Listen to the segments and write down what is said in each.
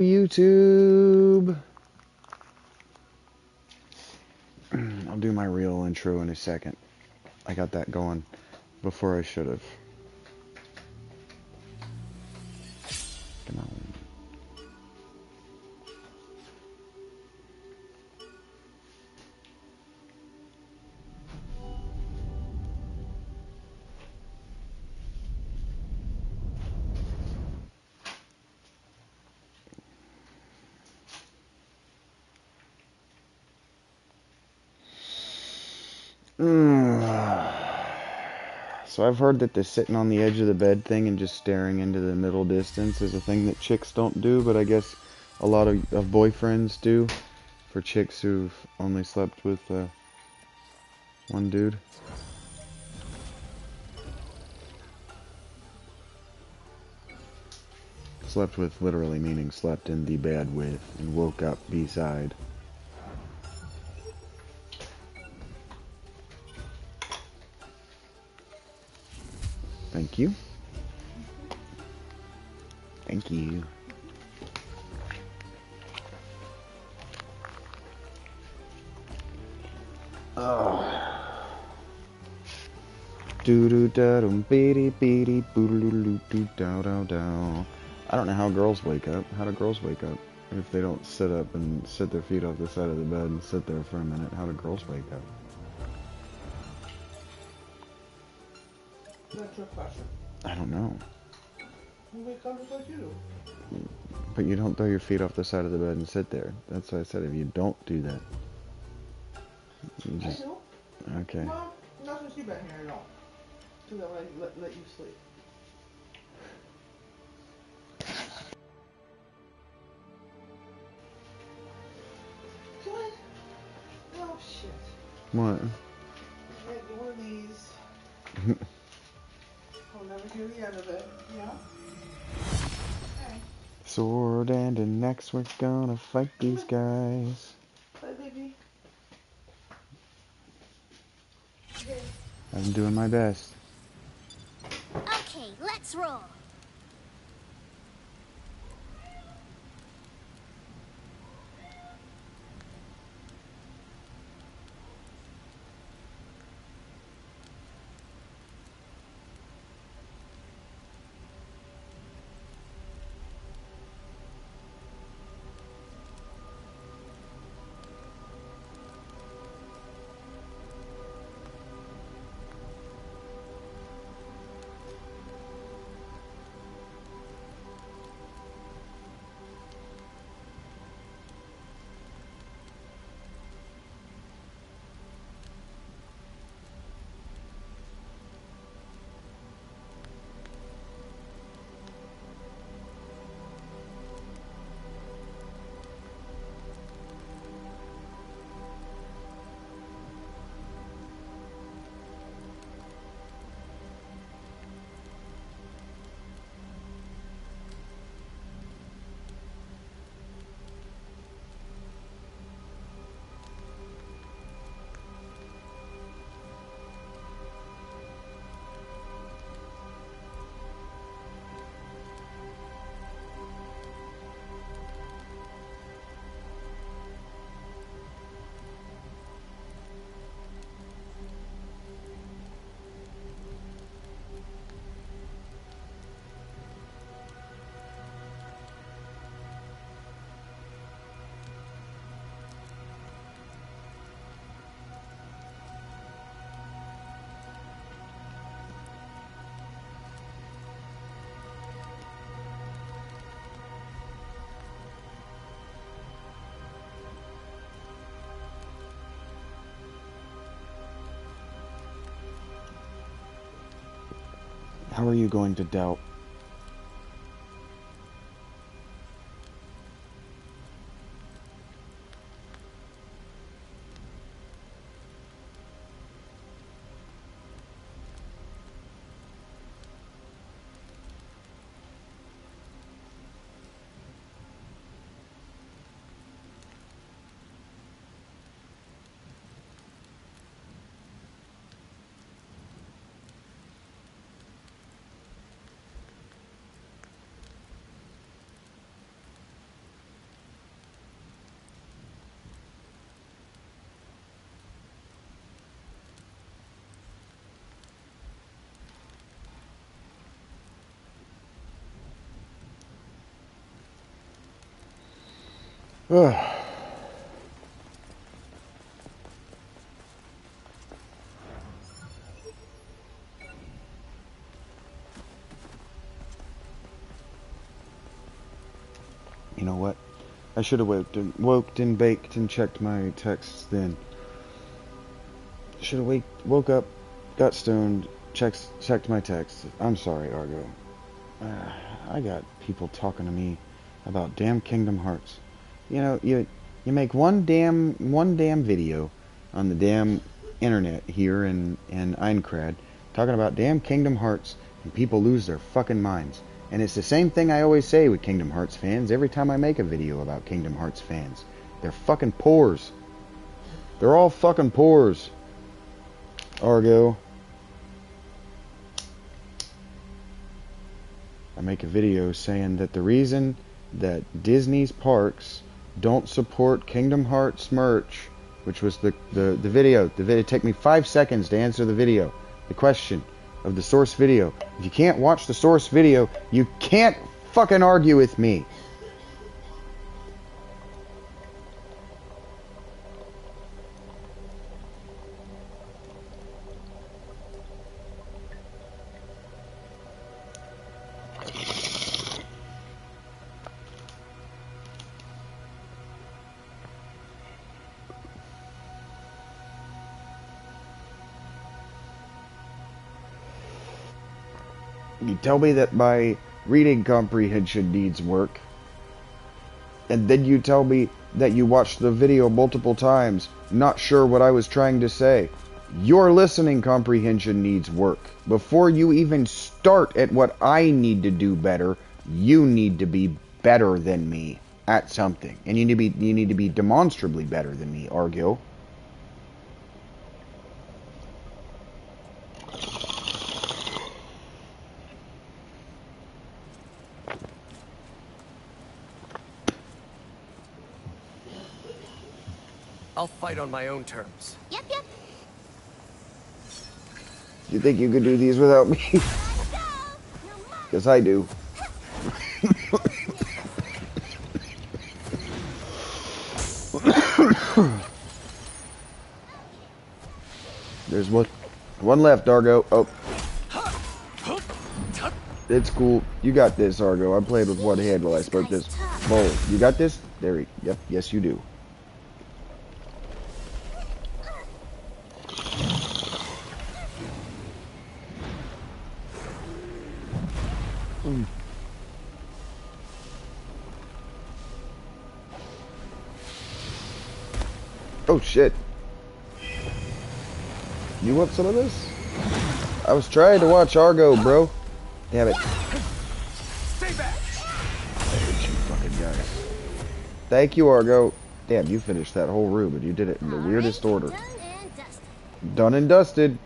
YouTube. I'll do my real intro in a second. I got that going before I should have. Come on. So I've heard that the sitting on the edge of the bed thing and just staring into the middle distance is a thing that chicks don't do, but I guess a lot of boyfriends do for chicks who've only slept with one dude. Slept with literally meaning slept in the bed with and woke up beside. Thank you. Thank you. Do do da dum beady beady boo doo doo dow dow dow. I don't know how girls wake up. How do girls wake up? If they don't sit up and sit their feet off the side of the bed and sit there for a minute, how do girls wake up? That's your question. I don't know. You wake up just like you do. But you don't throw your feet off the side of the bed and sit there. That's why I said if you don't do that. You just, I do. okay. Well, not since you've been here at all. Because I let you sleep. What? Oh, shit. What? I get one of these. I'll never hear the end of it. Yeah? Okay. Sword and an axe, we're gonna fight these guys. Bye, baby. Okay. I'm doing my best. Okay, let's roll. How are you going to doubt? You know what? I should have woke and baked and checked my texts then. Should have woke up, got stoned, checked my texts. I'm sorry, Argo. I got people talking to me about damn Kingdom Hearts. You know, you make one damn video on the damn internet here in Aincrad talking about damn Kingdom Hearts, and people lose their fucking minds. And it's the same thing I always say with Kingdom Hearts fans every time I make a video about Kingdom Hearts fans. They're fucking pores. They're all fucking pores. Argo. I make a video saying that the reason that Disney's parks don't support Kingdom Hearts merch, which was the video. The video took me 5 seconds to answer the video. The question of the source video. If you can't watch the source video, you can't fucking argue with me. You tell me that my reading comprehension needs work, and then you tell me that you watched the video multiple times, not sure what I was trying to say. Your listening comprehension needs work. Before you even start at what I need to do better, you need to be better than me at something. And you need to be demonstrably better than me, Argo. I'll fight on my own terms. Yep. You think you could do these without me? Because I do. There's one left, Argo. Oh. It's cool. You got this, Argo. I played with one hand while I spoke this bowl. You got this? There. Yep. Yes, you do. Oh shit. You want some of this? I was trying to watch Argo, bro. Damn it. Stay back. I hate you fucking guys. Thank you, Argo. Damn, you finished that whole room, and you did it in the weirdest order. Done and dusted. Done and dusted.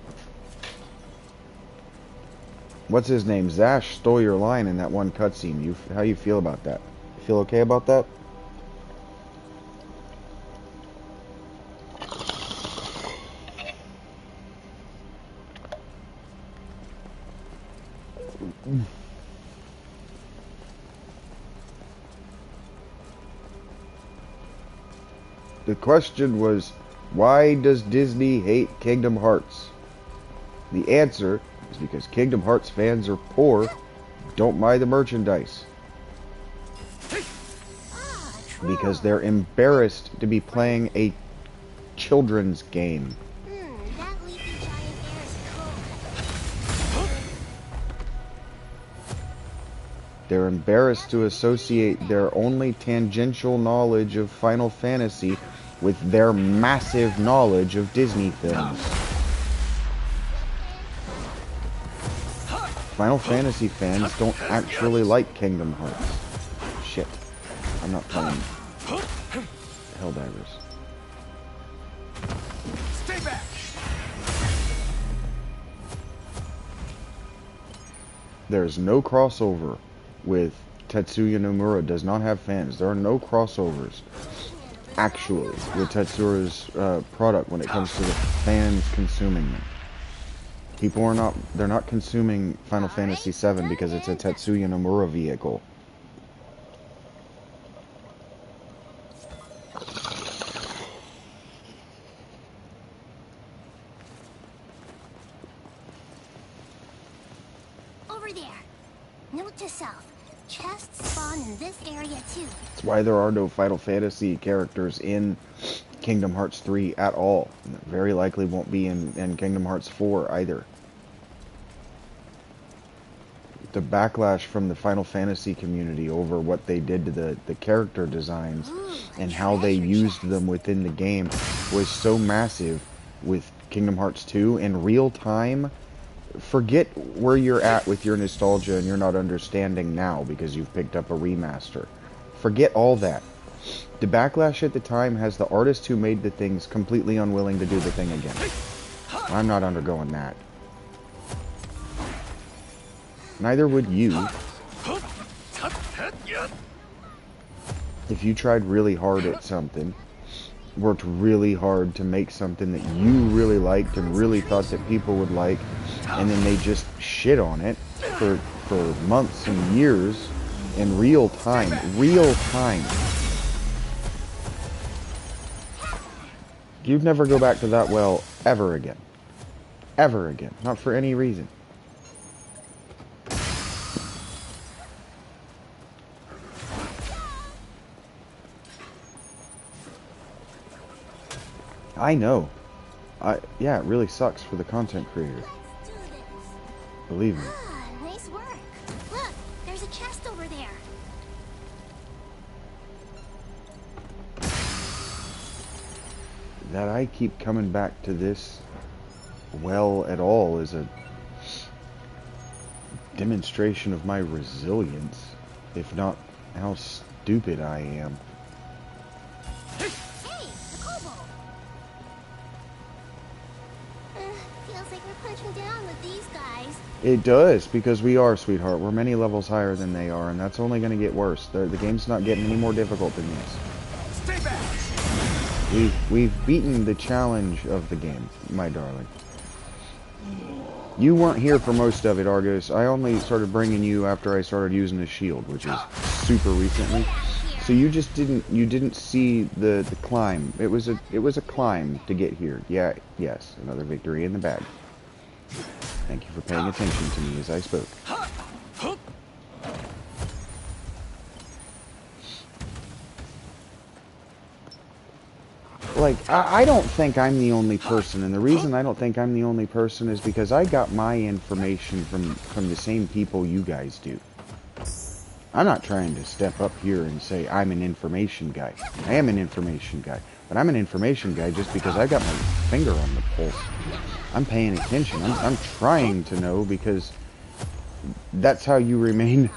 What's his name? Zash stole your line in that one cutscene. How you feel about that? You feel okay about that? The question was, why does Disney hate Kingdom Hearts? The answer is because Kingdom Hearts fans are poor, don't buy the merchandise. Because they're embarrassed to be playing a children's game. That leafy giant air is cool. They're embarrassed to associate their only tangential knowledge of Final Fantasy with their massive knowledge of Disney films. Final Fantasy fans don't actually like Kingdom Hearts. Shit. I'm not playing Helldivers. Stay back. There's no crossover with Tetsuya Nomura. Does not have fans. There are no crossovers actually with Tetsuya's product when it comes to the fans consuming them. People are they're not consuming Final Fantasy VII because it's a Tetsuya Nomura vehicle. there. Note to self. Chests spawn in this area too. That's why there are no Final Fantasy characters in Kingdom Hearts 3 at all. Very likely won't be in Kingdom Hearts 4 either. The backlash from the Final Fantasy community over what they did to the character designs and how they used them within the game was so massive with Kingdom Hearts 2 in real time. Forget where you're at with your nostalgia and you're not understanding now because you've picked up a remaster. Forget all that. The backlash at the time has the artist who made the things completely unwilling to do the thing again. I'm not undergoing that. Neither would you. If you tried really hard at something, worked really hard to make something that you really liked and really thought that people would like, and then they just shit on it for months and years in real time. You'd never go back to that well ever again. Ever again. Not for any reason. I know. Yeah, it really sucks for the content creator. Let's do this. Believe me. Ah, nice work. Look, there's a chest over there. That I keep coming back to this well at all is a demonstration of my resilience, if not how stupid I am. Hey, the kobold. Feels like we're punching down with these guys. It does, because we are, sweetheart. We're many levels higher than they are, and that's only going to get worse. The game's not getting any more difficult than this. Stay back! We've beaten the challenge of the game, my darling. You weren't here for most of it, Argus. I only started bringing you after I started using the shield, which is super recently. So you just didn't see the climb. It was a climb to get here. Yeah, yes, another victory in the bag. Thank you for paying attention to me as I spoke. Like, I don't think I'm the only person, and the reason I don't think I'm the only person is because I got my information from the same people you guys do. I'm not trying to step up here and say I'm an information guy. I am an information guy, but I'm an information guy just because I got my finger on the pulse. I'm paying attention. I'm trying to know because that's how you remain,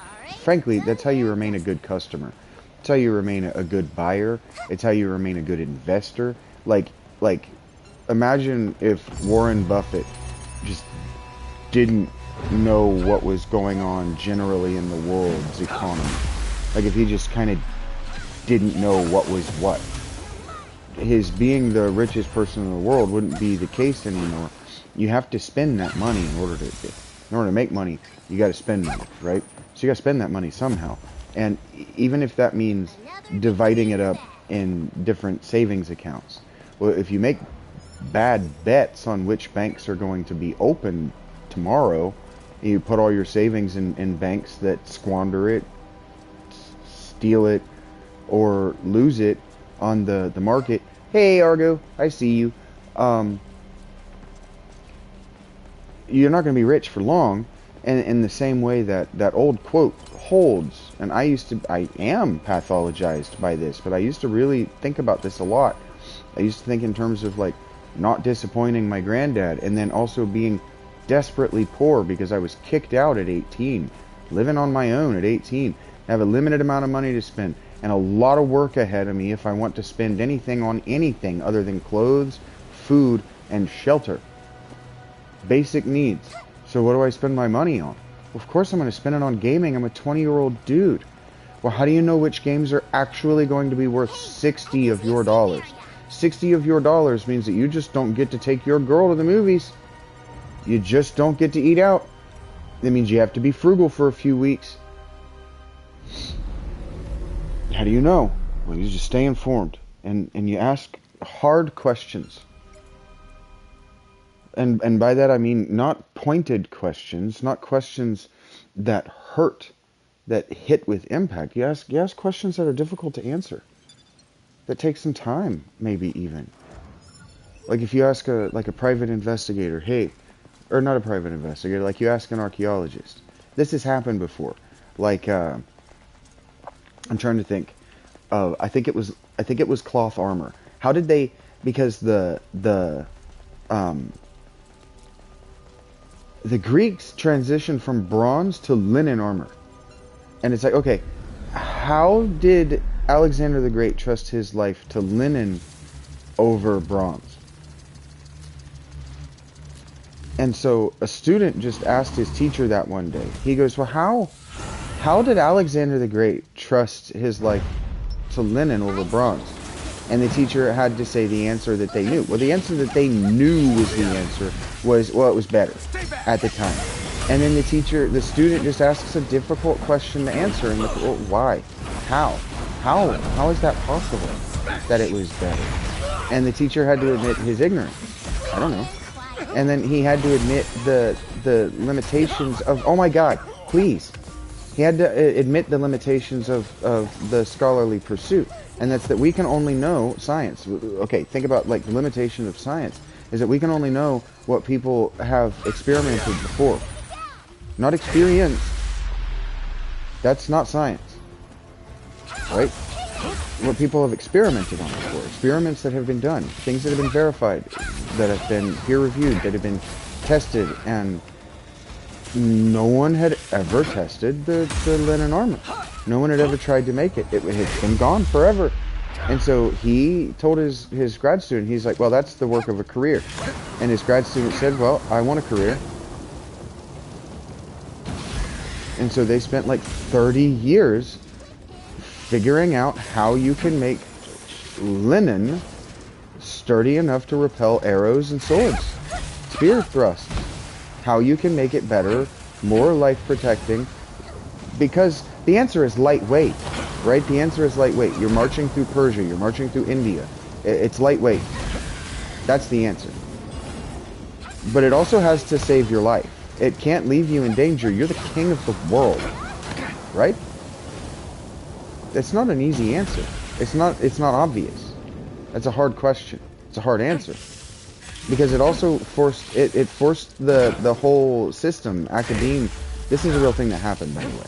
frankly, that's how you remain a good customer. It's how you remain a good buyer. It's how you remain a good investor. Like, imagine if Warren Buffett just didn't know what was going on generally in the world's economy. Like, if he just kind of didn't know what was what. His being the richest person in the world wouldn't be the case anymore. You have to spend that money in order to make money. You got to spend money, right? So you got to spend that money somehow. And even if that means dividing it up in different savings accounts. Well, if you make bad bets on which banks are going to be open tomorrow, you put all your savings in banks that squander it, steal it, or lose it on the market. Hey, Argo, I see you. You're not going to be rich for long. And in the same way that old quote holds, and I am pathologized by this, but I used to really think about this a lot. I used to think in terms of like not disappointing my granddad, and then also being desperately poor because I was kicked out at 18, living on my own at 18, have a limited amount of money to spend, and a lot of work ahead of me if I want to spend anything on anything other than clothes, food, and shelter. Basic needs. So what do I spend my money on? Well, of course I'm going to spend it on gaming. I'm a 20-year-old dude. Well, how do you know which games are actually going to be worth 60 of your dollars? 60 of your dollars means that you just don't get to take your girl to the movies. You just don't get to eat out. That means you have to be frugal for a few weeks. How do you know? Well, you just stay informed. And you ask hard questions. And by that I mean not pointed questions, not questions that hurt, that hit with impact. You ask questions that are difficult to answer, that take some time, maybe even. Like if you ask a private investigator, hey, or not a private investigator, like you ask an archaeologist. This has happened before. Like I'm trying to think. I think it was cloth armor. How did they? Because the Greeks transitioned from bronze to linen armor, and it's like, okay, how did Alexander the Great trust his life to linen over bronze? And so a student just asked his teacher that one day. He goes, well, how did Alexander the Great trust his life to linen over bronze? And the teacher had to say the answer that they knew. Well, the answer that they knew was the answer was, well, it was better at the time. And then the student just asks a difficult question to answer. And well, why? How is that possible that it was better? And the teacher had to admit his ignorance. I don't know. And then he had to admit the limitations of, oh my God, please. He had to admit the limitations of the scholarly pursuit. And that's that we can only know science. Okay, think about like the limitation of science is that we can only know what people have experimented before. Not experience. That's not science. Right? What people have experimented on before. Experiments that have been done. Things that have been verified. That have been peer-reviewed. That have been tested. And no one had ever tested the linen armor. No one had ever tried to make it. It had been gone forever. And so he told his grad student, he's like, well, that's the work of a career. And his grad student said, well, I want a career. And so they spent like 30 years figuring out how you can make linen sturdy enough to repel arrows and swords, spear thrusts. How you can make it better, more life protecting, because the answer is lightweight, right? The answer is lightweight. You're marching through Persia, you're marching through India. It's lightweight. That's the answer. But it also has to save your life. It can't leave you in danger. You're the king of the world, right? That's not an easy answer. It's not obvious. That's a hard question. It's a hard answer. Because it also forced the whole system, academe. This is a real thing that happened, by the way.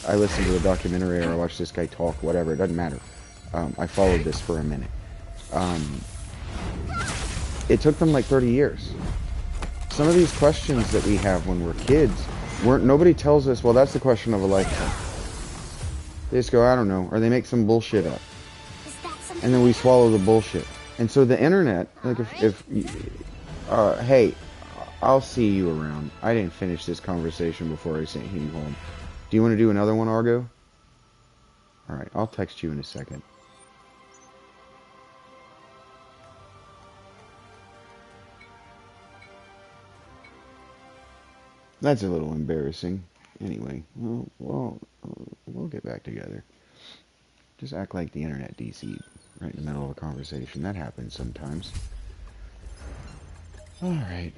I listened to a documentary, or I watched this guy talk, whatever. It doesn't matter. I followed this for a minute. It took them like 30 years. Some of these questions that we have when we're kids, nobody tells us, well, that's the question of a lifetime. They just go, I don't know, or they make some bullshit up, and then we swallow the bullshit. And so the internet, like hey, I'll see you around. I didn't finish this conversation before I sent you home. Do you want to do another one, Argo? Alright, I'll text you in a second. That's a little embarrassing. Anyway, we'll get back together. Just act like the internet DC'd right in the middle of a conversation. That happens sometimes. Alright.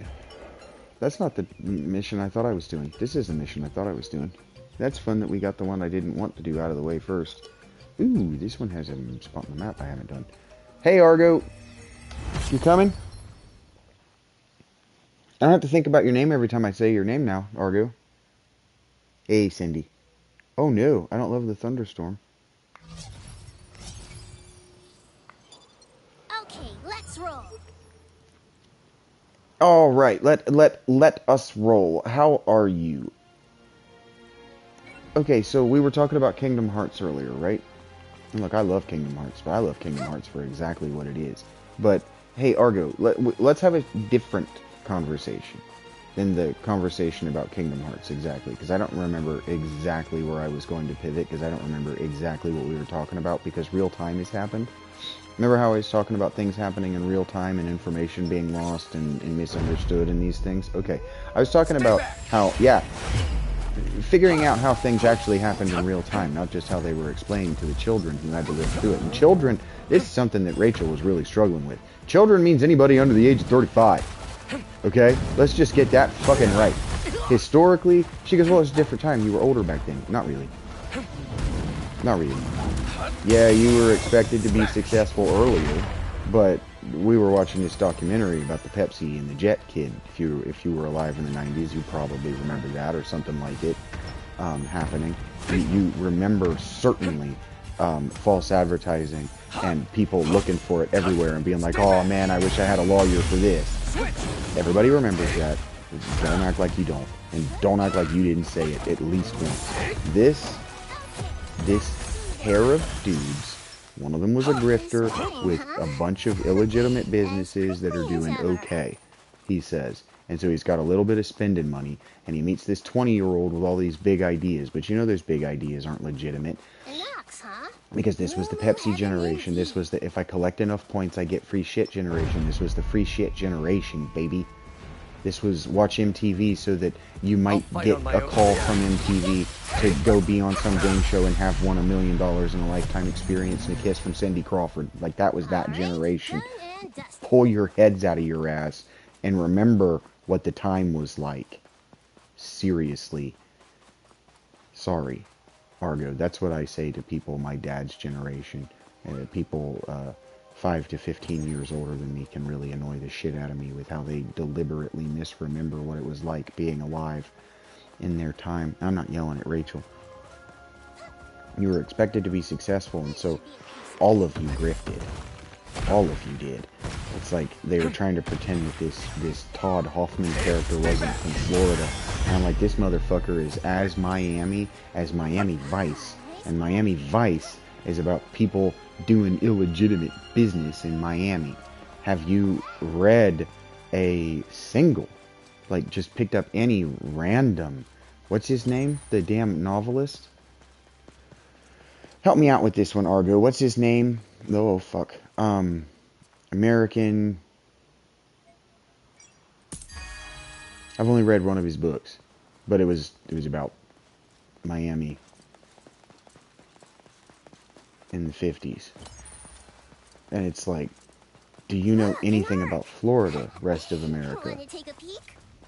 That's not the mission I thought I was doing. This is the mission I thought I was doing. That's fun that we got the one I didn't want to do out of the way first. Ooh, this one has a spot on the map I haven't done. Hey, Argo! You coming? I don't have to think about your name every time I say your name now, Argo. Hey, Cindy. Oh no, I don't love the thunderstorm. Okay, let's roll. All right, let us roll. How are you? Okay, so we were talking about Kingdom Hearts earlier, right? And look, I love Kingdom Hearts, but I love Kingdom Hearts for exactly what it is. But hey, Argo, let's have a different conversation than the conversation about Kingdom Hearts exactly, because I don't remember exactly where I was going to pivot, because I don't remember exactly what we were talking about, because real time has happened. Remember how I was talking about things happening in real time and information being lost and misunderstood and these things? Okay, I was talking about how, yeah, figuring out how things actually happened in real time, not just how they were explained to the children who had to live through it. And children, this is something that Rachel was really struggling with. Children means anybody under the age of 35. Okay? Let's just get that fucking right. Historically, she goes, well, it's a different time. You were older back then. Not really. Not really. Yeah, you were expected to be successful earlier, but we were watching this documentary about the Pepsi and the Jet kid. If you were alive in the 90s, you probably remember that or something like it happening. You remember certainly false advertising and people looking for it everywhere and being like, oh man, I wish I had a lawyer for this. Everybody remembers that. Don't act like you don't. And don't act like you didn't say it at least once. This pair of dudes, one of them was a grifter with a bunch of illegitimate businesses that are doing okay, he says. And so he's got a little bit of spending money, and he meets this 20-year-old with all these big ideas. But you know those big ideas aren't legitimate. Because this was the Pepsi generation. This was the if I collect enough points I get free shit generation. This was the free shit generation, baby. This was watch MTV so that you might get a call from MTV to go be on some game show and have won $1 million in a lifetime experience and a kiss from Cindy Crawford. Like, that was that generation. Pull your heads out of your ass and remember what the time was like. Seriously. Sorry, Argo. That's what I say to people my dad's generation. People 5 to 15 years older than me can really annoy the shit out of me with how they deliberately misremember what it was like being alive in their time. I'm not yelling at Rachel. You were expected to be successful, and so all of you grifted. All of you did. It's like they were trying to pretend that this Todd Hoffman character wasn't from Florida. And I'm like, this motherfucker is as Miami Vice. And Miami Vice is about people doing illegitimate business in Miami. Have you read a single, like just picked up any random, what's his name? The damn novelist? Help me out with this one, Argo. What's his name? Oh, fuck. American. I've only read one of his books, but it was about Miami in the 50s. And it's like, do you know anything about Florida, rest of America?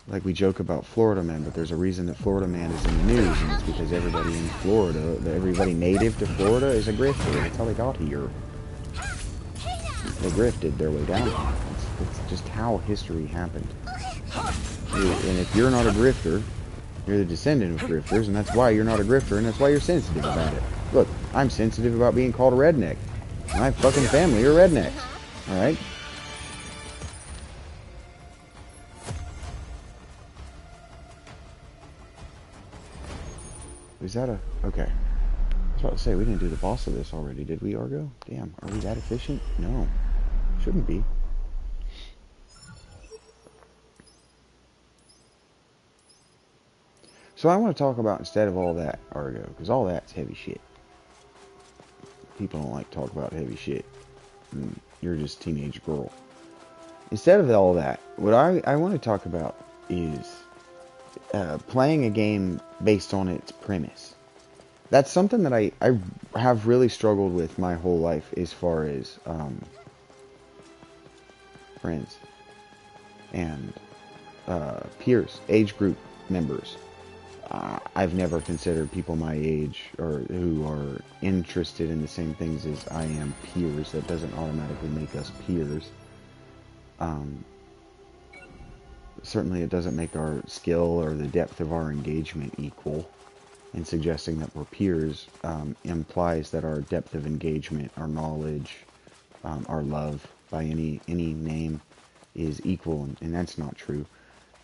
Like, we joke about Florida Man, but there's a reason that Florida Man is in the news, and it's because everybody in Florida, everybody native to Florida is a grifter. That's how they got here. They grifted their way down here. It's just how history happened. And if you're not a grifter, you're the descendant of grifters, and that's why you're not a grifter, and that's why you're sensitive about it. Look, I'm sensitive about being called a redneck. My fucking family are rednecks. Alright? Is that a... Okay. I was about to say, we didn't do the boss of this already, did we, Argo? Damn, are we that efficient? No. Shouldn't be. So I want to talk about, instead of all that, Argo, because all that's heavy shit. People don't like to talk about heavy shit. You're just a teenage girl. Instead of all that, what I want to talk about is playing a game based on its premise. That's something that I have really struggled with my whole life as far as friends and peers, age group members. I've never considered people my age or who are interested in the same things as I am peers. That doesn't automatically make us peers. Certainly it doesn't make our skill or the depth of our engagement equal. And suggesting that we're peers implies that our depth of engagement, our knowledge, our love by any name is equal, and that's not true.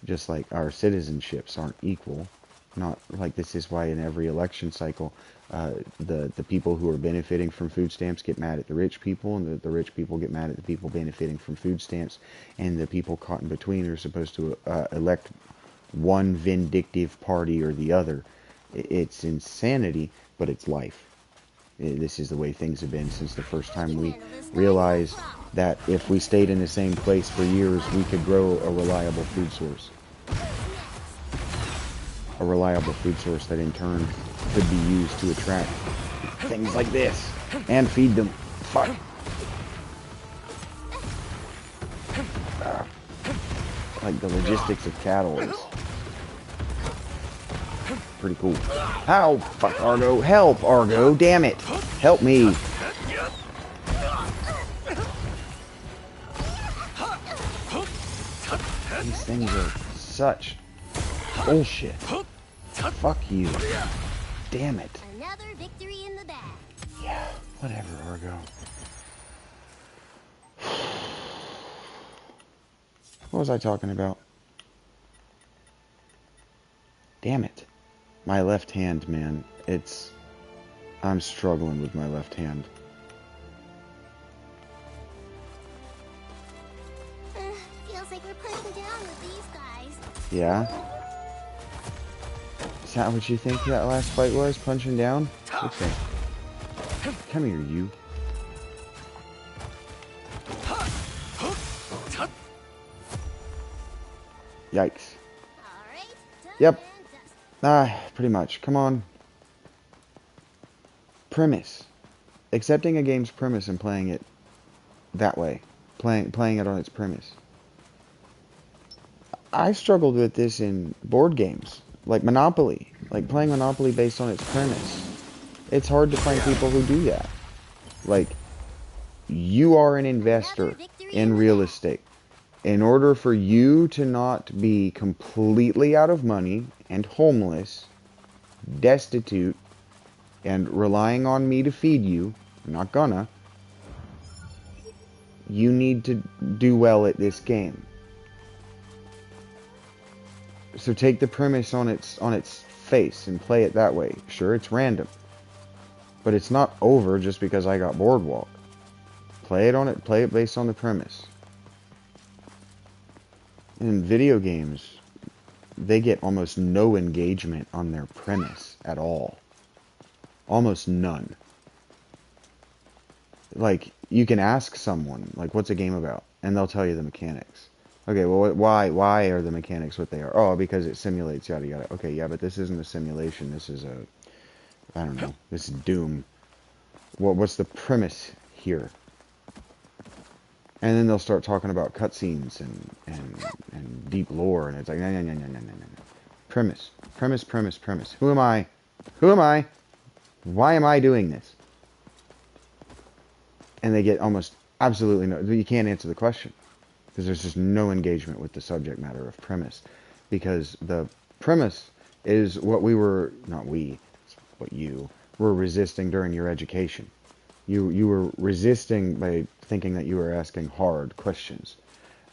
Just like our citizenships aren't equal. Not like this is why in every election cycle the people who are benefiting from food stamps get mad at the rich people, and the rich people get mad at the people benefiting from food stamps, and the people caught in between are supposed to elect one vindictive party or the other. It's insanity, but it's life. This is the way things have been since the first time we realized that if we stayed in the same place for years, we could grow a reliable food source. A reliable food source that in turn could be used to attract things like this and feed them. Fuck. Like the logistics of cattle is pretty cool. Ow! Fuck, Argo. Help, Argo. Damn it. Help me. These things are such bullshit. Fuck you. Damn it. Another victory in the bag. Yeah, whatever, Argo. What was I talking about? Damn it. My left hand, man. I'm struggling with my left hand. Feels like we're punching down with these guys. Yeah? Is that what you think that last fight was? Punching down? Okay. Come here, you. Yikes. Alright, done Yep. and dusted. Pretty much. Come on. Premise. Accepting a game's premise and playing it that way. Playing it on its premise. I struggled with this in board games. Like Monopoly. Like playing Monopoly based on its premise. It's hard to find people who do that. Like, you are an investor in real estate. In order for you to not be completely out of money and homeless, destitute, and relying on me to feed you, I'm not gonna, you need to do well at this game. So take the premise on its face and play it that way. Sure, it's random, but it's not over just because I got Boardwalk. Play it based on the premise. In video games, they get almost no engagement on their premise at all. Almost none. Like, you can ask someone, like, what's a game about? And they'll tell you the mechanics. Okay, well, why are the mechanics what they are? Oh, because it simulates yada yada. Okay, yeah, but this isn't a simulation. This is I don't know. This is Doom. What's the premise here? And then they'll start talking about cutscenes and deep lore, and it's like, no. Premise. Who am I? Why am I doing this? And they get almost absolutely no, you can't answer the question. Because there's just no engagement with the subject matter of premise. Because the premise is what we were, not we, it's what you were resisting during your education. You were resisting by thinking that you were asking hard questions.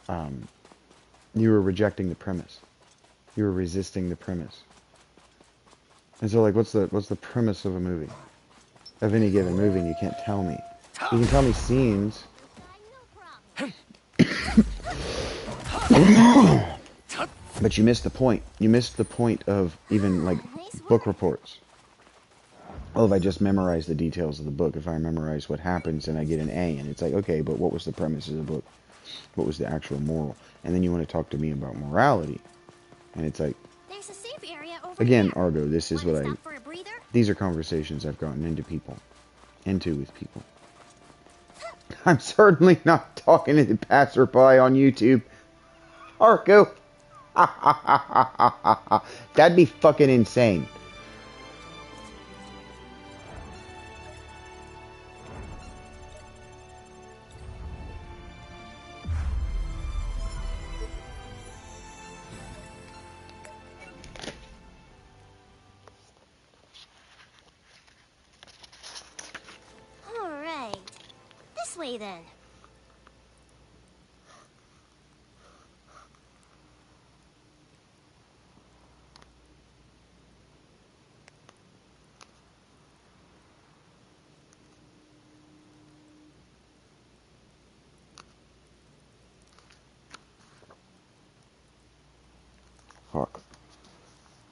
You were rejecting the premise. You were resisting the premise. And so, like, what's the premise of a movie? Of any given movie, and you can't tell me. You can tell me scenes. But you missed the point. You missed the point of even, like, book reports. Well, if I just memorize the details of the book, if I memorize what happens and I get an A, and it's like, okay, but what was the premise of the book? What was the actual moral? And then you want to talk to me about morality. And it's like, There's a safe area over again, here. Argo, this is what Wanna stop for a breather? these are conversations I've gotten into with people. I'm certainly not talking to the passerby on YouTube. Argo. That'd be fucking insane. Alright. This way then. Fuck.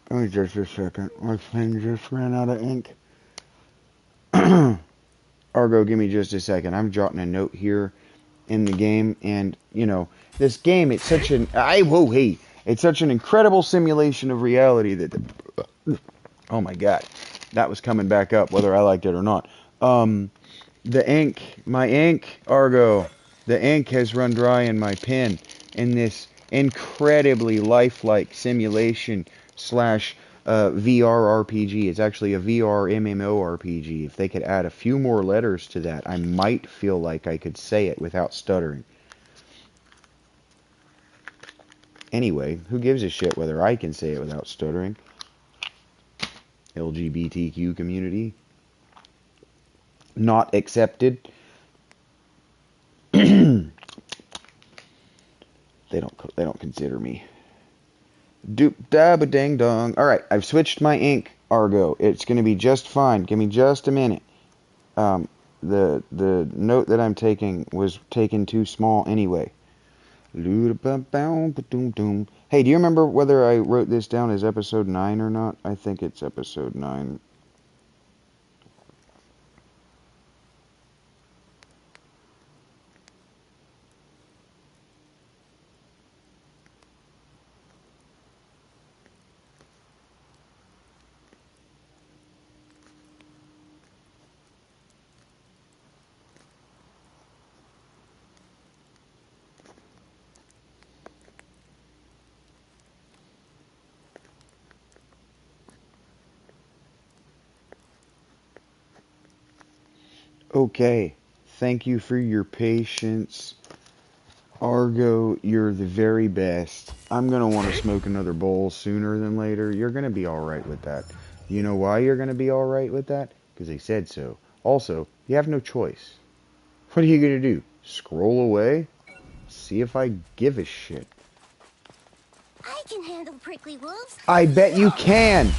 Give me just a second. My pen just ran out of ink. Argo, give me just a second. I'm jotting a note here in the game, and, you know, this game, it's such an... It's such an incredible simulation of reality that... Oh my god. That was coming back up, whether I liked it or not. My ink, Argo, the ink has run dry in my pen in this incredibly lifelike simulation slash VR RPG. It's actually a VR MMO RPG. If they could add a few more letters to that, I might feel like I could say it without stuttering. Anyway, who gives a shit whether I can say it without stuttering? LGBTQ community. Not accepted. They don't consider me. Doop dab a ding dong. Alright, I've switched my ink, Argo. It's gonna be just fine. Give me just a minute. The note that I'm taking was taken too small anyway. Hey, do you remember whether I wrote this down as episode 9 or not? I think it's episode 9. Okay, thank you for your patience. Argo, you're the very best. I'm gonna want to smoke another bowl sooner than later. You're gonna be alright with that. You know why you're gonna be alright with that? Because they said so. Also, you have no choice. What are you gonna do? Scroll away? See if I give a shit. I can handle prickly wolves. I bet you can!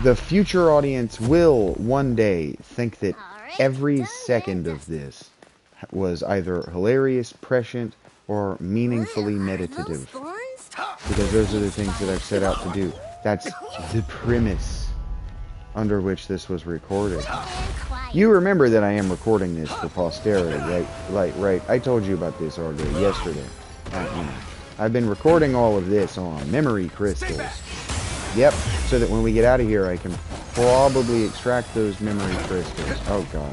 The future audience will one day think that every second of this was either hilarious, prescient, or meaningfully meditative. Because those are the things that I've set out to do. That's the premise under which this was recorded. You remember that I am recording this for posterity, right? Right. I told you about this already yesterday. I've been recording all of this on memory crystals. Yep, so that when we get out of here, I can probably extract those memory crystals. Oh, God.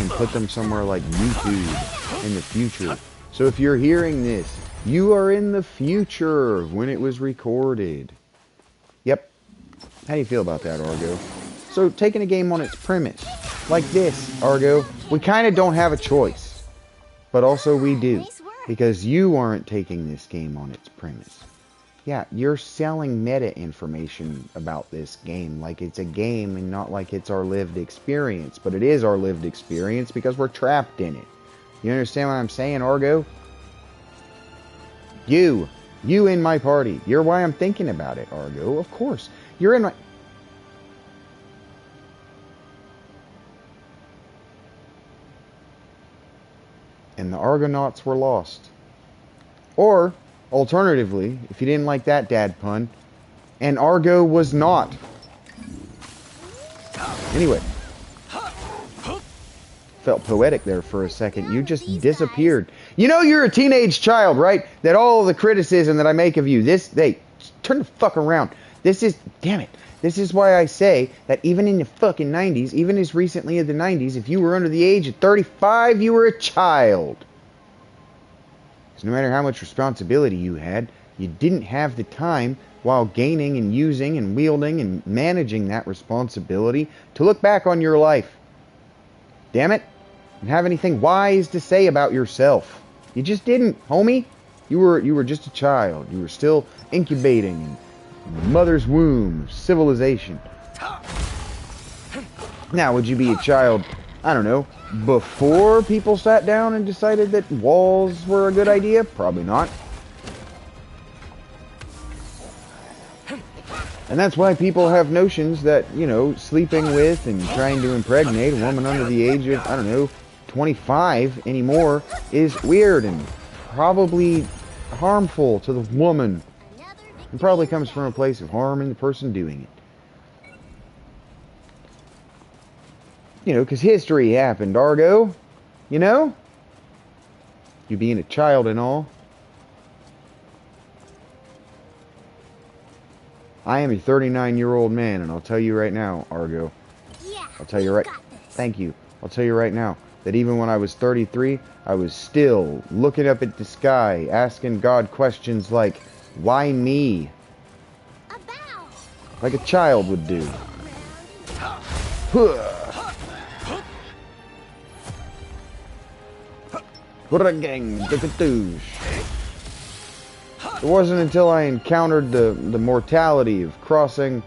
And put them somewhere like YouTube in the future. So if you're hearing this, you are in the future when it was recorded. Yep. How do you feel about that, Argo? So, taking a game on its premise, like this, Argo, we kind of don't have a choice. But also we do. Because you aren't taking this game on its premise. Yeah, you're selling meta information about this game like it's a game and not like it's our lived experience. But it is our lived experience because we're trapped in it. You understand what I'm saying, Argo? You in my party. You're why I'm thinking about it, Argo. Of course. You're in my... And the Argonauts were lost. Or... alternatively, if you didn't like that dad pun, and Argo was not. Anyway. Felt poetic there for a second. You just disappeared. You know you're a teenage child, right? That all of the criticism that I make of you, hey, turn the fuck around. Damn it. This is why I say that even in the fucking 90s, even as recently as the 90s, if you were under the age of 35, you were a child. Because no matter how much responsibility you had, you didn't have the time while gaining and using and wielding and managing that responsibility to look back on your life. Damn it. And have anything wise to say about yourself. You just didn't, homie. You were just a child. You were still incubating in mother's womb, civilization. Now, would you be a child, I don't know, before people sat down and decided that walls were a good idea? Probably not. And that's why people have notions that, you know, sleeping with and trying to impregnate a woman under the age of, I don't know, 25 anymore is weird and probably harmful to the woman. It probably comes from a place of harm in the person doing it. You know, because history happened, Argo. You know? You being a child and all. I am a 39-year-old man, and I'll tell you right now, Argo. Yeah, I'll tell you right... Thank you. I'll tell you right now that even when I was 33, I was still looking up at the sky, asking God questions like, why me? A bow. Like a child would do. It wasn't until I encountered the mortality of crossing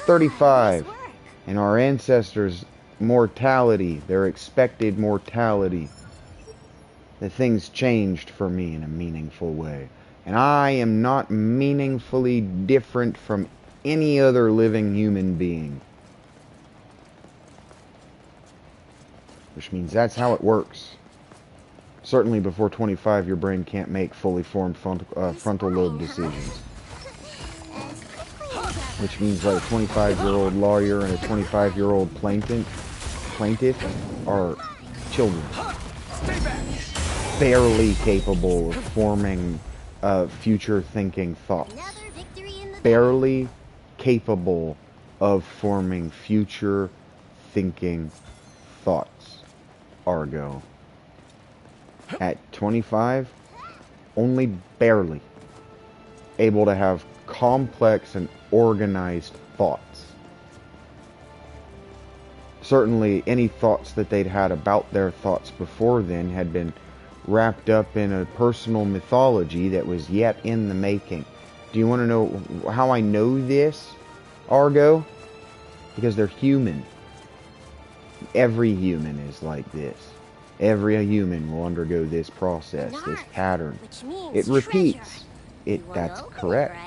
35 and our ancestors' mortality, their expected mortality, that things changed for me in a meaningful way. And I am not meaningfully different from any other living human being. Which means that's how it works. Certainly before 25, your brain can't make fully formed frontal lobe decisions. Which means like a 25-year-old lawyer and a 25-year-old plaintiff are children. Barely capable of forming future thinking thoughts. Barely capable of forming future thinking thoughts. Argo. At 25, only barely able to have complex and organized thoughts. Certainly, any thoughts that they'd had about their thoughts before then had been wrapped up in a personal mythology that was yet in the making. Do you want to know how I know this, Argo? Because they're human. Every human is like this. Every human will undergo this process, this pattern. It repeats. That's correct.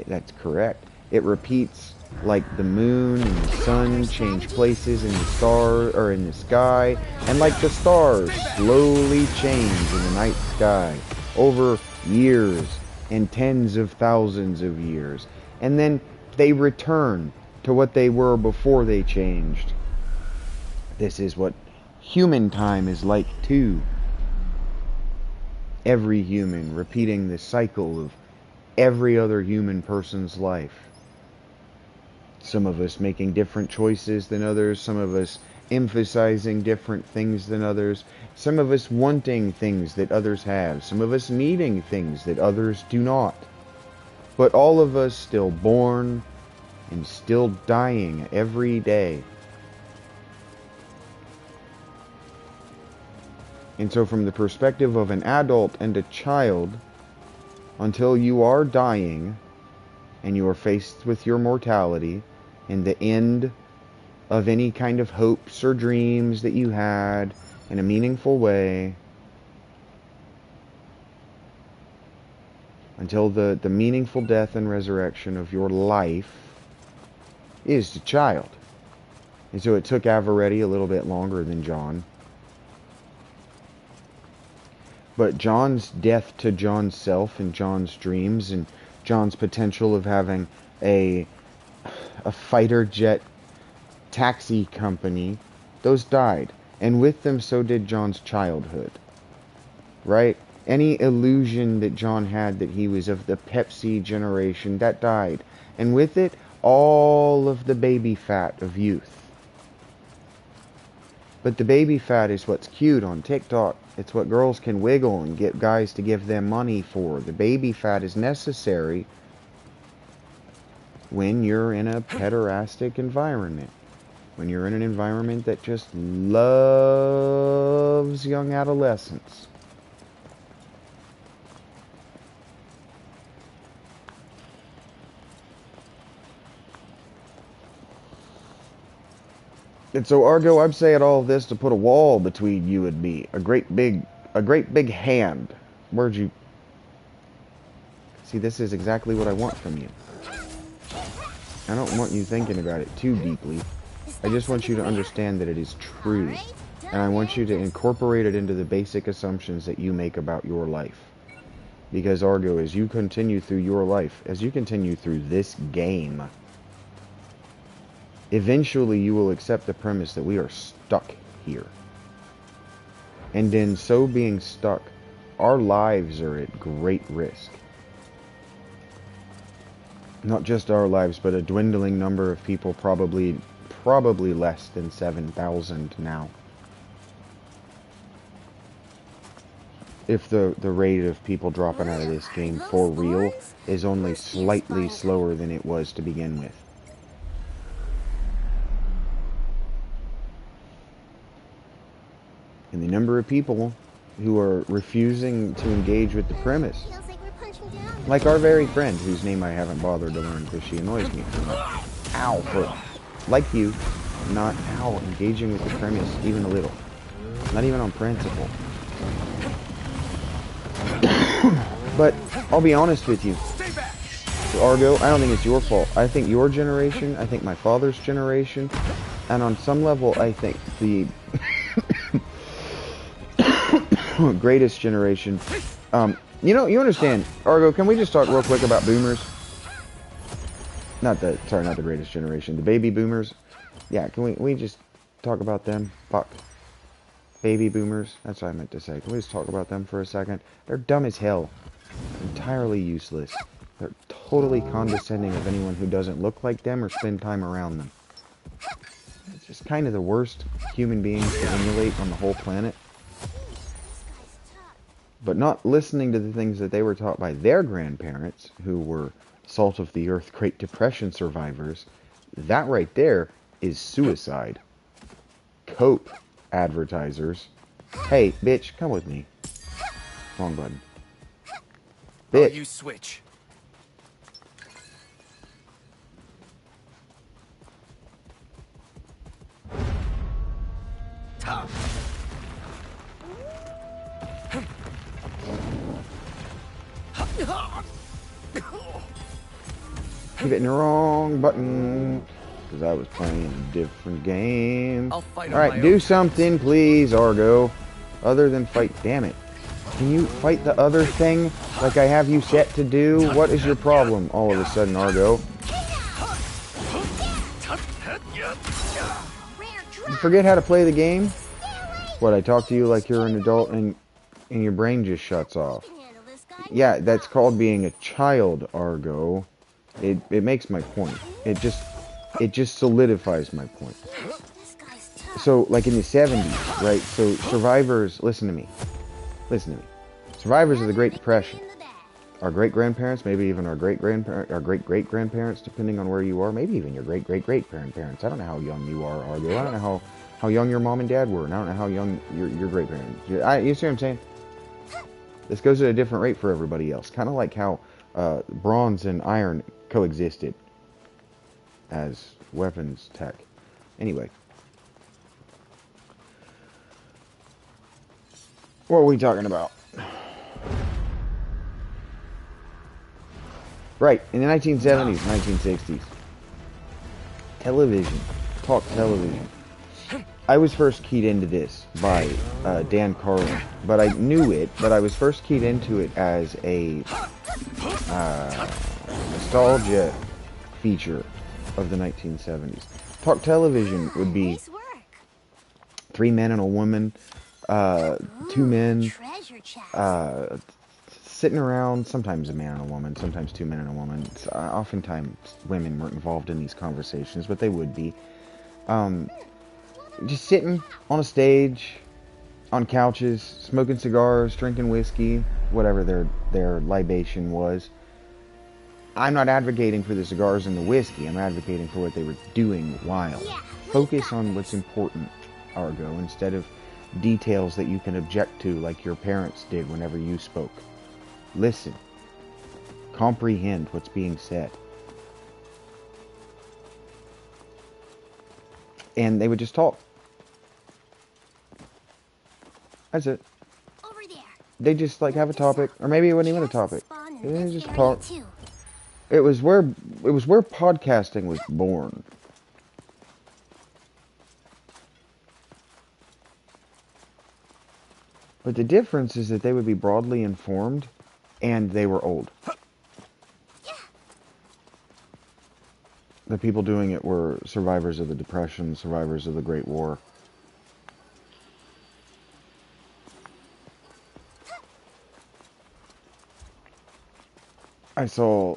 That's correct. It repeats like the moon and the sun change places in the sky, and like the stars slowly change in the night sky over years and tens of thousands of years, and then they return to what they were before they changed. This is what human time is like too. Every human repeating the cycle of every other human person's life. Some of us making different choices than others, some of us emphasizing different things than others, some of us wanting things that others have, some of us needing things that others do not. But all of us still born and still dying every day. And so from the perspective of an adult and a child, until you are dying and you are faced with your mortality and the end of any kind of hopes or dreams that you had in a meaningful way, until the meaningful death and resurrection of your life is the child. And so it took Avaretti a little bit longer than John. But John's death to John's self and John's dreams and John's potential of having a fighter jet taxi company, those died. And with them, so did John's childhood. Right? Any illusion that John had that he was of the Pepsi generation, that died. And with it, all of the baby fat of youth. But the baby fat is what's cute on TikTok. It's what girls can wiggle and get guys to give them money for. The baby fat is necessary when you're in a pederastic environment. When you're in an environment that just loves young adolescents. And so, Argo, I'm saying all this to put a wall between you and me. A great big hand. Where'd you... See, this is exactly what I want from you. I don't want you thinking about it too deeply. I just want you to understand that it is true. And I want you to incorporate it into the basic assumptions that you make about your life. Because, Argo, as you continue through your life, as you continue through this game, eventually you will accept the premise that we are stuck here. And in so being stuck, our lives are at great risk. Not just our lives, but a dwindling number of people, probably less than 7,000 now. If the rate of people dropping out of this game for real is only slightly slower than it was to begin with. And the number of people who are refusing to engage with the premise. Feels like we're punching down. Like our very friend, whose name I haven't bothered to learn because she annoys me too much. Ow, for, like you, not engaging with the premise even a little. Not even on principle. But I'll be honest with you. Argo, I don't think it's your fault. I think your generation, I think my father's generation, and on some level, I think the greatest generation. You know, you understand, Argo, can we just talk real quick about boomers? Not the greatest generation, the baby boomers. Yeah, can we just talk about them? Fuck. Baby boomers, that's what I meant to say. Can we just talk about them for a second? They're dumb as hell. Entirely useless. They're totally condescending of anyone who doesn't look like them or spend time around them. It's just kind of the worst human beings to emulate on the whole planet. But not listening to the things that they were taught by their grandparents, who were salt of the earth Great Depression survivors, that right there is suicide. Cope, advertisers. Hey, bitch, come with me. Wrong button. Bitch. Oh, you switch. Keep hitting the wrong button. Because I was playing a different game. Alright, do something, please, Argo. Other than fight. Damn it. Can you fight the other thing like I have you set to do? What is your problem all of a sudden, Argo? You forget how to play the game? What, I talk to you like you're an adult and your brain just shuts off. Yeah, that's called being a child, Argo. It makes my point. It just solidifies my point. So, like in the 70s, right? So, survivors, listen to me. Listen to me. Survivors of the Great Depression. Our great-grandparents, maybe even our great-great-grandparents, depending on where you are. Maybe even your great-great-great-grandparents. I don't know how young you are, Argo. I don't know how young your mom and dad were. And I don't know how young your great-parents. You see what I'm saying? This goes at a different rate for everybody else. Kind of like how bronze and iron coexisted as weapons tech. Anyway. What are we talking about? Right, in the 1970s, 1960s. Television. Talk television. I was first keyed into this by Dan Carlin, but I knew it, but I was first keyed into it as a nostalgia feature of the 1970s. Talk television would be 3 men and a woman, 2 men, sitting around, sometimes a man and a woman, sometimes 2 men and a woman. Oftentimes women weren't involved in these conversations, but they would be. Just sitting on a stage, on couches, smoking cigars, drinking whiskey, whatever their libation was. I'm not advocating for the cigars and the whiskey. I'm advocating for what they were doing while. Focus on what's important, Argo, instead of details that you can object to like your parents did whenever you spoke. Listen. Comprehend what's being said. And they would just talk. That's it. Over there. They just like have a topic, or maybe it wasn't even a topic. They just talk. It was where podcasting was born. But the difference is that they would be broadly informed, and they were old. The people doing it were survivors of the Depression, survivors of the Great War. I saw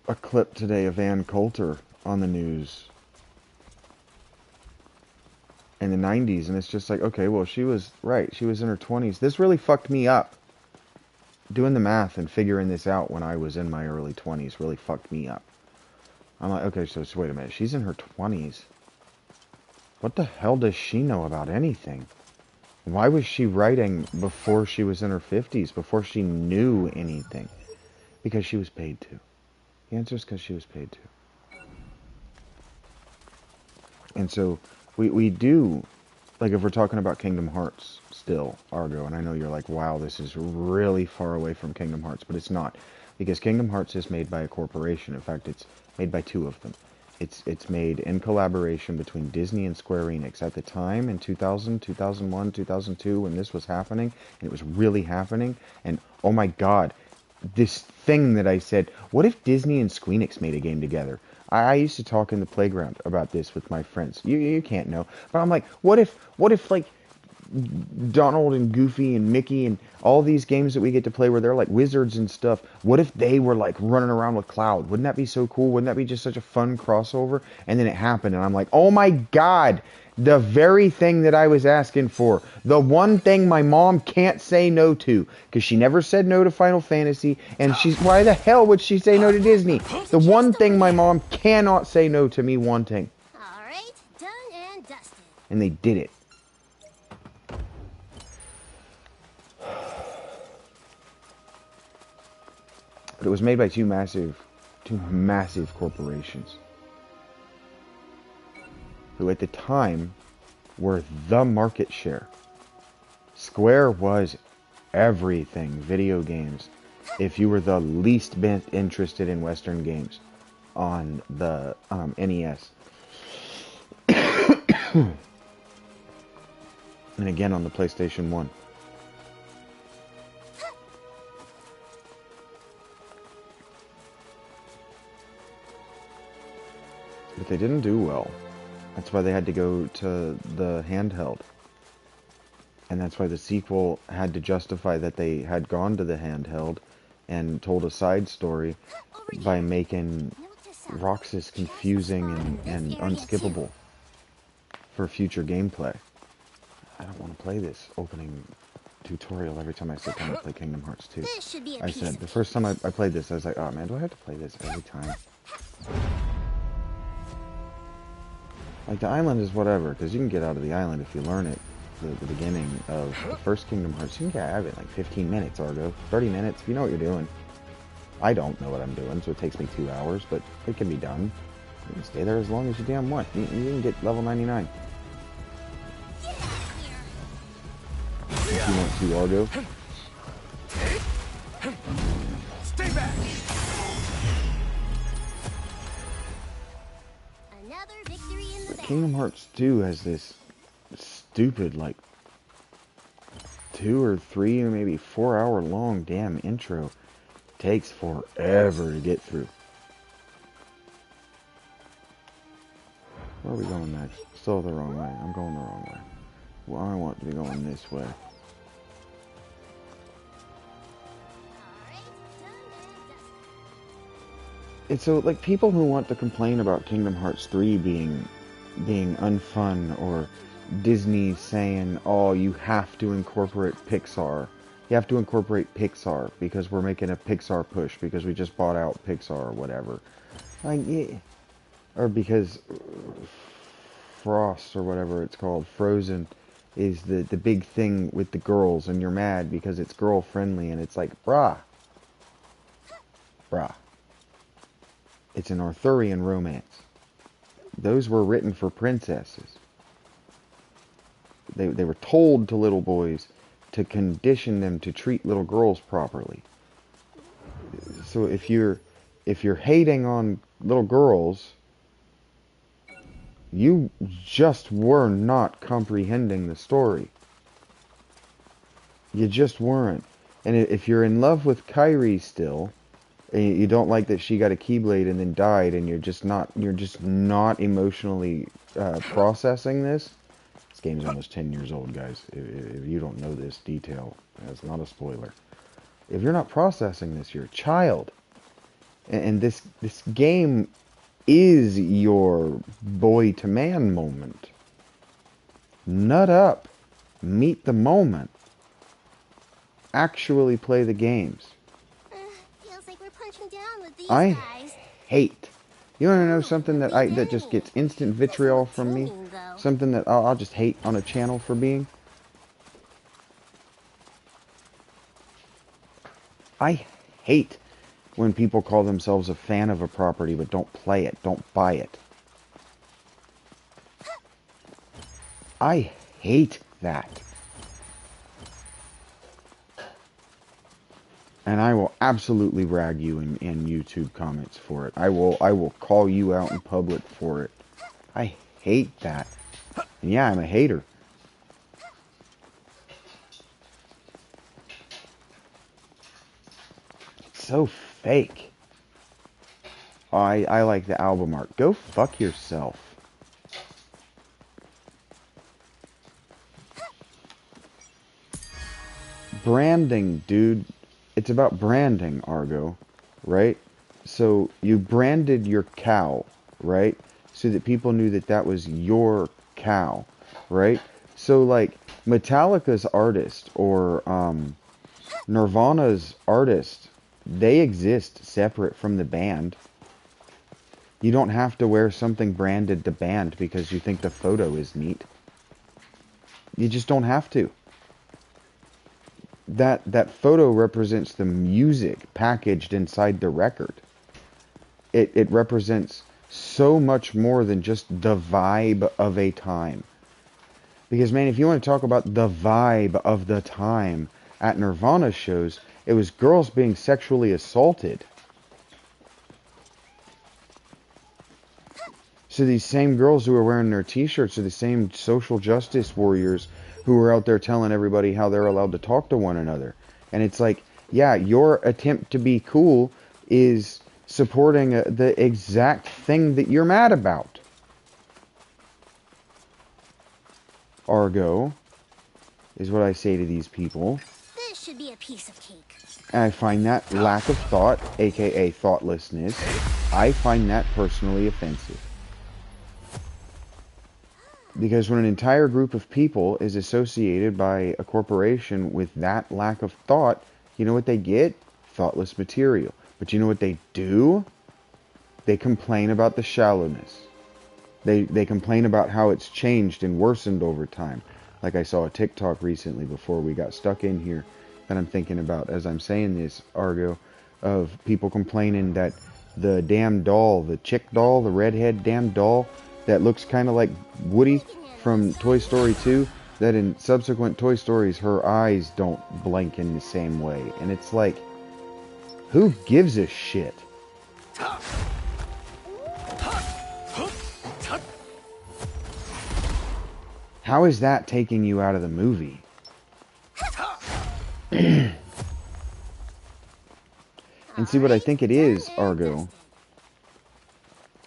a clip today of Ann Coulter on the news in the 90s, and it's just like, okay, well, she was right. She was in her 20s. This really fucked me up. Doing the math and figuring this out when I was in my early 20s really fucked me up. I'm like, okay, so wait a minute. She's in her 20s. What the hell does she know about anything? Why was she writing before she was in her 50s, before she knew anything? Because she was paid to. The answer is because she was paid to. And so we do, like if we're talking about Kingdom Hearts still, Argo, and I know you're like, wow, this is really far away from Kingdom Hearts, but it's not. Because Kingdom Hearts is made by a corporation. In fact, it's made by two of them. It's made in collaboration between Disney and Square Enix. At the time, in 2000, 2001, 2002, when this was happening, and it was really happening, and oh my god, this thing that I said, what if Disney and Square Enix made a game together? I used to talk in the playground about this with my friends. You can't know, but I'm like, what if like Donald and Goofy and Mickey and all these games that we get to play where they're like wizards and stuff, what if they were like running around with Cloud? Wouldn't that be so cool? Wouldn't that be just such a fun crossover? And then it happened, and I'm like, oh my god, the very thing that I was asking for. The one thing my mom can't say no to, because she never said no to Final Fantasy, and why the hell would she say no to Disney? The one thing my mom cannot say no to me wanting. Alright, done and dusted. And they did it. But it was made by two massive corporations, who at the time were the market share. Square was everything video games. If you were the least bit interested in Western games on the NES. And again on the PlayStation 1. But they didn't do well. That's why they had to go to the handheld. And that's why the sequel had to justify that they had gone to the handheld and told a side story by making Roxas confusing and unskippable for future gameplay. I don't want to play this opening tutorial every time I sit down to play Kingdom Hearts 2. I said, the first time I played this, I was like, oh man, do I have to play this every time? Like, the island is whatever, because you can get out of the island if you learn it. The beginning of the first Kingdom Hearts, you can get out of it in like 15 minutes, Argo. 30 minutes, if you know what you're doing. I don't know what I'm doing, so it takes me 2 hours, but it can be done. You can stay there as long as you damn want. You can get level 99. If you want to, Argo. Stay back. Another victory in the Kingdom Hearts 2 has this stupid, like, 2 or 3 or maybe 4 hour long damn intro. Takes forever to get through. Where are we going next? Still the wrong way. I'm going the wrong way. Well, I want to be going this way. It's so, like, people who want to complain about Kingdom Hearts 3 being unfun, or Disney saying, oh, you have to incorporate Pixar. You have to incorporate Pixar because we're making a Pixar push because we just bought out Pixar or whatever. Like, yeah. Or because Frost or whatever it's called, Frozen, is the big thing with the girls, and you're mad because it's girl friendly, and it's like, bruh. It's an Arthurian romance. Those were written for princesses. They were told to little boys to condition them to treat little girls properly. So if you're hating on little girls, you just were not comprehending the story. You just weren't. And if you're in love with Kyrie still, and you don't like that she got a Keyblade and then died, and you're just not emotionally processing this. This game's almost 10 years old, guys. If you don't know this detail, that's not a spoiler. If you're not processing this, you're a child. And this game is your boy to man moment. Nut up. Meet the moment. Actually play the games. Feels like we're punching down with these I guys. hate. You want to know something that just gets instant vitriol from me? Something that I'll just hate on a channel for being? I hate when people call themselves a fan of a property but don't play it, don't buy it. I hate that. And I will absolutely rag you in YouTube comments for it. I will call you out in public for it. I hate that. And yeah, I'm a hater. It's so fake. Oh, I like the album art. Go fuck yourself. Branding, dude. It's about branding, Argo, right? So you branded your cow, right? So that people knew that that was your cow, right? So like Metallica's artist or Nirvana's artist, they exist separate from the band. You don't have to wear something branded to band because you think the photo is neat. You just don't have to. That photo represents the music packaged inside the record. It represents so much more than just the vibe of a time. Because, man, if you want to talk about the vibe of the time at Nirvana shows, it was girls being sexually assaulted. So these same girls who are wearing their t-shirts are the same social justice warriors who are out there telling everybody how they're allowed to talk to one another. And it's like, yeah, your attempt to be cool is supporting the exact thing that you're mad about. Argo is what I say to these people. This should be a piece of cake. And I find that lack of thought, aka thoughtlessness, I find that personally offensive. Because when an entire group of people is associated by a corporation with that lack of thought, you know what they get? Thoughtless material. But you know what they do? They complain about the shallowness. They complain about how it's changed and worsened over time. Like I saw a TikTok recently before we got stuck in here that I'm thinking about as I'm saying this, Argo, of people complaining that the damn doll, the chick doll, the redhead damn doll, that looks kind of like Woody from Toy Story 2, that in subsequent Toy Stories her eyes don't blink in the same way. And it's like, who gives a shit? How is that taking you out of the movie? And see what I think it is, Argo.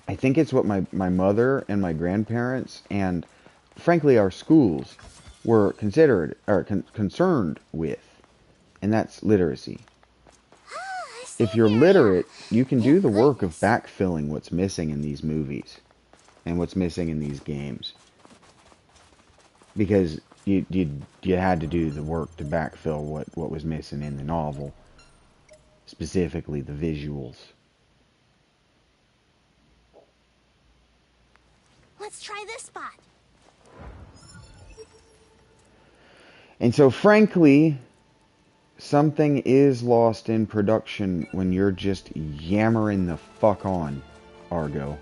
I think it's what my mother and my grandparents and, frankly, our schools were concerned with, and that's literacy. If you're literate, you can do the work of backfilling what's missing in these movies and what's missing in these games, because you had to do the work to backfill what was missing in the novel, specifically the visuals. Let's try this spot. And so, frankly, something is lost in production when you're just yammering the fuck on, Argo.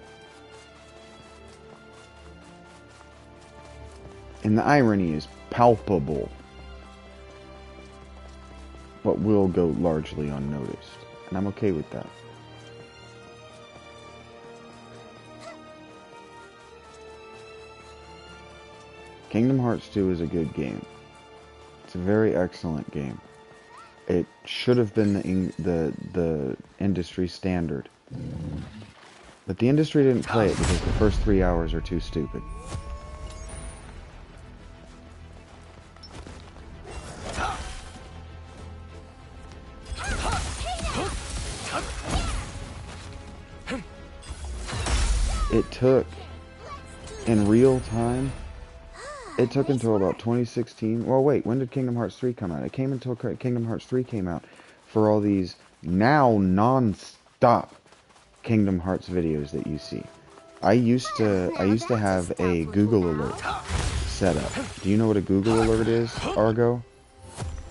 And the irony is palpable, but will go largely unnoticed. And I'm okay with that. Kingdom Hearts 2 is a good game. It's a very excellent game. It should have been the industry standard. But the industry didn't play it because the first 3 hours are too stupid. It took, in real time, it took until about 2016. Well, wait, when did Kingdom Hearts 3 come out? It came until Kingdom Hearts 3 came out for all these now non-stop Kingdom Hearts videos that you see. I used to have a Google alert set up. Do you know what a Google alert is, Argo?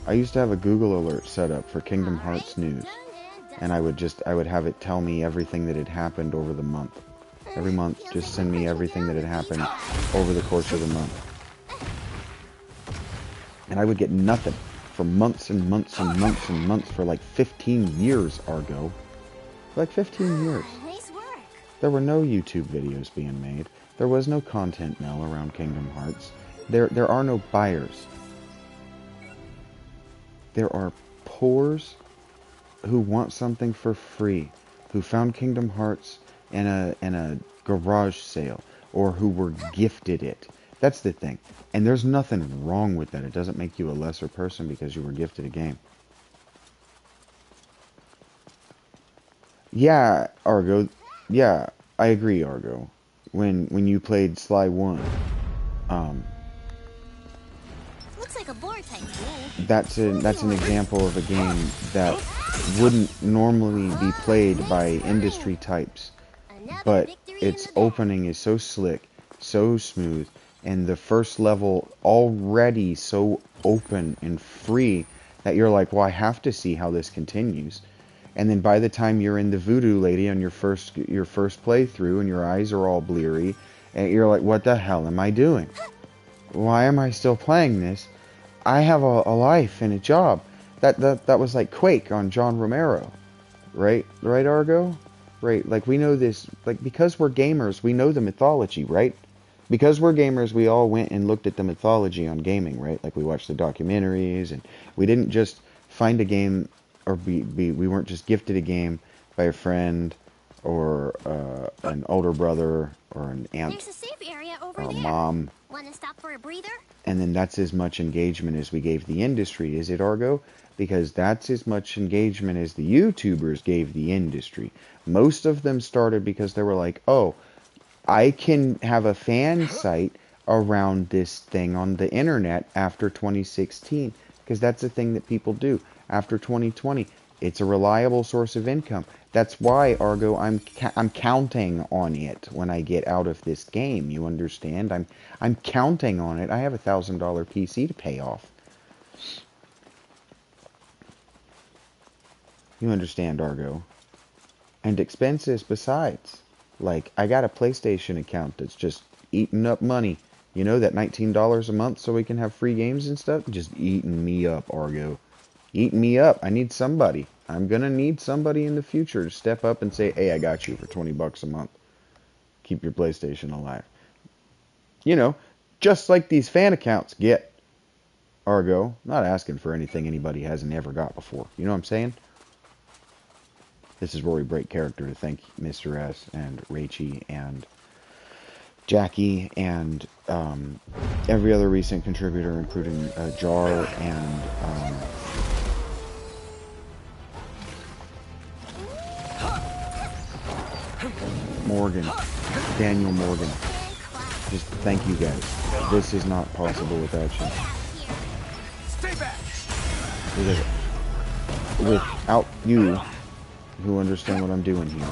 I used to have a Google alert set up for Kingdom Hearts news, and I would have it tell me everything that had happened over the month. Every month, just send me everything that had happened over the course of the month. And I would get nothing for months and months and months and months for like 15 years, Argo. Like 15 years. Nice work. There were no YouTube videos being made. There was no content mill around Kingdom Hearts. There are no buyers. There are poors who want something for free, who found Kingdom Hearts in a garage sale, or who were gifted it. That's the thing. And there's nothing wrong with that. It doesn't make you a lesser person because you were gifted a game. Yeah, Argo. Yeah, I agree, Argo. When you played Sly 1, Looks like a board type to me. that's an example of a game that wouldn't normally be played by industry types, but its opening is so slick, so smooth, and the first level already so open and free that you're like, well, I have to see how this continues. And then by the time you're in the Voodoo Lady on your first playthrough and your eyes are all bleary, and you're like, what the hell am I doing? Why am I still playing this? I have a life and a job. That was like Quake on John Romero. Right, Argo? Right, like we know this, like because we're gamers, we know the mythology, right? Because we're gamers, we all went and looked at the mythology on gaming, right? Like we watched the documentaries, and we didn't just find a game, or we weren't just gifted a game by a friend, or an older brother, or an aunt, There's a safe area over or a there. mom. Want to stop for a breather? And then that's as much engagement as we gave the industry, is it, Argo? Because that's as much engagement as the YouTubers gave the industry. Most of them started because they were like, oh, I can have a fan site around this thing on the internet after 2016. Because that's the thing that people do. After 2020, it's a reliable source of income. That's why, Argo, I'm counting on it when I get out of this game. You understand? I'm counting on it. I have a $1,000 PC to pay off. You understand, Argo? And expenses besides. Like, I got a PlayStation account that's just eating up money. You know, that $19 a month so we can have free games and stuff? Just eating me up, Argo. Eating me up. I need somebody. I'm gonna need somebody in the future to step up and say, hey, I got you for 20 bucks a month. Keep your PlayStation alive. You know, just like these fan accounts get, Argo. Not asking for anything anybody hasn't ever got before. You know what I'm saying? This is where we break character to thank Mr. S and Rachie and Jackie and every other recent contributor, including Jar and Morgan, Daniel Morgan. Just thank you guys. This is not possible without you. Stay back. Because without you, who understand what I'm doing here,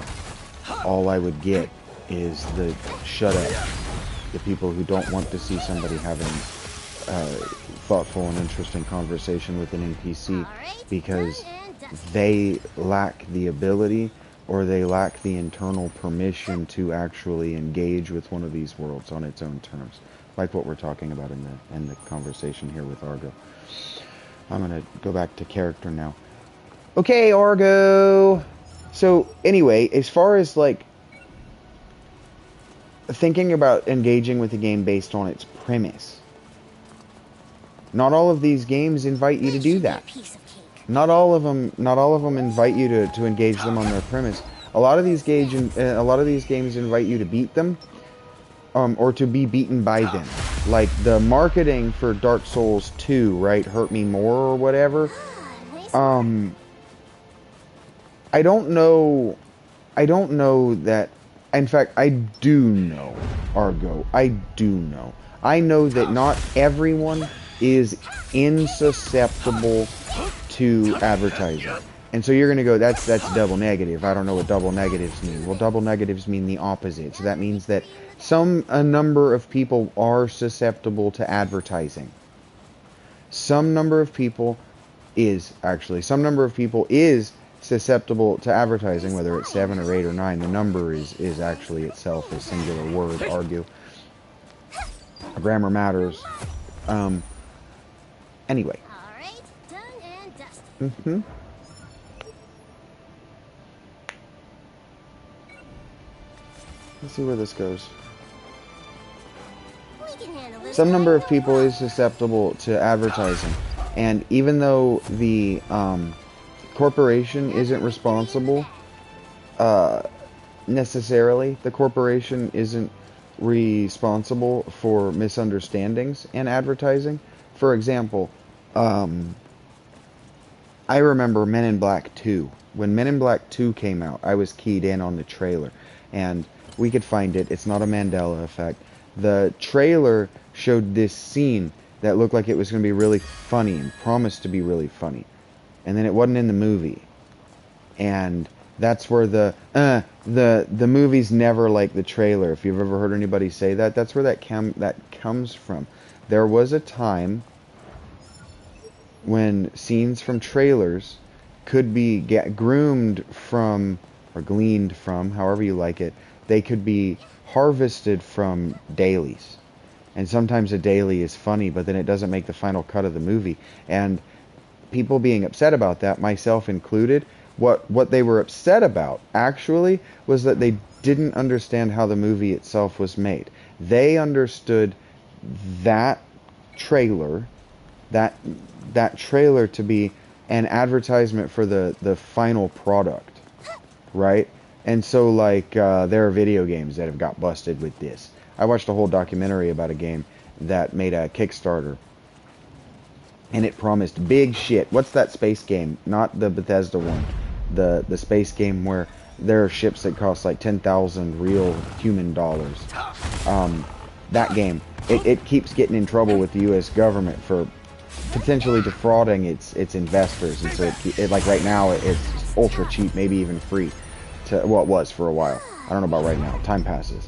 all I would get is the shut up. The people who don't want to see somebody having thoughtful and interesting conversation with an NPC because they lack the ability or they lack the internal permission to actually engage with one of these worlds on its own terms, like what we're talking about in the conversation here with Argo. I'm gonna go back to character now. Okay, Argo. So anyway, as far as like thinking about engaging with a game based on its premise, not all of these games invite you to do that. Not all of them invite you to engage them on their premise. A lot of these games invite you to beat them, or to be beaten by them. Like the marketing for Dark Souls 2, right? Hurt Me More or whatever. I don't know that. In fact, I do know, Argo. I do know. I know that not everyone is insusceptible to advertising. And so you're going to go, that's double negative. I don't know what double negatives mean. Well, double negatives mean the opposite. So that means that a number of people are susceptible to advertising. Some number of people is actually. Some number of people is susceptible to advertising, whether it's 7 or 8 or 9. The number is actually itself a singular word, argue. Grammar matters. Anyway. All right, done and dusted. Let's see where this goes. We can handle this. Some number of people is susceptible to advertising. And even though the corporation isn't responsible, necessarily, the corporation isn't responsible for misunderstandings in advertising. For example, I remember Men in Black 2. When Men in Black 2 came out, I was keyed in on the trailer. And we could find it. It's not a Mandela effect. The trailer showed this scene that looked like it was going to be really funny and promised to be really funny. And then it wasn't in the movie. And that's where the movie's never like the trailer. If you've ever heard anybody say that, that's where that comes from. There was a time when scenes from trailers could be groomed from, or gleaned from, however you like it. They could be harvested from dailies. And sometimes a daily is funny, but then it doesn't make the final cut of the movie. And people being upset about that, myself included, what they were upset about, actually, was that they didn't understand how the movie itself was made. They understood that trailer to be an advertisement for the final product, right? And so, like, there are video games that have got busted with this. I watched a whole documentary about a game that made a Kickstarter, and it promised big shit. What's that space game? Not the Bethesda one. The space game where there are ships that cost like 10,000 real human dollars. That game. It keeps getting in trouble with the U.S. government for potentially defrauding its investors, and so it like right now it's ultra cheap, maybe even free. Well, it was for a while. I don't know about right now. Time passes.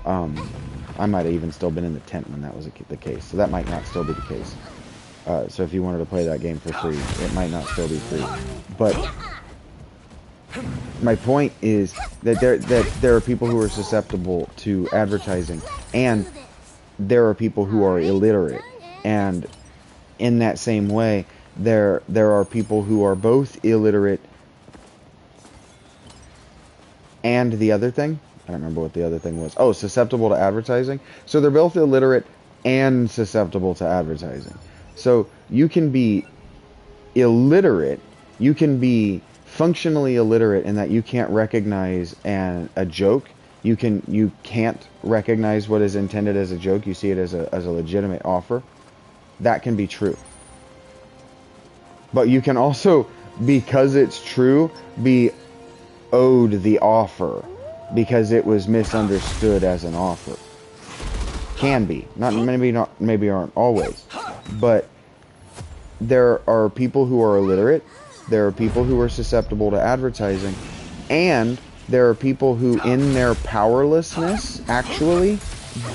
I might have even still been in the tent when that was the case, so that might not still be the case. So if you wanted to play that game for free, it might not still be free. But my point is that there are people who are susceptible to advertising, and there are people who are illiterate. And in that same way, there are people who are both illiterate and the other thing. I don't remember what the other thing was. Oh, susceptible to advertising. So they're both illiterate and susceptible to advertising. So you can be illiterate. You can be functionally illiterate in that you can't recognize a joke. You can't recognize what is intended as a joke. You see it as a legitimate offer. That can be true. But you can also, because it's true, be owed the offer because it was misunderstood as an offer. Can be. Maybe aren't always. But there are people who are illiterate, there are people who are susceptible to advertising, and there are people who, in their powerlessness, actually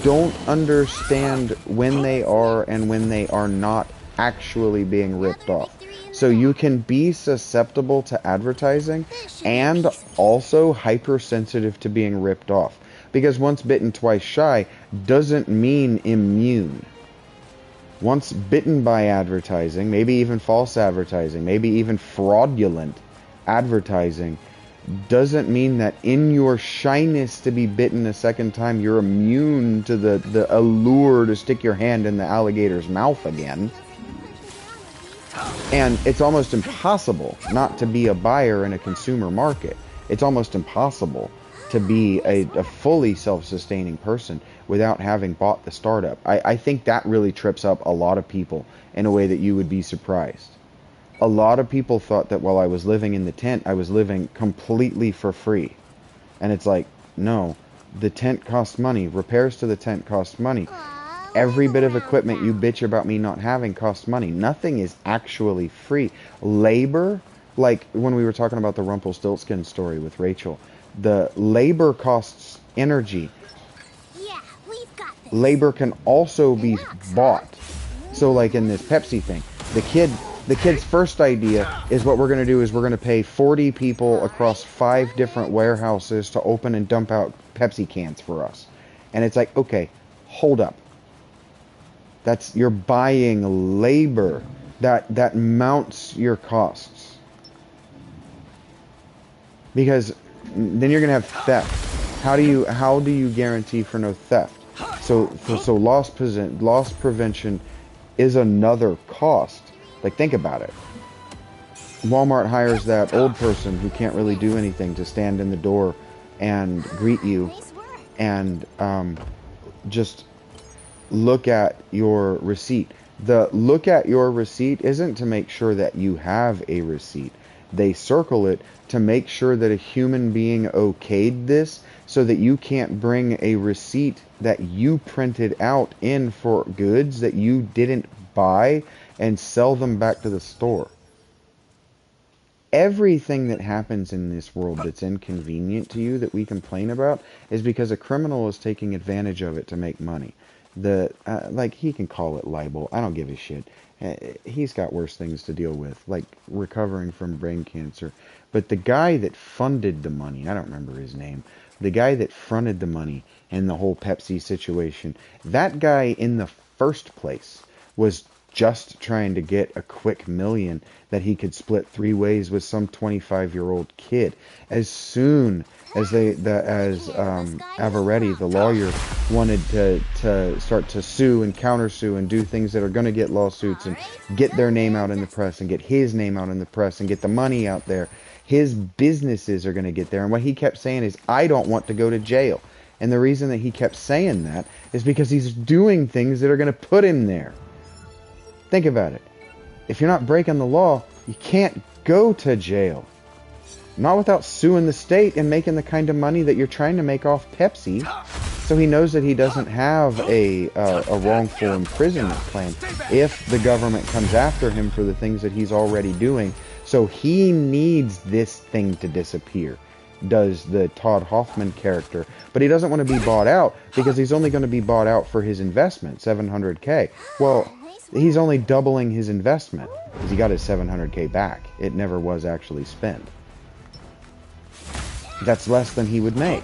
don't understand when they are and when they are not actually being ripped off. So you can be susceptible to advertising and also hypersensitive to being ripped off. Because once bitten, twice shy doesn't mean immune. Once bitten by advertising, maybe even false advertising, maybe even fraudulent advertising, doesn't mean that in your shyness to be bitten a second time, you're immune to the allure to stick your hand in the alligator's mouth again. And it's almost impossible not to be a buyer in a consumer market. It's almost impossible to be a fully self-sustaining person without having bought the startup. I think that really trips up a lot of people in a way that you would be surprised. A lot of people thought that while I was living in the tent, I was living completely for free. And it's like, no, the tent costs money. Repairs to the tent cost money. Every bit of equipment you bitch about me not having costs money. Nothing is actually free. Labor, like when we were talking about the Rumpelstiltskin story with Rachel, the labor costs energy. Yeah, we've got this. Labor can also be bought. So like in this Pepsi thing, the The kid's first idea is what we're going to do is we're going to pay 40 people across 5 different warehouses to open and dump out Pepsi cans for us. And it's like, okay, hold up. You're buying labor. That mounts your costs. Because then you're going to have theft. How do you guarantee for no theft? So loss prevention is another cost. Like, think about it. Walmart hires that old person who can't really do anything to stand in the door and greet you and just look at your receipt. The look at your receipt isn't to make sure that you have a receipt. They circle it to make sure that a human being okayed this so that you can't bring a receipt that you printed out in for goods that you didn't buy and sell them back to the store. Everything that happens in this world that's inconvenient to you that we complain about is because a criminal is taking advantage of it to make money. Like, he can call it libel. I don't give a shit. He's got worse things to deal with, like recovering from brain cancer. But the guy that funded the money, I don't remember his name, the guy that fronted the money in the whole Pepsi situation, that guy in the first place was just trying to get a quick million that he could split 3 ways with some 25-year-old kid. As soon as Avaretti, the lawyer, wanted to start to sue and countersue and do things that are going to get lawsuits and get their name out in the press and get his name out in the press and get the money out there, his businesses are going to get there. And what he kept saying is, I don't want to go to jail. And the reason that he kept saying that is because he's doing things that are going to put him there. Think about it. If you're not breaking the law, you can't go to jail. Not without suing the state and making the kind of money that you're trying to make off Pepsi. So he knows that he doesn't have a wrongful imprisonment plan if the government comes after him for the things that he's already doing. So he needs this thing to disappear, does the Todd Hoffman character. But he doesn't want to be bought out because he's only going to be bought out for his investment, $700K. Well, he's only doubling his investment because he got his $700K back. It never was actually spent. That's less than he would make.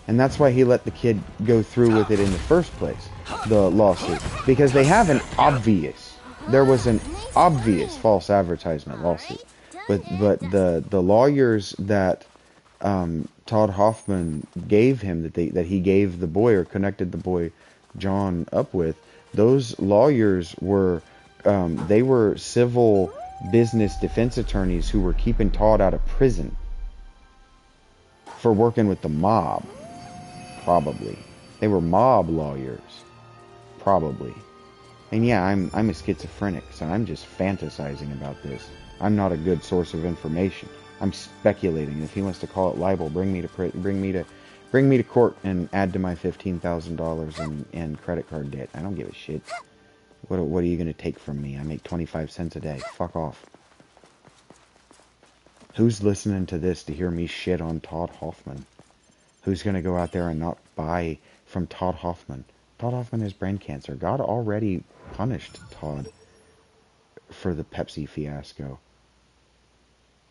And that's why he let the kid go through with it in the first place, the lawsuit. Because they have an obvious, there was an obvious false advertisement lawsuit. But the lawyers that Todd Hoffman gave him, that he gave the boy or connected the boy John up with, those lawyers were they were civil business defense attorneys who were keeping Todd out of prison for working with the mob. Probably they were mob lawyers, probably. And yeah, I'm a schizophrenic, so I'm just fantasizing about this. I'm not a good source of information. I'm speculating. If he wants to call it libel, bring me to court and add to my $15,000 in credit card debt. I don't give a shit. What are you going to take from me? I make 25 cents a day. Fuck off. Who's listening to this to hear me shit on Todd Hoffman? Who's going to go out there and not buy from Todd Hoffman? Todd Hoffman has brain cancer. God already punished Todd for the Pepsi fiasco.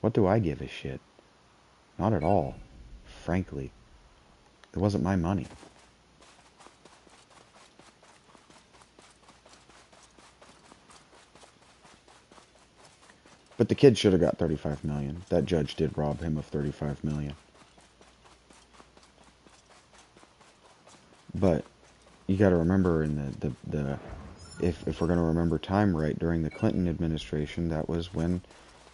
What do I give a shit? Not at all. Frankly. It wasn't my money. But the kid should have got $35 million. That judge did rob him of $35 million. But you got to remember, in if we're going to remember time right, during the Clinton administration, that was when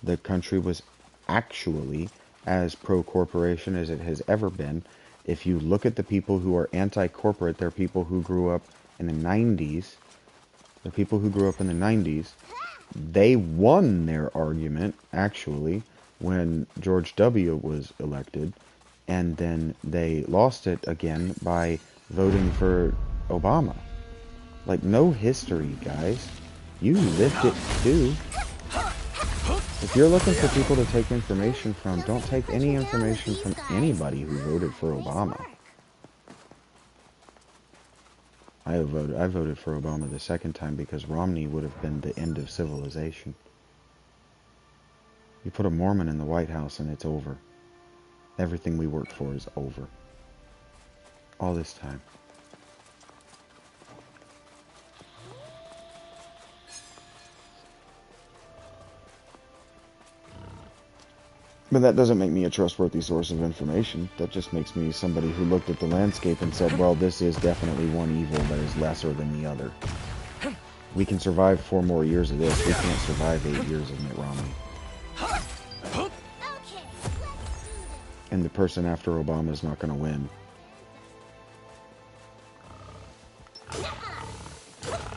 the country was actually as pro-corporation as it has ever been. If you look at the people who are anti-corporate, they're people who grew up in the 90s. The people who grew up in the 90s, they won their argument, actually, when George W. was elected. And then they lost it again by voting for Obama. Like, no history, guys. You lived it too. If you're looking for people to take information from, don't take any information from anybody who voted for Obama. I voted for Obama the second time because Romney would have been the end of civilization. You put a Mormon in the White House and it's over. Everything we worked for is over. All this time. But that doesn't make me a trustworthy source of information. That just makes me somebody who looked at the landscape and said, well, this is definitely one evil that is lesser than the other. We can survive 4 more years of this. We can't survive 8 years of Mitt Romney. And the person after Obama is not going to win.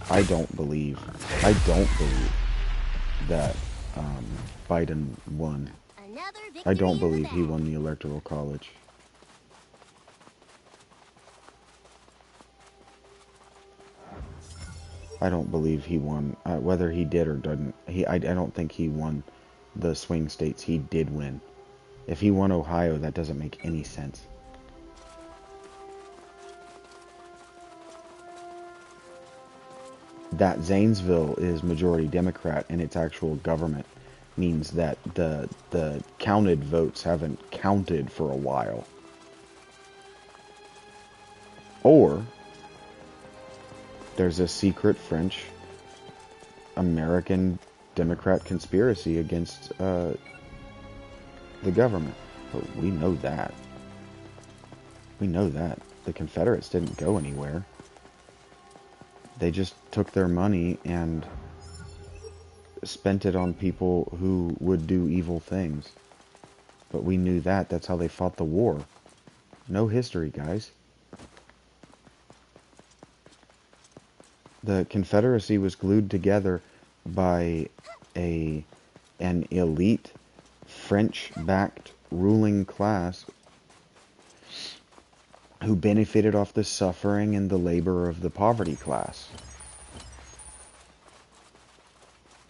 I don't believe that Biden won. I don't believe he won the Electoral College. I don't believe he won. Whether he did or didn't, I don't think he won the swing states. He did win. If he won Ohio, that doesn't make any sense. That Zanesville is majority Democrat and its actual government means that the counted votes haven't counted for a while. Or there's a secret French American Democrat conspiracy against the government. But we know that. We know that. The Confederates didn't go anywhere. They just took their money and spent it on people who would do evil things. But we knew that. That's how they fought the war. No history, guys. The Confederacy was glued together by an elite French-backed ruling class who benefited off the suffering and the labor of the poverty class.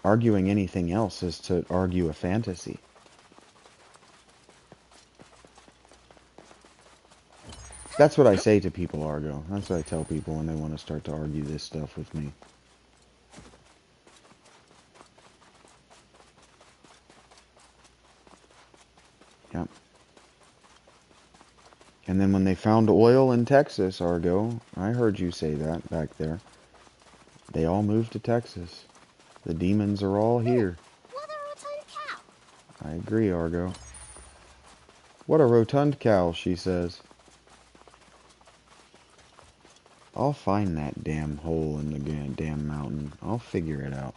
Arguing anything else is to argue a fantasy. That's what I say to people, Argo. That's what I tell people when they want to start to argue this stuff with me. Yep. And then when they found oil in Texas, Argo, I heard you say that back there. They all moved to Texas. The demons are all here. What a rotund cow. I agree, Argo. What a rotund cow, she says. I'll find that damn hole in the damn mountain. I'll figure it out.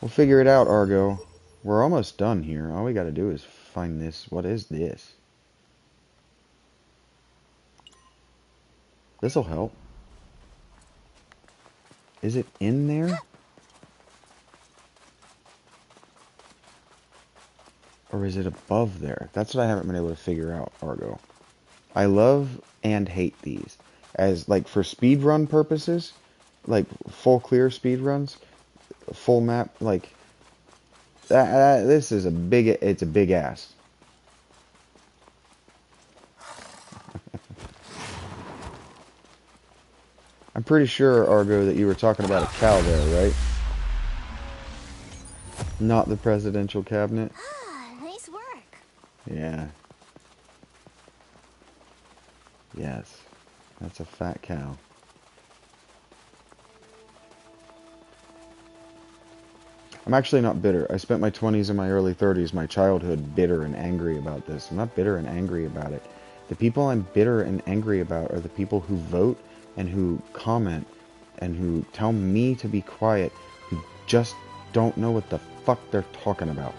We'll figure it out, Argo. We're almost done here. All we gotta do is find this. What is this? This'll help. Is it in there? Or is it above there? That's what I haven't been able to figure out, Argo. I love and hate these. As, like, for speedrun purposes, like, full clear speedruns, full map, like, this is it's a big ass. I'm pretty sure, Argo, that you were talking about a cow there, right? Not the presidential cabinet. Nice work. Yeah. Yes. That's a fat cow. I'm actually not bitter. I spent my 20s and my early 30s, my childhood, bitter and angry about this. I'm not bitter and angry about it. The people I'm bitter and angry about are the people who vote and who comment and who tell me to be quiet, who just don't know what the fuck they're talking about.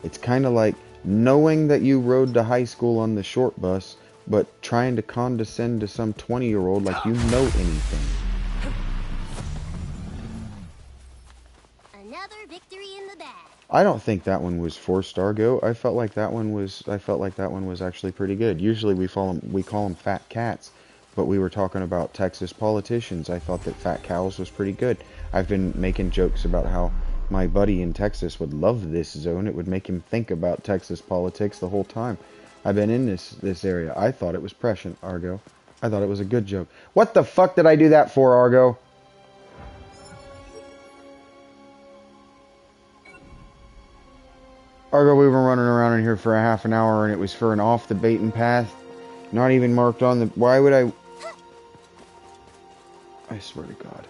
It's kind of like knowing that you rode to high school on the short bus, but trying to condescend to some 20-year-old like you know anything. Another victory in the bag. I don't think that one was forced, Argo. I felt like that one was actually pretty good. Usually we call them fat cats, but we were talking about Texas politicians. I thought that fat cows was pretty good. I've been making jokes about how my buddy in Texas would love this zone. It would make him think about Texas politics the whole time. I've been in this area. I thought it was prescient, Argo. I thought it was a good joke. What the fuck did I do that for, Argo? Argo, we were running around in here for a half an hour and it was for an off the beaten path. Not even marked on the... Why would I... I swear to God.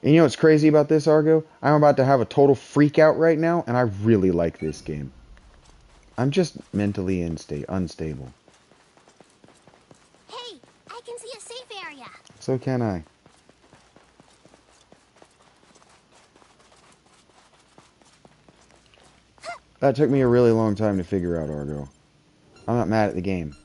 And you know what's crazy about this, Argo? I'm about to have a total freak out right now, and I really like this game. I'm just mentally unstable. Hey, I can see a safe area. So can I. That took me a really long time to figure out, Argo. I'm not mad at the game.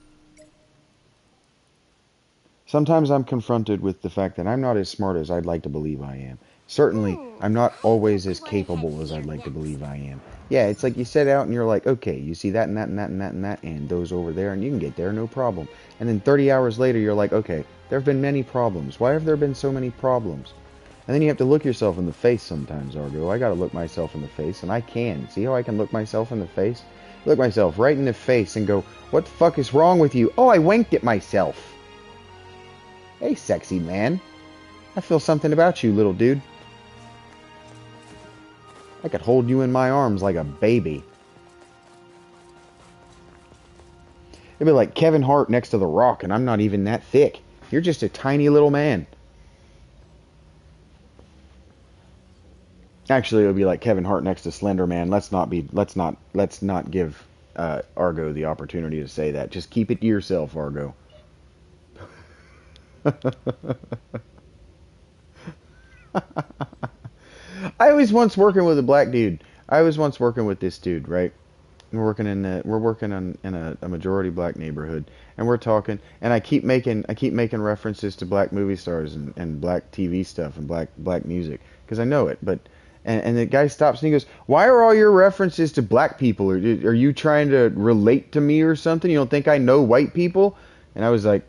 Sometimes I'm confronted with the fact that I'm not as smart as I'd like to believe I am. Certainly, I'm not always as capable as I'd like to believe I am. Yeah, it's like you set out and you're like, okay, you see that and that and that and that and that and those over there and you can get there, no problem. And then 30 hours later, you're like, okay, there have been many problems. Why have there been so many problems? And then you have to look yourself in the face sometimes, Argo. I gotta look myself in the face, and I can. See how I can look myself in the face? Look myself right in the face and go, what the fuck is wrong with you? Oh, I winked at myself. Hey, sexy man. I feel something about you, little dude. I could hold you in my arms like a baby. It'd be like Kevin Hart next to The Rock, and I'm not even that thick. You're just a tiny little man. Actually, it would be like Kevin Hart next to Slender Man. Let's not give Argo the opportunity to say that. Just keep it to yourself, Argo. I was once working with a black dude. I was once working with this dude, right? We're working in a majority black neighborhood, and we're talking, and I keep making references to black movie stars and black TV stuff and black music because I know it, but. And the guy stops and he goes, why are all your references to black people? Are you trying to relate to me or something? You don't think I know white people? And I was like,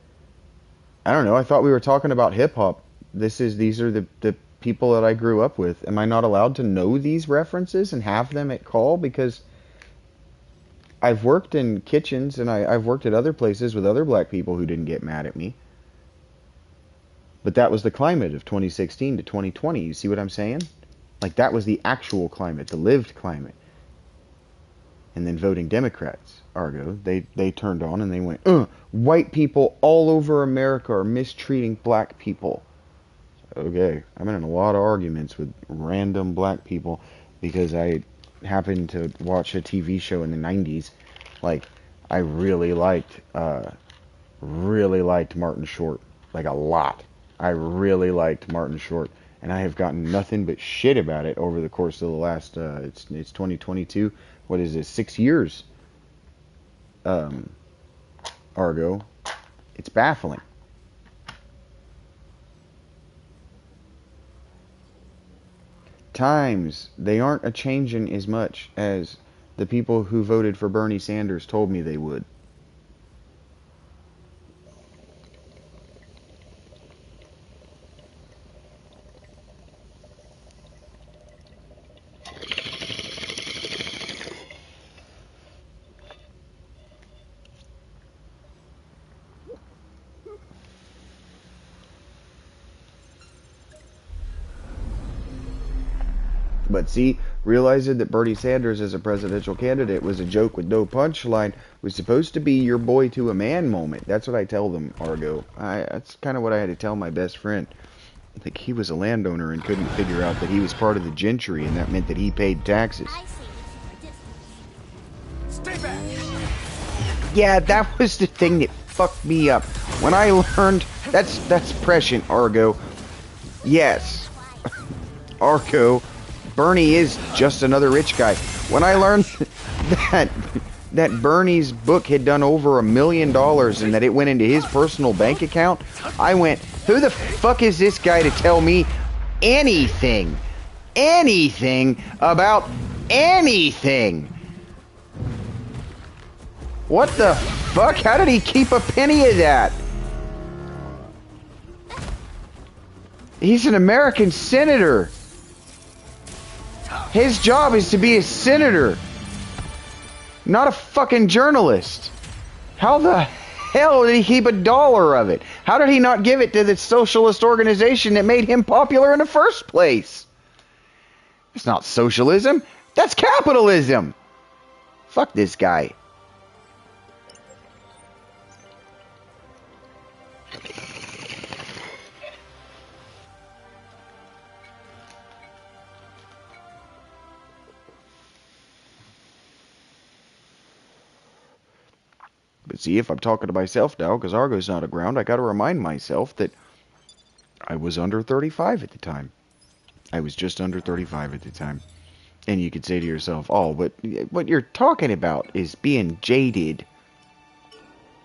I don't know. I thought we were talking about hip-hop. These are the people that I grew up with. Am I not allowed to know these references and have them at call? Because I've worked in kitchens and I've worked at other places with other black people who didn't get mad at me. But that was the climate of 2016 to 2020. You see what I'm saying? Like, that was the actual climate, the lived climate. And then voting Democrats, Argo, they turned on and they went, white people all over America are mistreating black people. Okay, I've been in a lot of arguments with random black people because I happened to watch a TV show in the 90s. Like, I really liked Martin Short. Like, a lot. I really liked Martin Short. And I have gotten nothing but shit about it over the course of the last, it's 2022, what is this, 6 years, Argo. It's baffling. Times, they aren't a-changing as much as the people who voted for Bernie Sanders told me they would. But see, realizing that Bernie Sanders as a presidential candidate was a joke with no punchline was supposed to be your boy to a man moment. That's what I tell them, Argo. That's kind of what I had to tell my best friend. I think he was a landowner and couldn't figure out that he was part of the gentry, and that meant that he paid taxes. I see this from a distance. Stay back! Yeah, that was the thing that fucked me up. When I learned... That's prescient, Argo. Yes. Argo... Bernie is just another rich guy. When I learned that Bernie's book had done over $1 million and that it went into his personal bank account, I went, who the fuck is this guy to tell me anything about anything? What the fuck? How did he keep a penny of that? He's an American senator. His job is to be a senator. Not a fucking journalist. How the hell did he keep $1 of it? How did he not give it to the socialist organization that made him popular in the first place? It's not socialism. That's capitalism. Fuck this guy. But see, if I'm talking to myself now, because Argo's not around, I gotta remind myself that I was under 35 at the time. I was just under 35 at the time. And you could say to yourself, oh, but what you're talking about is being jaded.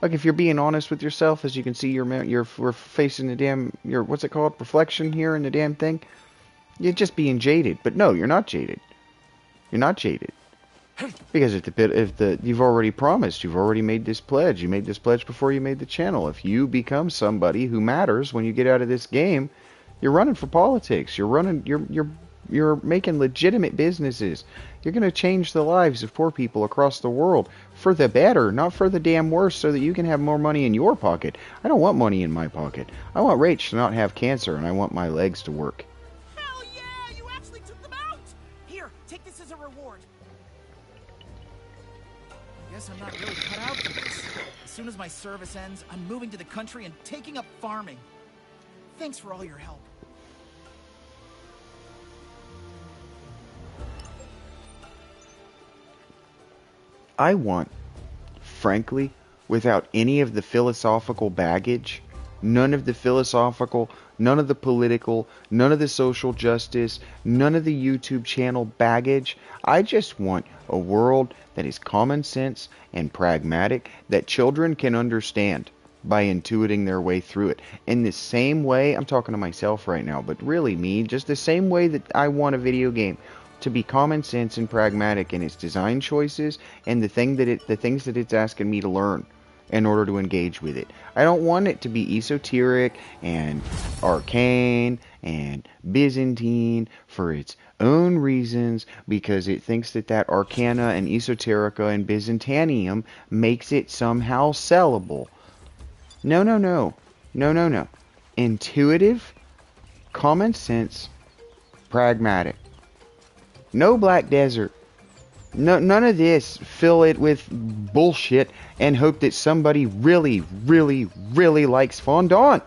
Like, if you're being honest with yourself, as you can see, we're facing the damn, what's it called? Reflection here in the damn thing. You're just being jaded. But no, you're not jaded. You're not jaded. Because you've already promised, you've already made this pledge. You made this pledge before you made the channel. If you become somebody who matters when you get out of this game, you're running for politics. You're making legitimate businesses. You're going to change the lives of poor people across the world for the better, not for the damn worse, so that you can have more money in your pocket. I don't want money in my pocket. I want Rach to not have cancer, and I want my legs to work. Hell yeah! You actually took them out! Here, take this as a reward. Guess I'm not really cut out for this. As soon as my service ends, I'm moving to the country and taking up farming. Thanks for all your help. I want, frankly, without any of the philosophical baggage, none of the philosophical, none of the political, none of the social justice, none of the YouTube channel baggage, I just want a world that is common sense and pragmatic, that children can understand by intuiting their way through it. In the same way, I'm talking to myself right now, but really me, just the same way that I want a video game to be common sense and pragmatic in its design choices and the things that it's asking me to learn in order to engage with it. I don't want it to be esoteric and arcane and Byzantine for its own reasons, because it thinks that arcana and esoterica and Byzantinium makes it somehow sellable. No. Intuitive, common sense, pragmatic. No Black Desert. No, none of this. Fill it with bullshit and hope that somebody really, really, really likes fondant.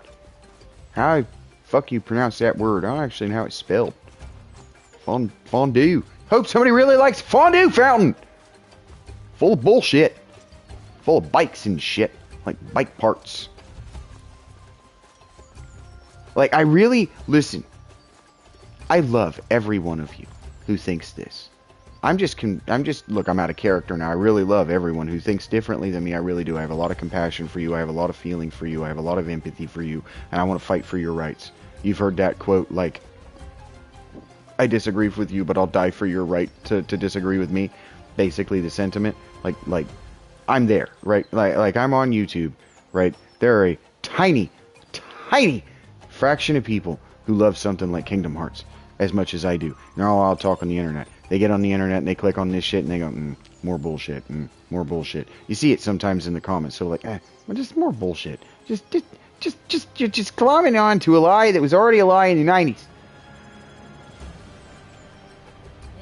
How the fuck you pronounce that word? I don't actually know how it's spelled. Fondue. Hope somebody really likes fondue fountain. Full of bullshit. Full of bikes and shit. Like bike parts. Like, listen. I love every one of you who thinks this. Look, I'm out of character now. I really love everyone who thinks differently than me. I really do. I have a lot of compassion for you. I have a lot of feeling for you. I have a lot of empathy for you. And I want to fight for your rights. You've heard that quote, like, I disagree with you, but I'll die for your right to disagree with me. Basically the sentiment. Like, I'm there, right? Like I'm on YouTube, right? There are a tiny fraction of people who love something like Kingdom Hearts as much as I do. They're all out talk on the internet. They get on the internet and they click on this shit and they go, more bullshit, more bullshit. You see it sometimes in the comments. So like, well, just more bullshit. Just climbing on to a lie that was already a lie in the 90s.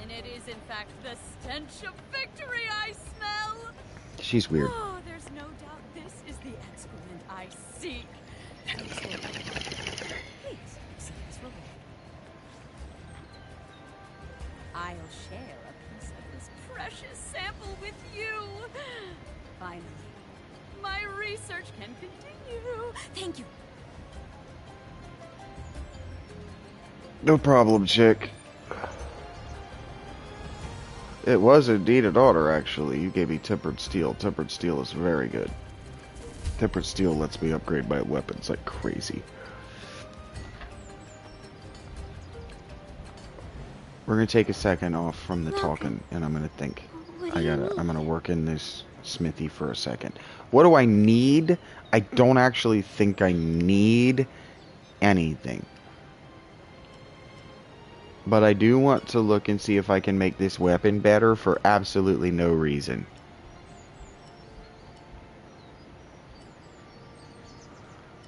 And it is in fact the stench of victory I smell. She's weird. Oh, there's no doubt this is the excrement I seek. I'll share a piece of this precious sample with you. Finally, my research can continue. Thank you. No problem, chick. It was indeed an honor, actually. You gave me tempered steel. Tempered steel is very good. Tempered steel lets me upgrade my weapons like crazy. We're gonna take a second off from the talking, and I'm gonna think. I'm gonna work in this smithy for a second. What do I need? I don't actually think I need anything. But I do want to look and see if I can make this weapon better for absolutely no reason.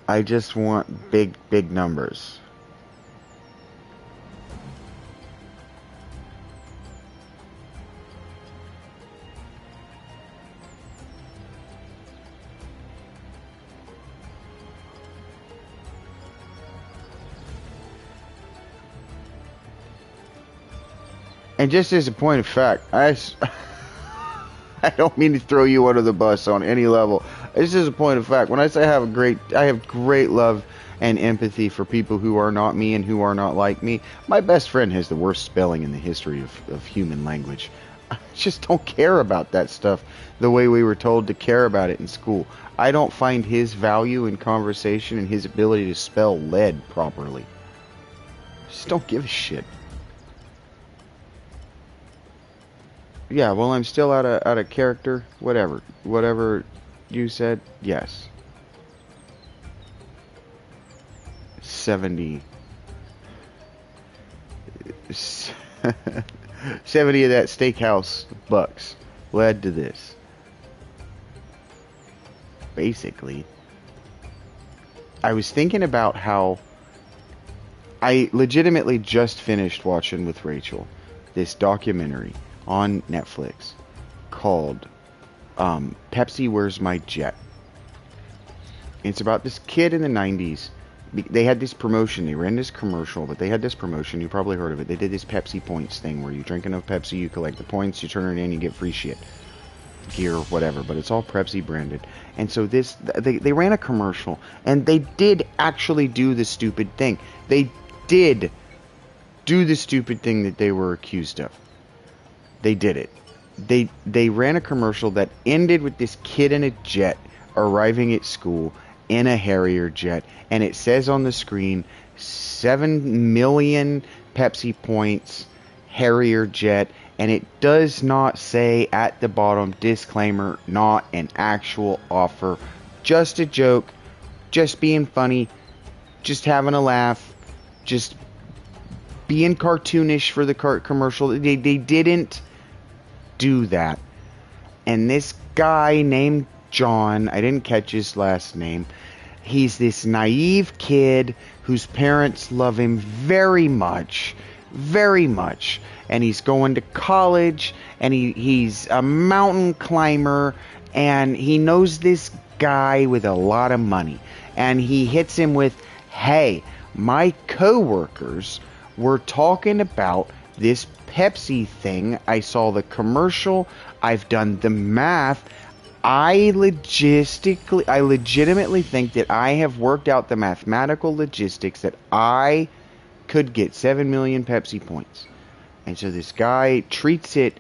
I just want big, big numbers. And just as a point of fact, I don't mean to throw you under the bus on any level. This is a point of fact. When I say I have great love and empathy for people who are not me and who are not like me. My best friend has the worst spelling in the history of human language. I just don't care about that stuff the way we were told to care about it in school. I don't find his value in conversation and his ability to spell lead properly. Just don't give a shit. Yeah, well, I'm still out of character. Whatever you said. Yes. 70 of that steakhouse bucks led to this. Basically, I was thinking about how I legitimately just finished watching with Rachel this documentary on Netflix called Pepsi Where's My Jet. It's about this kid in the 90s. They had this promotion. They ran this commercial, but they had this promotion. You probably heard of it. They did this Pepsi points thing where you drink enough Pepsi, you collect the points, you turn it in, you get free shit. Gear, whatever, but it's all Pepsi branded. And so they ran a commercial, and they did actually do the stupid thing. They did do the stupid thing that they were accused of. They did it. They ran a commercial that ended with this kid in a jet arriving at school in a Harrier jet, and it says on the screen 7 million Pepsi points, Harrier jet, and it does not say at the bottom, disclaimer, not an actual offer, just a joke, just being funny, just having a laugh, just being cartoonish for the commercial. They didn't do that. And this guy named John, I didn't catch his last name, he's this naive kid whose parents love him very much, and he's going to college, and he's a mountain climber, and he knows this guy with a lot of money, and he hits him with, hey, my coworkers were talking about this Pepsi thing. I saw the commercial, I've done the math, I legitimately think that I have worked out the mathematical logistics that I could get 7 million Pepsi points. And so this guy treats it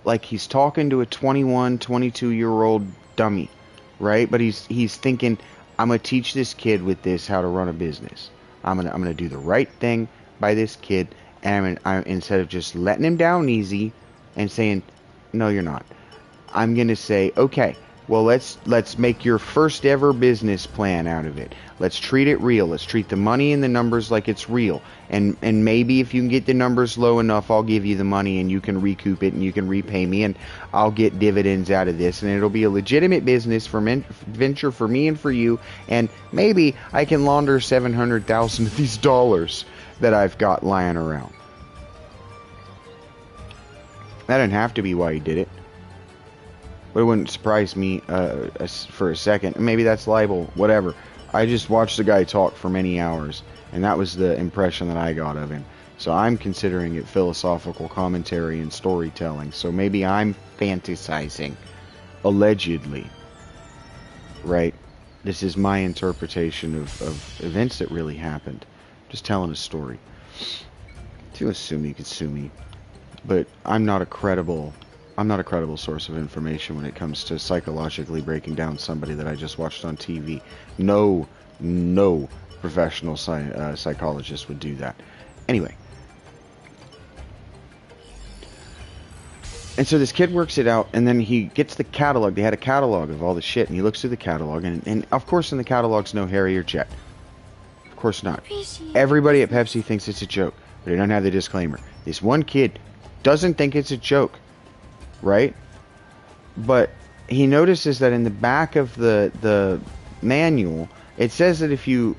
like he's talking to a 21, 22-year-old dummy, right? But he's thinking, I'm going to teach this kid with this how to run a business. I'm going to do the right thing by this kid, and instead of just letting him down easy and saying, no, you're not, I'm going to say, okay, well, let's make your first ever business plan out of it. Let's treat it real. Let's treat the money and the numbers like it's real. And maybe if you can get the numbers low enough, I'll give you the money and you can recoup it and you can repay me and I'll get dividends out of this. And it'll be a legitimate business venture for me and for you. And maybe I can launder 700,000 of these dollars that I've got lying around. That didn't have to be why he did it. But it wouldn't surprise me for a second. Maybe that's libel, whatever. I just watched the guy talk for many hours, and that was the impression that I got of him. So I'm considering it philosophical commentary and storytelling. So maybe I'm fantasizing, allegedly. Right? This is my interpretation of events that really happened. Just telling a story. If you assume you could sue me. But I'm not a credible source of information when it comes to psychologically breaking down somebody that I just watched on TV. No professional psychologist would do that. Anyway. And so this kid works it out, and then he gets the catalog. They had a catalog of all the shit, and he looks through the catalog, and of course in the catalog's no Harrier jet. Of course not. Everybody at Pepsi thinks it's a joke, but they don't have the disclaimer. This one kid doesn't think it's a joke. Right? But he notices that in the back of the manual, It says that if you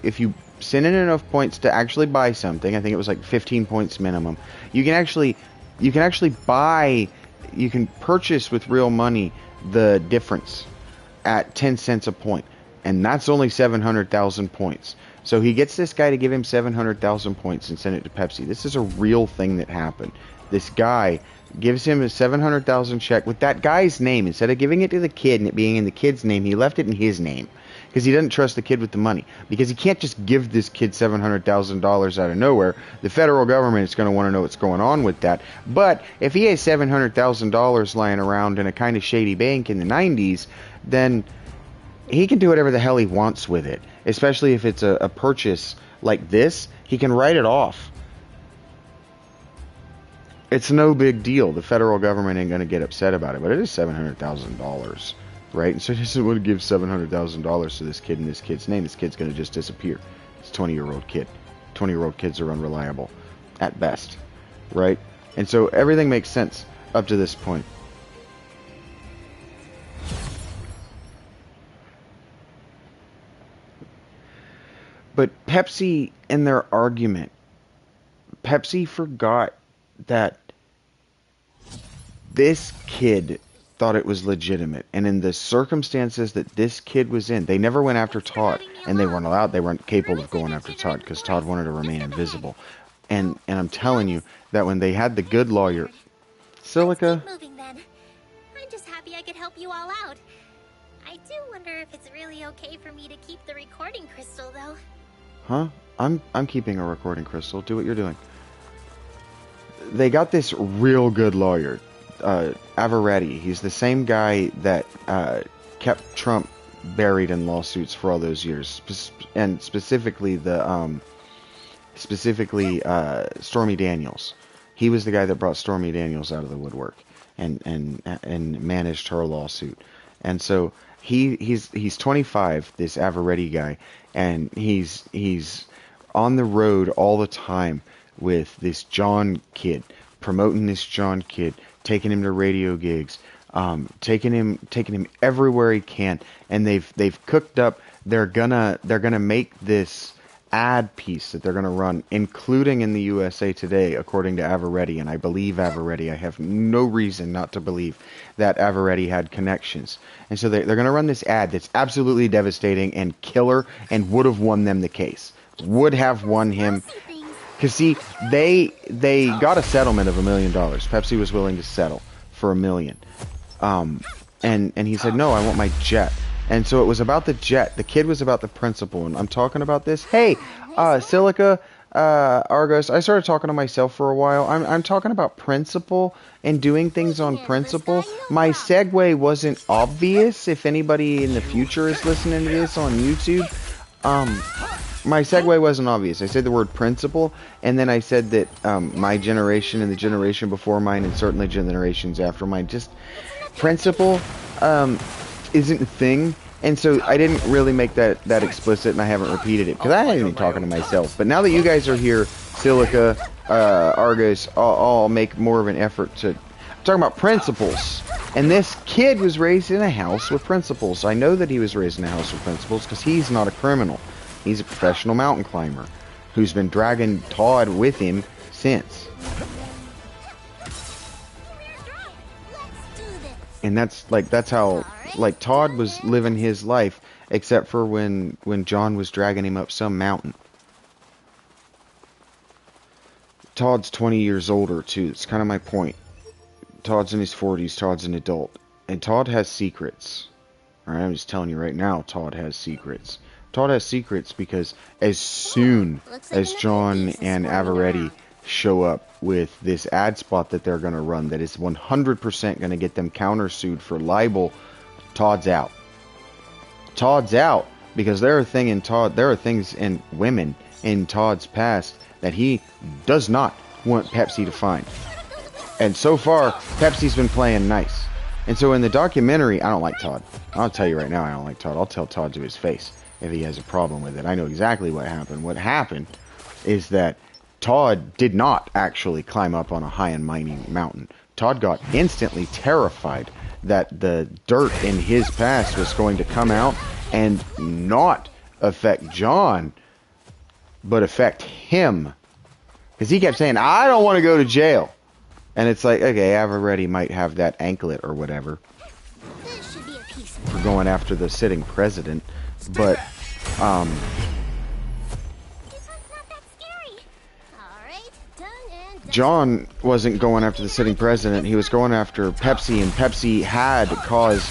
send in enough points to actually buy something, I think it was like 15 points minimum, you can actually buy, you can purchase with real money the difference at 10 cents a point, and that's only 700,000 points. So he gets this guy to give him 700,000 points and send it to Pepsi. This is a real thing that happened. This guy gives him a 700,000 check with that guy's name. Instead of giving it to the kid and it being in the kid's name, he left it in his name. Because he doesn't trust the kid with the money. Because he can't just give this kid $700,000 out of nowhere. The federal government is going to want to know what's going on with that. But if he has $700,000 lying around in a kind of shady bank in the 90s, then he can do whatever the hell he wants with it. Especially if it's a purchase like this, he can write it off. It's no big deal. The federal government ain't going to get upset about it. But it is $700,000. Right? And so he doesn't want to give $700,000 to this kid in this kid's name. This kid's going to just disappear. It's a 20-year-old kid. 20-year-old kids are unreliable at best. Right? And so everything makes sense up to this point. But Pepsi, in their argument, Pepsi forgot that this kid thought it was legitimate, and in the circumstances that this kid was in, they never went after Todd, and they weren't allowed, they weren't capable of going after Todd, because Todd wanted to remain invisible. And I'm telling you that when they had the good lawyer, Silica. Let's keep moving then. I'm just happy I could help you all out. I do wonder if it's really okay for me to keep the recording crystal, though. Huh? I'm keeping a recording crystal. Do what you're doing. They got this real good lawyer. Averetti. He's the same guy that kept Trump buried in lawsuits for all those years, and specifically Stormy Daniels. He was the guy that brought Stormy Daniels out of the woodwork and managed her lawsuit. And so he's 25, this Averetti guy, and he's on the road all the time with this John kid, promoting this John kid, taking him to radio gigs, taking him everywhere he can, and they've cooked up. They're gonna make this ad piece that they're gonna run, including in the USA Today, according to Averetti, and I believe Averetti. I have no reason not to believe that Averetti had connections, and so they're gonna run this ad that's absolutely devastating and killer, and would have won them the case. Would have won him. Because, see, they got a settlement of $1 million. Pepsi was willing to settle for $1 million. And he said, no, I want my jet. And so it was about the jet. The kid was about the principal. And I'm talking about this. Hey, Silica, Argos, I started talking to myself for a while. I'm talking about principle and doing things on principle. My segue wasn't obvious. If anybody in the future is listening to this on YouTube, my segue wasn't obvious. I said the word principle, and then I said that my generation and the generation before mine, and certainly generations after mine, just principle isn't a thing. And so I didn't really make that explicit, and I haven't repeated it, because I ain't even talking to myself. But now that you guys are here, Silica, Argos, I'll make more of an effort to... I'm talking about principles. And this kid was raised in a house with principles. I know that he was raised in a house with principles, because he's not a criminal. He's a professional mountain climber who's been dragging Todd with him since. And that's how Todd was living his life, except for when John was dragging him up some mountain. Todd's 20 years older too. It's kind of my point. Todd's in his 40s. Todd's an adult, and Todd has secrets. All right, I'm just telling you right now. Todd has secrets. Todd has secrets because as soon as John and Averetti show up with this ad spot that they're going to run that is 100% going to get them countersued for libel, Todd's out. Todd's out because there are things in women in Todd's past that he does not want Pepsi to find. And so far, Pepsi's been playing nice. And so in the documentary, I don't like Todd. I'll tell you right now, I don't like Todd. I'll tell Todd to his face if he has a problem with it. I know exactly what happened. What happened is that Todd did not actually climb up on a high and mighty mountain. Todd got instantly terrified that the dirt in his past was going to come out and not affect John, but affect him. Because he kept saying, I don't want to go to jail. And it's like, okay, I've already might have that anklet or whatever This should be a piece. for going after the sitting president. But, This one's not that scary. Alright, done and done. John wasn't going after the sitting president. He was going after Pepsi, and Pepsi had caused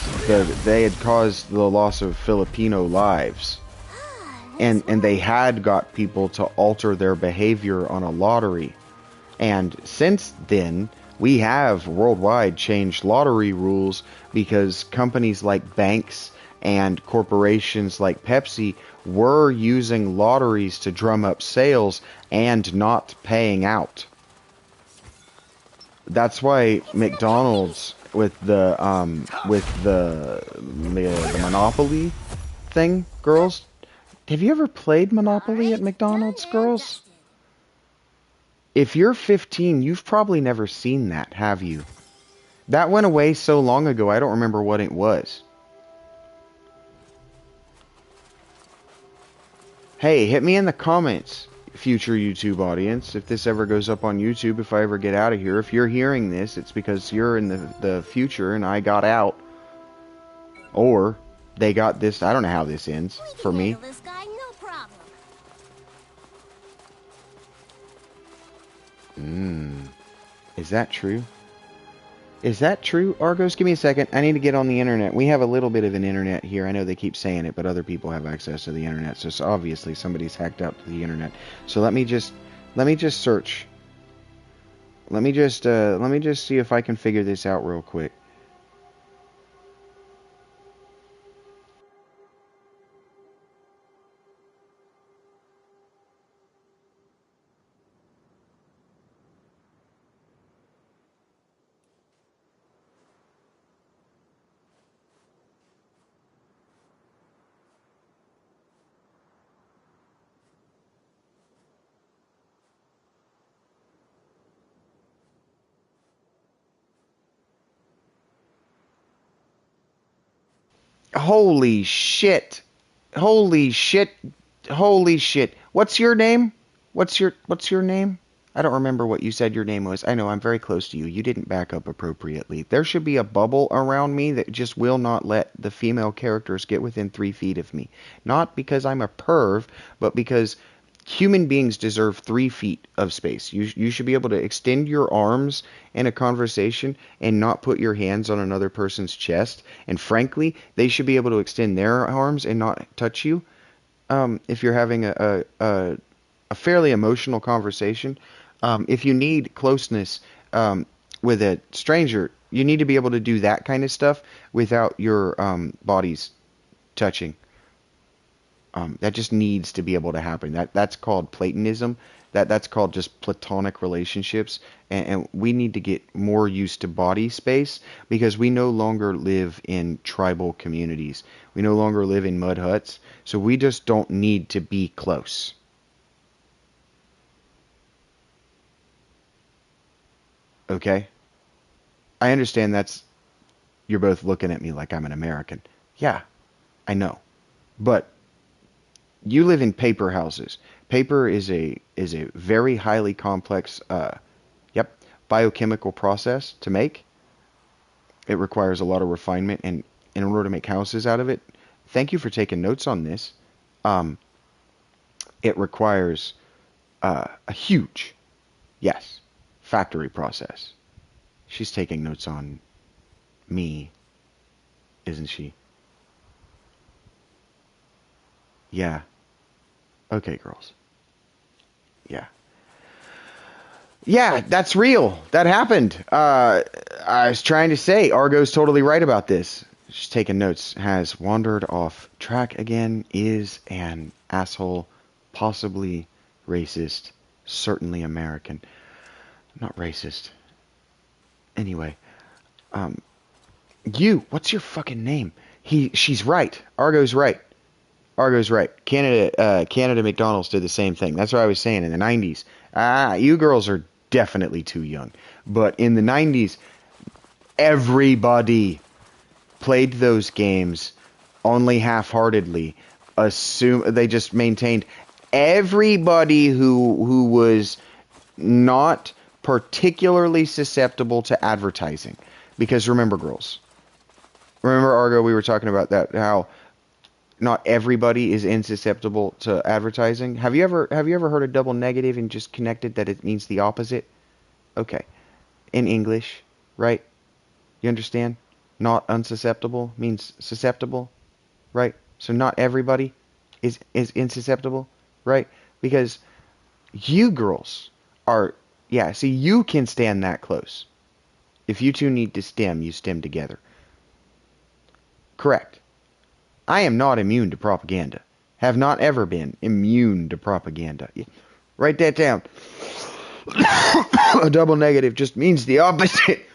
they had caused the loss of Filipino lives. And they had got people to alter their behavior on a lottery. And since then, we have worldwide changed lottery rules because companies like banks and corporations like Pepsi were using lotteries to drum up sales and not paying out. That's why McDonald's with the Monopoly thing, girls. Have you ever played Monopoly at McDonald's, girls? If you're 15, you've probably never seen that, have you? That went away so long ago, I don't remember what it was. Hey, hit me in the comments, future YouTube audience, if this ever goes up on YouTube, if I ever get out of here. If you're hearing this, it's because you're in the future and I got out. Or they got this. I don't know how this ends for me. This guy, no problem. Is that true? Is that true? Argos, give me a second. I need to get on the internet. We have a little bit of an internet here. I know they keep saying it, but other people have access to the internet. So obviously somebody's hacked up to the internet. So let me just search. Let me just see if I can figure this out real quick. Holy shit. Holy shit. Holy shit. What's your name? What's your name? I don't remember what you said your name was. I know, I'm very close to you. You didn't back up appropriately. There should be a bubble around me that just will not let the female characters get within 3 feet of me. Not because I'm a perv, but because human beings deserve 3 feet of space. You should be able to extend your arms in a conversation and not put your hands on another person's chest. And frankly, they should be able to extend their arms and not touch you. If you're having a fairly emotional conversation, if you need closeness with a stranger, you need to be able to do that kind of stuff without your bodies touching. That just needs to be able to happen. That's called Platonism. That's called just platonic relationships. And we need to get more used to body space because we no longer live in tribal communities. We no longer live in mud huts. So we just don't need to be close. Okay? I understand you're both looking at me like I'm an American. Yeah, I know. But you live in paper houses. Paper is a very highly complex biochemical process to make. It requires a lot of refinement, and in order to make houses out of it, thank you for taking notes on this. It requires a huge, yes, factory process. She's taking notes on me, isn't she? Yeah. Okay, girls. Yeah. Yeah, that's real. That happened. I was trying to say, Argo's totally right about this. She's taking notes. Has wandered off track again. Is an asshole. Possibly racist. Certainly American. Not racist. Anyway. What's your fucking name? She's right. Argo's right. Argo's right. Canada McDonald's did the same thing. That's what I was saying in the 90s. You girls are definitely too young. But in the 90s, everybody played those games only half-heartedly. maintained everybody who was not particularly susceptible to advertising. Because remember, girls, remember, Argo, we were talking about that, how not everybody is insusceptible to advertising. Have you ever heard a double negative and just connected that it means the opposite? Okay. In English, right? You understand? Not unsusceptible means susceptible, right? So not everybody is insusceptible, right? Because you girls are, yeah, see, you can stand that close. If you two need to stem, you stem together. Correct. I am not immune to propaganda. Have not ever been immune to propaganda. Write that down. A double negative just means the opposite.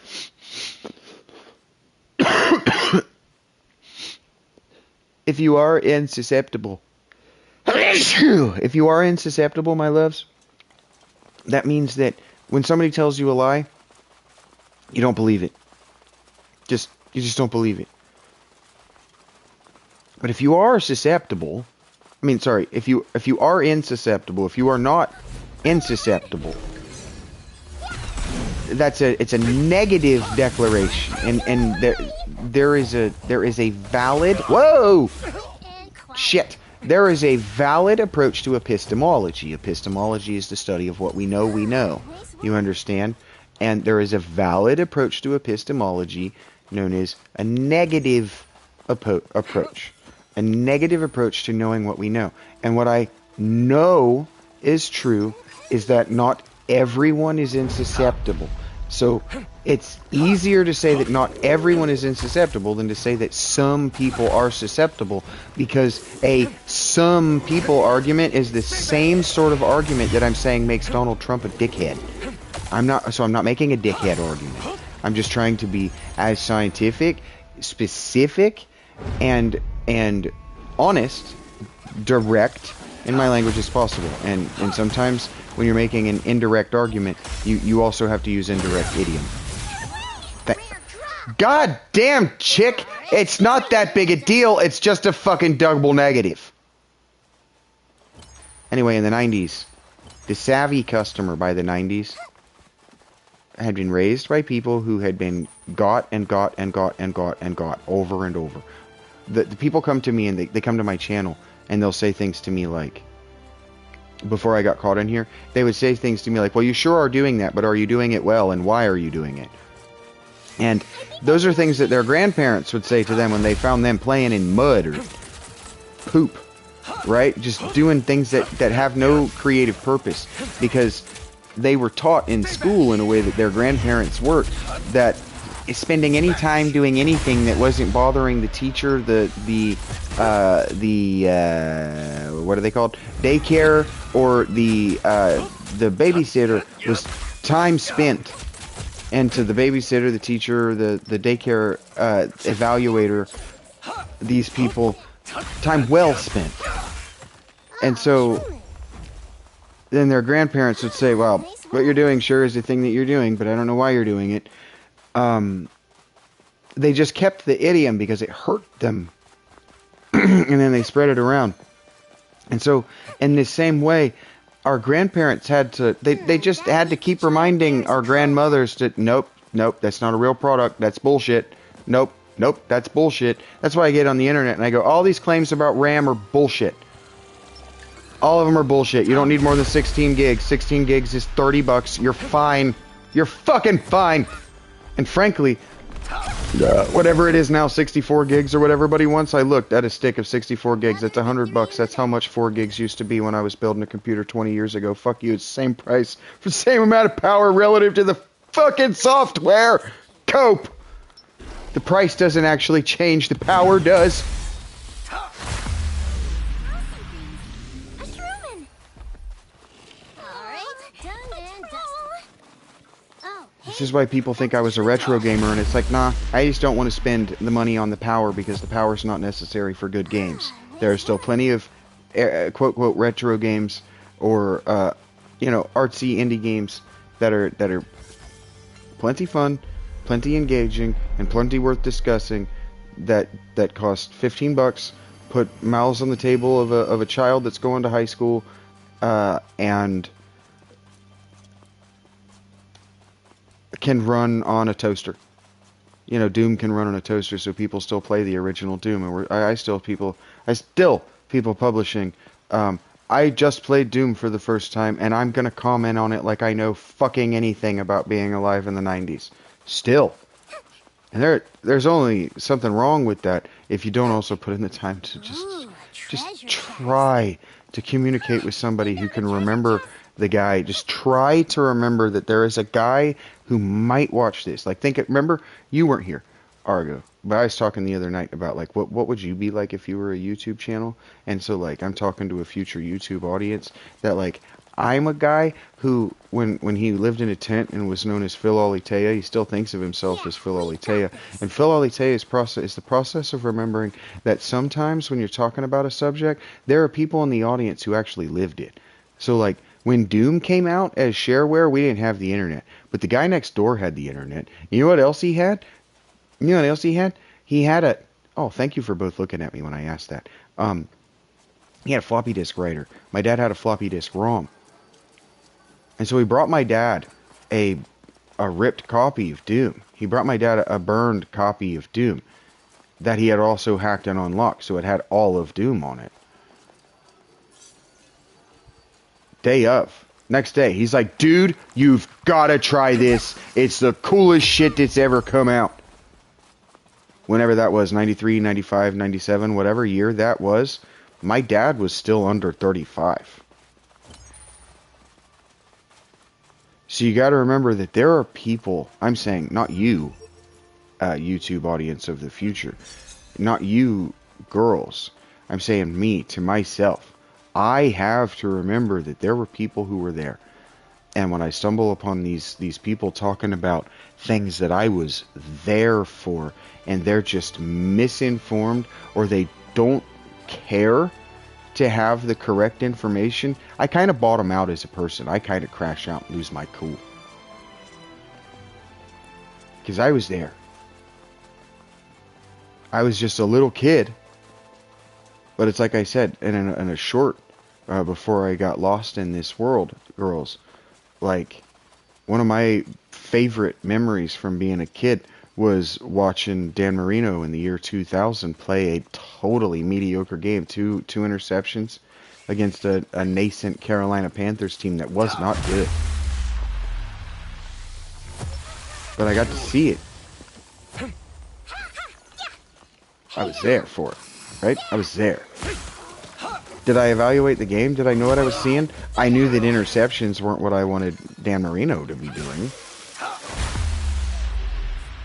If you are insusceptible, my loves, that means that when somebody tells you a lie, you don't believe it. You just don't believe it. But if you are susceptible, if you are insusceptible, if you are not insusceptible, it's a negative declaration, and there is a valid there is a valid approach to epistemology. Epistemology is the study of what we know we know. You understand? And there is a valid approach to epistemology known as a negative approach. A negative approach to knowing what we know. And what I know is true is that not everyone is insusceptible. So it's easier to say that not everyone is insusceptible than to say that some people are susceptible, because a some people argument is the same sort of argument that I'm saying makes Donald Trump a dickhead. I'm not making a dickhead argument. I'm just trying to be as scientific, specific, and honest, direct in my language as possible. And sometimes when you're making an indirect argument, you also have to use indirect idiom. God damn, chick! It's not that big a deal, it's just a fucking double negative. Anyway, in the 90s, the savvy customer by the 90s had been raised by people who had been got over and over. The people come to me and they come to my channel and they'll say things to me like, before I got caught in here, they would say things to me like, well, you sure are doing that, but are you doing it well, and why are you doing it? And those are things that their grandparents would say to them when they found them playing in mud or poop, right? Just doing things that have no creative purpose, because they were taught in school in a way that their grandparents weren't, that spending any time doing anything that wasn't bothering the teacher, the what are they called? Daycare, or the babysitter, was time spent. And to the babysitter, the teacher, the daycare evaluator, these people, time well spent. And so then their grandparents would say, well, what you're doing sure is the thing that you're doing, but I don't know why you're doing it. They just kept the idiom because it hurt them. And then they spread it around. And so, in the same way, our grandparents had to, they just had to keep reminding our grandmothers that, nope, that's not a real product, that's bullshit. Nope, that's bullshit. That's why I get on the internet and I go, all these claims about RAM are bullshit. All of them are bullshit. You don't need more than 16 gigs. 16 gigs is $30. You're fine. You're fucking fine. And frankly, whatever it is now, 64 gigs or what everybody wants, I looked at a stick of 64 gigs. That's $100. That's how much 4 gigs used to be when I was building a computer 20 years ago. Fuck you, it's the same price for the same amount of power relative to the fucking software. Cope. The price doesn't actually change, the power does. This is why people think I was a retro gamer, and it's like, nah, I just don't want to spend the money on the power because the power's not necessary for good games. There are still plenty of quote-quote retro games or, artsy indie games that are plenty fun, plenty engaging, and plenty worth discussing that cost $15 put mouths on the table of a child that's going to high school, and can run on a toaster. You know, Doom can run on a toaster, so people still play the original Doom, and I still people publishing. I just played Doom for the first time, and I'm gonna comment on it like I know fucking anything about being alive in the 90s. Still. And there's only something wrong with that if you don't also put in the time to just try to communicate with somebody who can remember the guy. Just try to remember that there is a guy who might watch this. Like, remember, you weren't here, Argo, but I was talking the other night about, like, what would you be like if you were a YouTube channel? And so, like, I'm talking to a future YouTube audience that, like, I'm a guy who, when he lived in a tent and was known as Phil Alitea, he still thinks of himself as Phil Alitea. And Phil Alitea's process is the process of remembering that sometimes when you're talking about a subject, there are people in the audience who actually lived it. So, like, when Doom came out as shareware, we didn't have the internet. But the guy next door had the internet. You know what else he had? You know what else he had? He had a... Oh, thank you for both looking at me when I asked that. He had a floppy disk writer. My dad had a floppy disk ROM. And so he brought my dad a ripped copy of Doom. He brought my dad a burned copy of Doom that he had also hacked and unlocked. So it had all of Doom on it. Day of. Next day, he's like, dude, you've got to try this. It's the coolest shit that's ever come out. Whenever that was, 93, 95, 97, whatever year that was, my dad was still under 35. So you got to remember that there are people, I'm saying, not you, YouTube audience of the future, not you girls, I'm saying me, to myself. I have to remember that there were people who were there. And when I stumble upon these people talking about things that I was there for, and they're just misinformed, or they don't care to have the correct information, I kind of bottom out as a person. I kind of crash out and lose my cool. Because I was there. I was just a little kid. But it's like I said, in a short, before I got lost in this world, girls, like, one of my favorite memories from being a kid was watching Dan Marino in the year 2000 play a totally mediocre game, two interceptions against a nascent Carolina Panthers team that was not good. But I got to see it. I was there for it, right? I was there. Did I evaluate the game? Did I know what I was seeing? I knew that interceptions weren't what I wanted Dan Marino to be doing.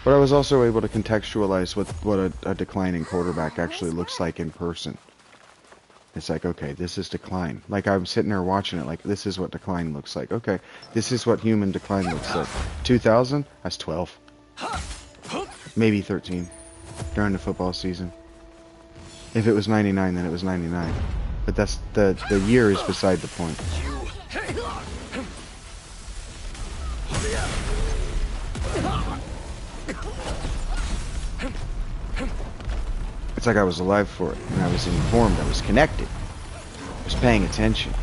But I was also able to contextualize what a declining quarterback actually looks like in person. It's like, okay, this is decline. Like, I'm sitting there watching it, like, this is what decline looks like. Okay, this is what human decline looks like. 2000? That's 12. Maybe 13. During the football season. If it was 99, then it was 99. But that's the year is beside the point. It's like I was alive for it, and I was informed, I was connected, I was paying attention.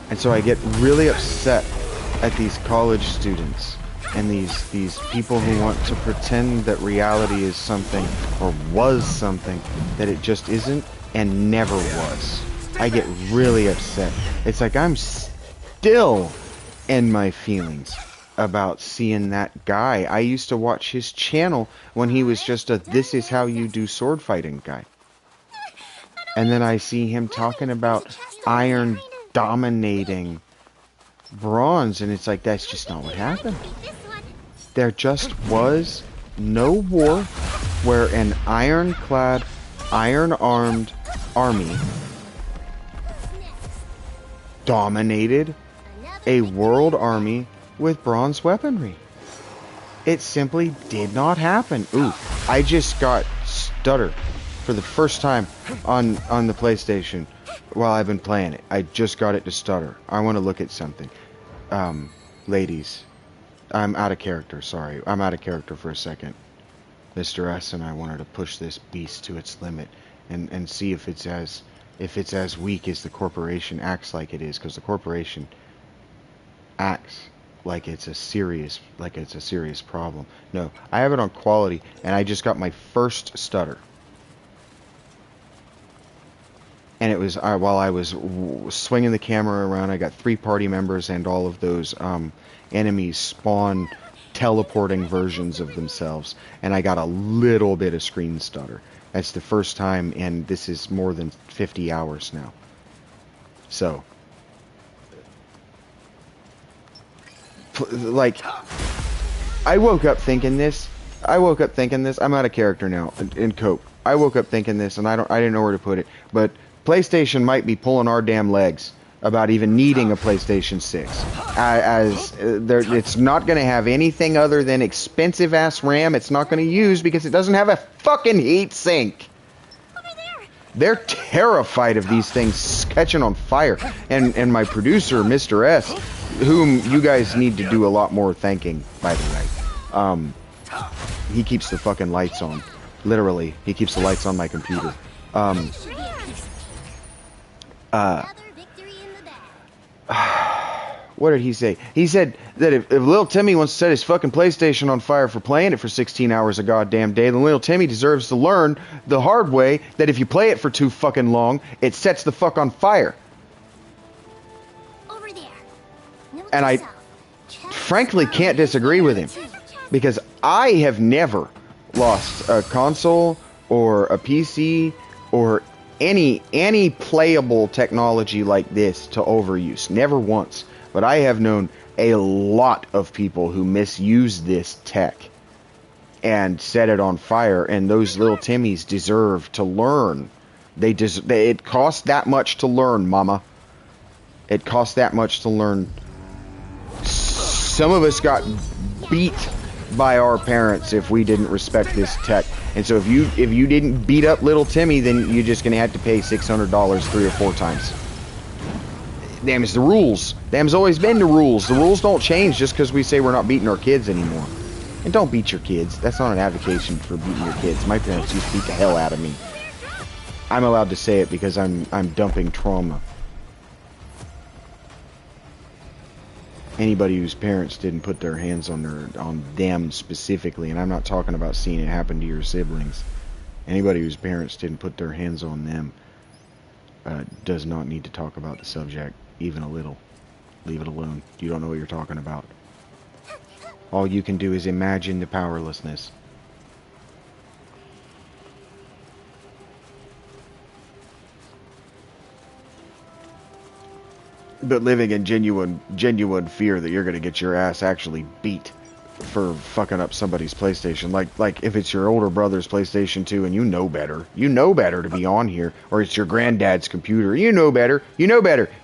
And so I get really upset at these college students and these people who want to pretend that reality is something, or was something, that it just isn't and never was. I get really upset. It's like I'm still in my feelings about seeing that guy. I used to watch his channel when he was just a "this is how you do sword fighting" guy. And then I see him talking about iron dominating bronze, and it's like, that's just not what happened. There just was no war where an ironclad, iron-armed army dominated a world army with bronze weaponry. It simply did not happen. Ooh, I just got stutter for the first time on the PlayStation while I've been playing it. I just got it to stutter. I want to look at something. Ladies, I'm out of character, sorry. I'm out of character for a second. Mr. S and I wanted to push this beast to its limit, and see if it's as weak as the corporation acts like it is, because the corporation acts like it's a serious problem. No, I have it on quality, and I just got my first stutter. And it was while I was swinging the camera around. I got 3 party members, and all of those enemies spawn teleporting versions of themselves, and I got a little bit of screen stutter. That's the first time, and this is more than 50 hours now. So, like, I woke up thinking this. I'm out of character now in Cope. I woke up thinking this, and I didn't know where to put it. But PlayStation might be pulling our damn legs about even needing a PlayStation 6. It's not going to have anything other than expensive ass RAM. It's not going to use because it doesn't have a fucking heat sink. They're terrified of these things catching on fire. And my producer, Mr. S, whom you guys need to do a lot more thanking, by the way. He keeps the fucking lights on. Literally, he keeps the lights on my computer. What did he say? He said that if little Timmy wants to set his fucking PlayStation on fire for playing it for 16 hours a goddamn day, then little Timmy deserves to learn the hard way that if you play it for too fucking long, it sets the fuck on fire. Over there. Note And I yourself. frankly can't disagree with him, because I have never lost a console or a PC or any playable technology like this to overuse. Never once. But I have known a lot of people who misuse this tech and set it on fire, and those little Timmies deserve to learn. It costs that much to learn, mama. It costs that much to learn. Some of us got beat by our parents if we didn't respect this tech. And so if you didn't beat up little Timmy, then you're just gonna have to pay $600 3 or 4 times. Damn, it's the rules. Damn's always been the rules. The rules don't change just because we say we're not beating our kids anymore. And don't beat your kids. That's not an advocation for beating your kids. My parents used to beat the hell out of me. I'm allowed to say it because I'm dumping trauma. Anybody whose parents didn't put their hands on them specifically, and I'm not talking about seeing it happen to your siblings. Anybody whose parents didn't put their hands on them does not need to talk about the subject even a little. Leave it alone. You don't know what you're talking about. All you can do is imagine the powerlessness. But living in genuine fear that you're going to get your ass actually beat for fucking up somebody's PlayStation. Like if it's your older brother's PlayStation 2 and you know better to be on here, or it's your granddad's computer, you know better.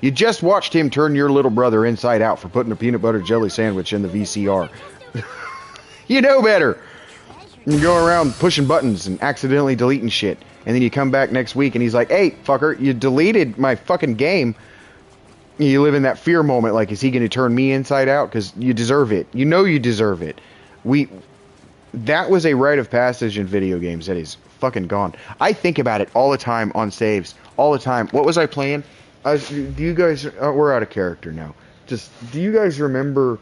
You just watched him turn your little brother inside out for putting a peanut butter jelly sandwich in the VCR. You know better. You go around pushing buttons and accidentally deleting shit, and then you come back next week and he's like, "Hey, fucker, you deleted my fucking game." You live in that fear moment, like, is he going to turn me inside out? Because you deserve it. You know you deserve it. That was a rite of passage in video games that is fucking gone. I think about it all the time on saves. All the time. What was I playing? Do you guys... we're out of character now. Do you guys remember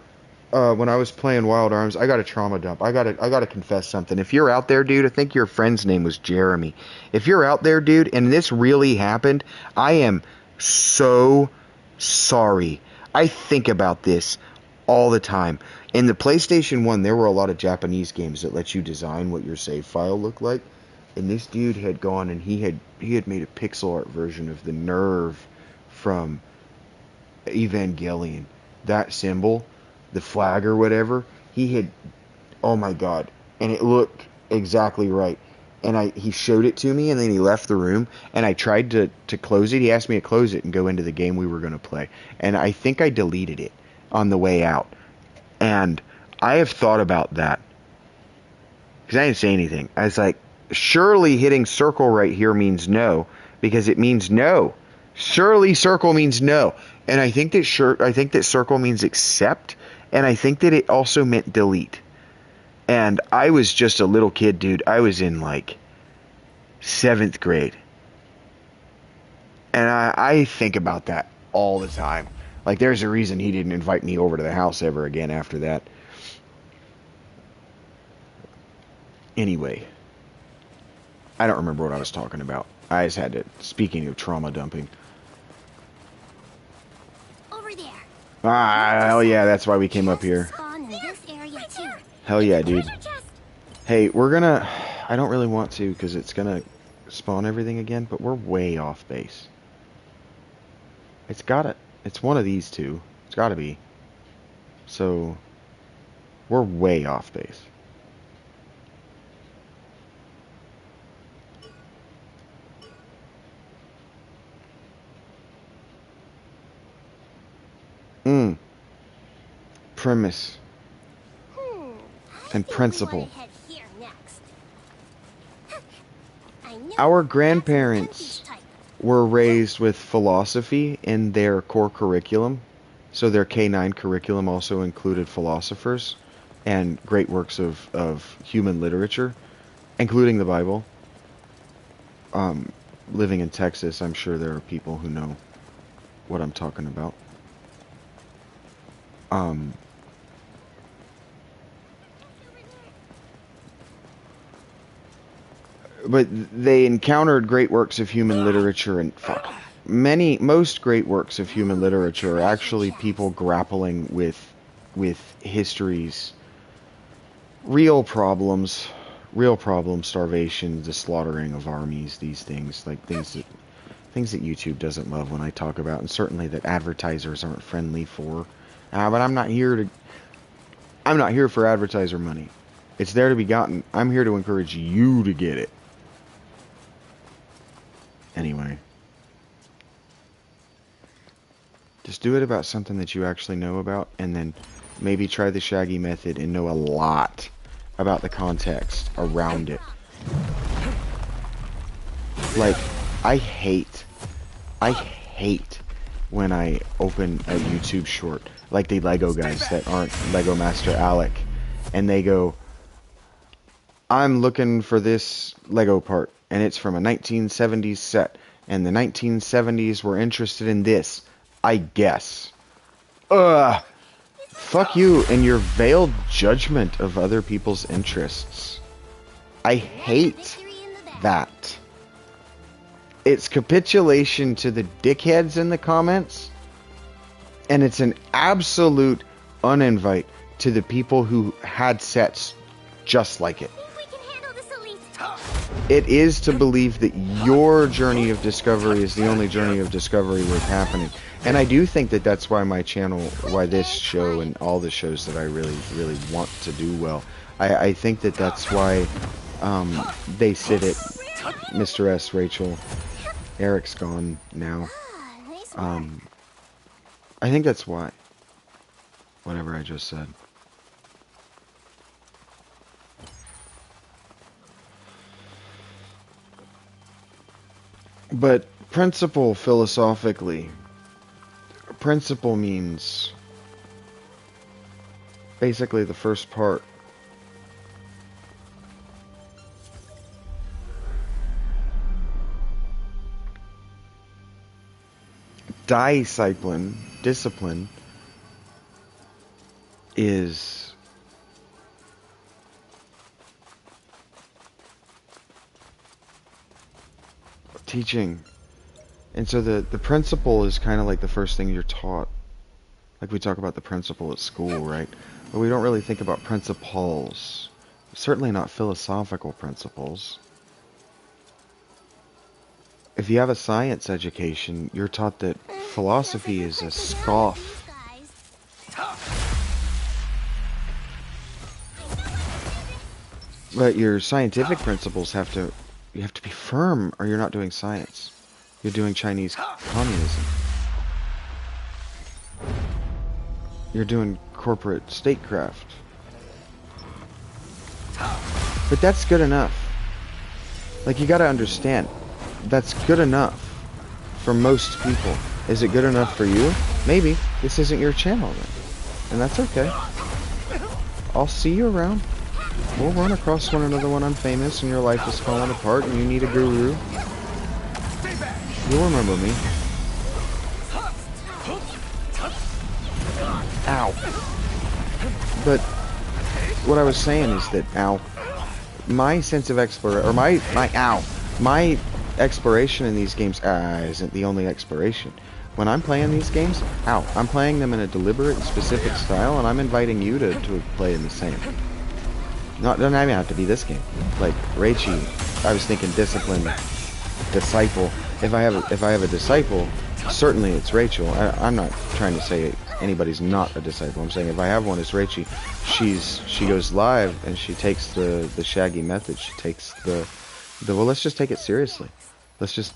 when I was playing Wild Arms? I got a trauma dump. I gotta confess something. If you're out there, dude, I think your friend's name was Jeremy. If you're out there, dude, and this really happened, I am so... sorry. I think about this all the time. In the PlayStation 1, there were a lot of Japanese games that let you design what your save file looked like. And this dude had gone and he had made a pixel art version of the nerve from Evangelion. That symbol, the flag or whatever, oh my god. And it looked exactly right. And he showed it to me, and then he left the room, and I tried to close it. He asked me to close it and go into the game we were going to play. And I think I deleted it on the way out. And I have thought about that. Because I didn't say anything. I was like, surely hitting circle right here means no, because it means no. Surely circle means no. And I think that circle means accept, and I think that it also meant delete. And I was just a little kid, dude. I was in, like, 7th grade. And I think about that all the time. Like, there's a reason he didn't invite me over to the house ever again after that. Anyway, I don't remember what I was talking about. I just had to, speaking of trauma dumping. Over there. Ah, hell yeah, that's why we came up here. Spawn in this area too. Hell yeah, dude. Treasure chest. Hey, we're gonna... I don't really want to, because it's gonna spawn everything again, but we're way off base. It's gotta... It's one of these two. It's gotta be. So... We're way off base. Premise. And principle. Our grandparents were raised with philosophy in their core curriculum. So their K-9 curriculum also included philosophers and great works of human literature, including the Bible. Living in Texas, I'm sure there are people who know what I'm talking about. But they encountered great works of human literature, and most great works of human literature are actually people grappling with history's real problems, starvation, the slaughtering of armies, these things, like things that YouTube doesn't love when I talk about, and certainly that advertisers aren't friendly for. But I'm not here for advertiser money. It's there to be gotten. I'm here to encourage you to get it. Anyway. Just do it about something that you actually know about, and then maybe try the Shaggy method and know a lot about the context around it. Like, I hate when I open a YouTube short, like the Lego guys that aren't Lego Master Alec, and they go, I'm looking for this Lego part, and it's from a 1970s set, and the 1970s were interested in this, I guess. Fuck you and your veiled judgment of other people's interests. I hate that. It's capitulation to the dickheads in the comments, and it's an absolute uninvite to the people who had sets just like it. It is to believe that your journey of discovery is the only journey of discovery worth happening. And I do think that that's why my channel, why this show and all the shows that I really, really want to do well, I think that that's why they sit at Mr. S, Rachel, Eric's gone now. I think that's why. Whatever I just said. But principle philosophically, principle means basically the first part. Discipline is teaching. And so the principle is kind of like the first thing you're taught. Like we talk about the principle at school, right? But we don't really think about principles. Certainly not philosophical principles. If you have a science education, you're taught that philosophy is a scoff. But your scientific principles you have to be firm, or you're not doing science. You're doing Chinese communism. You're doing corporate statecraft. But that's good enough. Like, you gotta understand, that's good enough for most people. Is it good enough for you? Maybe. This isn't your channel then. And that's okay. I'll see you around. We'll run across one another when I'm famous and your life is falling apart and you need a guru. You'll remember me. Ow. But what I was saying is that, my sense of exploration, or my exploration in these games isn't the only exploration. When I'm playing these games, I'm playing them in a deliberate and specific style, and I'm inviting you to play in the same. Doesn't even have to be this game. Like Reichi, I was thinking discipline, disciple. If I have a disciple, certainly it's Rachel. I'm not trying to say anybody's not a disciple. I'm saying if I have one, it's Reichi. She goes live and she takes the Shaggy method. She takes the well, let's just take it seriously. Let's just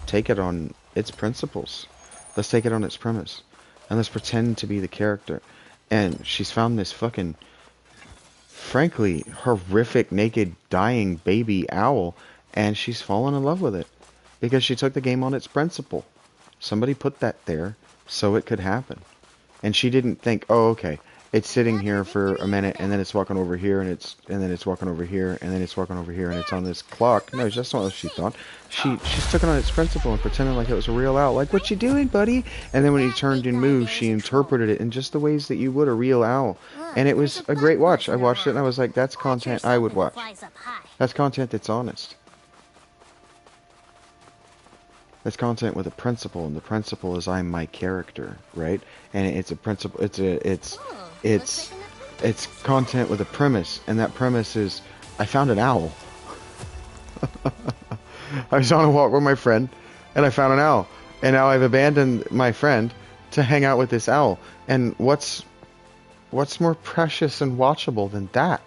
take it on its principles. Let's take it on its premise. And let's pretend to be the character. And she's found this fucking, frankly, horrific, naked, dying baby owl, and she's fallen in love with it. Because she took the game on its principle. Somebody put that there so it could happen. And she didn't think, oh, okay, it's sitting here for a minute, and then it's walking over here, and then it's walking over here, and then it's walking over here, and it's on this clock. No, that's not what she thought. She took it on its principle and pretended like it was a real owl. Like, what you doing, buddy? And then when he turned and moved, she interpreted it in just the ways that you would a real owl. And it was a great watch. I watched it, and I was like, that's content I would watch. That's content that's honest. That's content with a principle, and the principle is I'm my character, right? And it's a principle. It's content with a premise, and that premise is I found an owl. I was on a walk with my friend, and I found an owl, and now I've abandoned my friend to hang out with this owl. And what's more precious and watchable than that?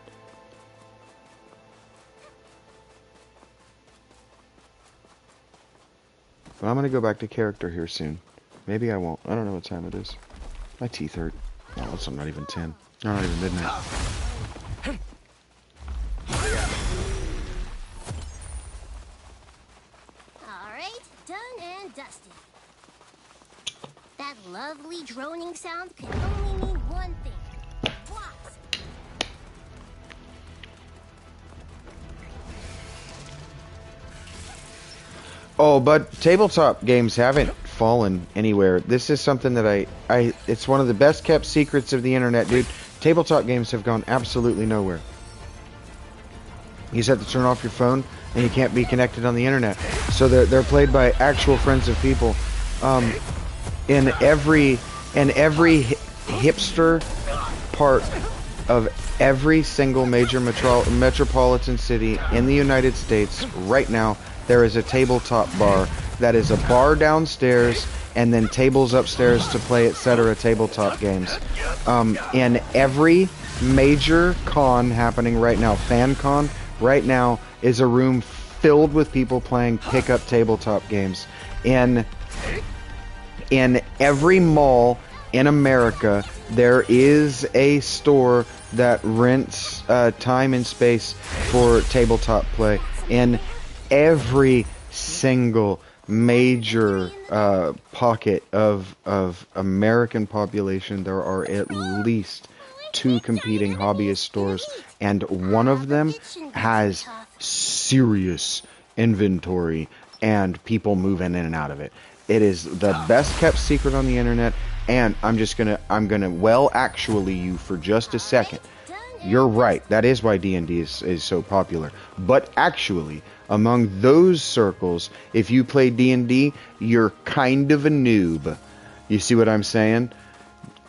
But I'm gonna go back to character here soon. Maybe I won't. I don't know what time it is. My teeth hurt. Oh, it's not even 10. Not even midnight. Alright, done and dusted. That lovely droning sound can only mean one thing. Wasp. Oh, but tabletop games haven't fallen anywhere. This is something that it's one of the best kept secrets of the internet, dude. Tabletop games have gone absolutely nowhere. You just have to turn off your phone, and you can't be connected on the internet. So they're played by actual friends of people. In every hipster part of every single major metropolitan city in the United States right now, there is a tabletop bar that is a bar downstairs and then tables upstairs to play, etc. tabletop games. In every major con happening right now, fan con right now, is a room filled with people playing pickup tabletop games. In every mall in America, there is a store that rents time and space for tabletop play. In every single major pocket of American population, there are at least 2 competing hobbyist stores, and one of them has serious inventory and people moving in and out of it. It is the best kept secret on the internet, and I'm gonna well actually you for just a second. You're right. That is why D&D is so popular. But actually, among those circles, if you play D&D, you're kind of a noob. You see what I'm saying?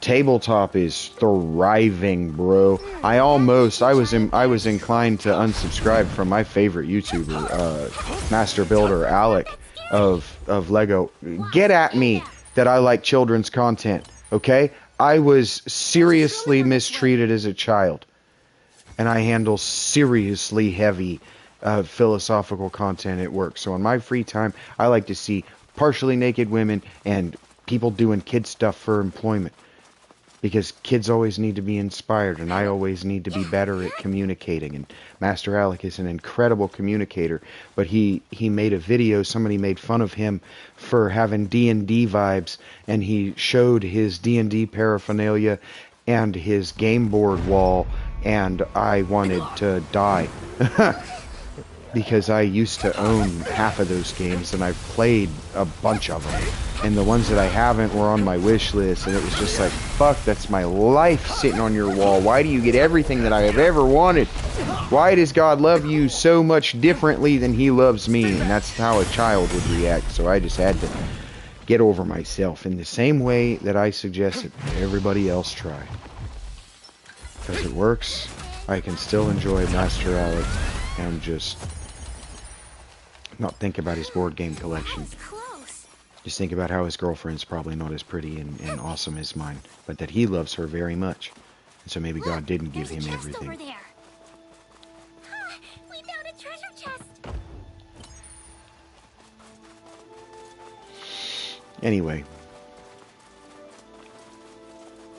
Tabletop is thriving, bro. I was inclined to unsubscribe from my favorite YouTuber, Master Builder Alec of Lego. Get at me that I like children's content, okay? I was seriously mistreated as a child, and I handle seriously heavy philosophical content at work. So in my free time, I like to see partially naked women and people doing kid stuff for employment. Because kids always need to be inspired, and I always need to be better at communicating. And Master Alec is an incredible communicator, but he made a video, somebody made fun of him for having D&D vibes, and he showed his D&D paraphernalia and his game board wall, and I wanted to die. because I used to own half of those games, and I've played a bunch of them. And the ones that I haven't were on my wish list, and it was just like, fuck, that's my life sitting on your wall. Why do you get everything that I have ever wanted? Why does God love you so much differently than he loves me? And that's how a child would react, so I just had to get over myself in the same way that I suggested everybody else try. Because it works, I can still enjoy Master Alec and just not think about his board game collection. Just think about how his girlfriend's probably not as pretty and awesome as mine, but that he loves her very much. And so maybe God didn't give him everything. Over there. We found a treasure chest. Anyway,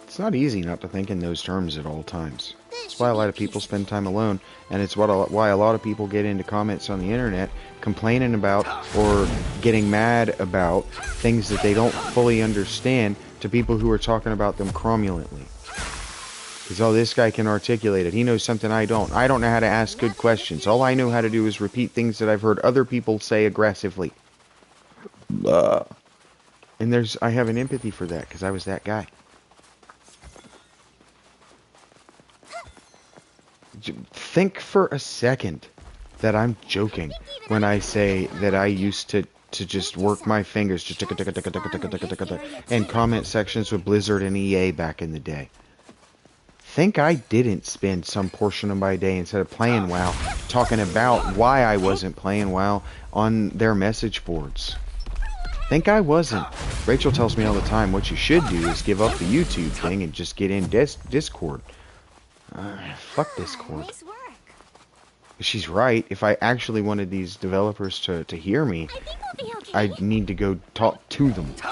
it's not easy not to think in those terms at all times. That's why a lot of people spend time alone, and it's why a lot of people get into comments on the internet complaining about or getting mad about things that they don't fully understand to people who are talking about them cromulently. Because, oh, this guy can articulate it. He knows something I don't. I don't know how to ask good questions. All I know how to do is repeat things that I've heard other people say aggressively. And I have an empathy for that, because I was that guy. Think for a second that I'm joking when I say that I used to just work my fingers just in comment sections with Blizzard and EA back in the day. Think I didn't spend some portion of my day, instead of playing WoW, talking about why I wasn't playing WoW on their message boards. Think I wasn't. Rachel tells me all the time, what you should do is give up the YouTube thing and just get in Discord. Fuck Discord. Nice work. She's right. If I actually wanted these developers to hear me, I think we'll be okay. I'd need to go talk to them. Who's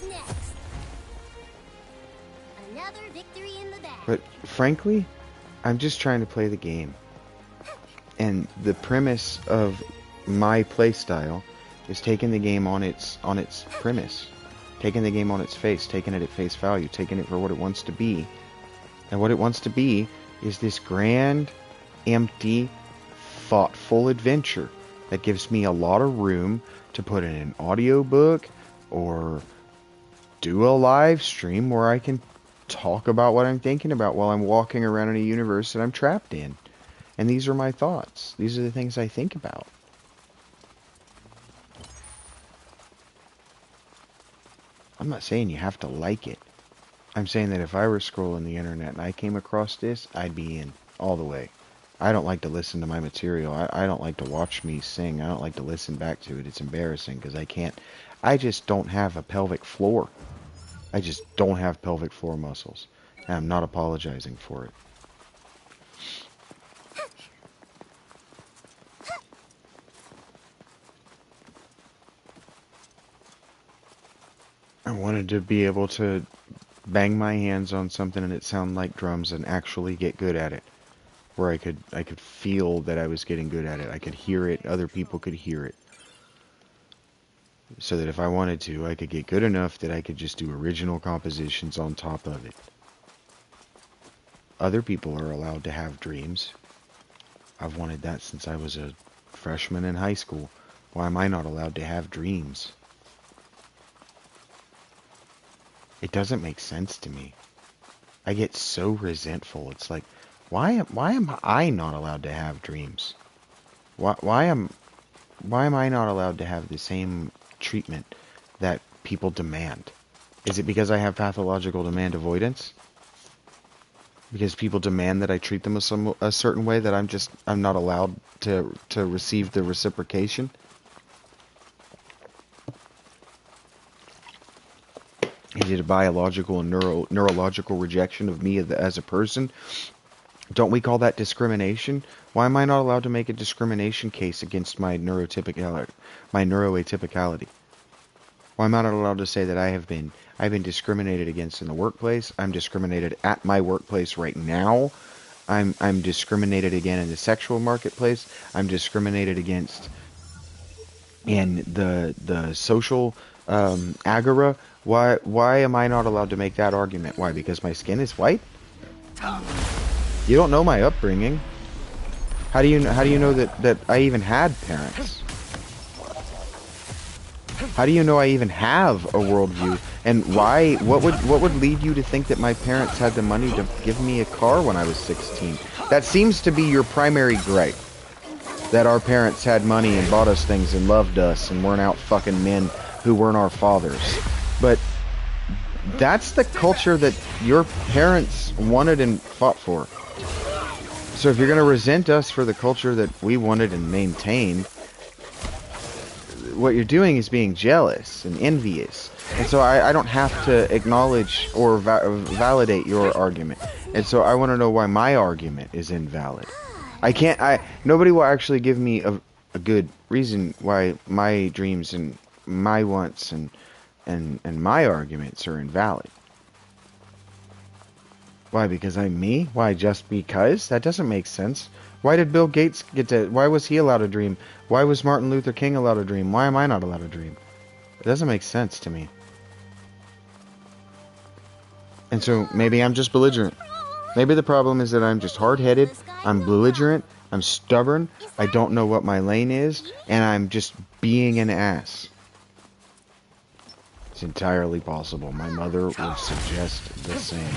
next? Another victory in the bag. But frankly, I'm just trying to play the game. And the premise of my playstyle is taking the game on its premise. Taking the game on its face, taking it at face value, taking it for what it wants to be. And what it wants to be is this grand, empty, thoughtful adventure that gives me a lot of room to put in an audiobook or do a live stream where I can talk about what I'm thinking about while I'm walking around in a universe that I'm trapped in. And these are my thoughts. These are the things I think about. I'm not saying you have to like it. I'm saying that if I were scrolling the internet and I came across this, I'd be in all the way. I don't like to listen to my material. I don't like to watch me sing. I don't like to listen back to it. It's embarrassing because I just don't have a pelvic floor. I just don't have pelvic floor muscles. And I'm not apologizing for it. I wanted to be able to bang my hands on something and it sound like drums and actually get good at it. Where I could feel that I was getting good at it. I could hear it, other people could hear it. So that if I wanted to, I could get good enough that I could just do original compositions on top of it. Other people are allowed to have dreams. I've wanted that since I was a freshman in high school. Why am I not allowed to have dreams? It doesn't make sense to me. I get so resentful. It's like, why am I not allowed to have dreams? Why am I not allowed to have the same treatment that people demand? Is it because I have pathological demand avoidance? Because people demand that I treat them a certain way that I'm not allowed to receive the reciprocation? Is it a biological and neurological rejection of me as a person? Don't we call that discrimination? Why am I not allowed to make a discrimination case against my neuroatypicality? Why am I not allowed to say that I've been discriminated against in the workplace? I'm discriminated at my workplace right now. I'm discriminated again in the sexual marketplace. I'm discriminated against in the social agora. Why am I not allowed to make that argument? Why? Because my skin is white? You don't know my upbringing. How do you know that I even had parents? How do you know I even have a worldview? And why? What would lead you to think that my parents had the money to give me a car when I was 16? That seems to be your primary gripe. That our parents had money and bought us things and loved us and weren't out fucking men who weren't our fathers. But that's the culture that your parents wanted and fought for. So if you're going to resent us for the culture that we wanted and maintained, what you're doing is being jealous and envious. And so I don't have to acknowledge or validate your argument. And so I want to know why my argument is invalid. Nobody will actually give me a good reason why my dreams and my wants and my arguments are invalid. Why? Because I'm me? Why, just because? That doesn't make sense. Why did Bill Gates why was he allowed to dream? Why was Martin Luther King allowed to dream? Why am I not allowed to dream? It doesn't make sense to me. And so maybe I'm just belligerent. Maybe the problem is that I'm just hard-headed, I'm belligerent, I'm stubborn, I don't know what my lane is, and I'm just being an ass. It's entirely possible. My mother would suggest the same.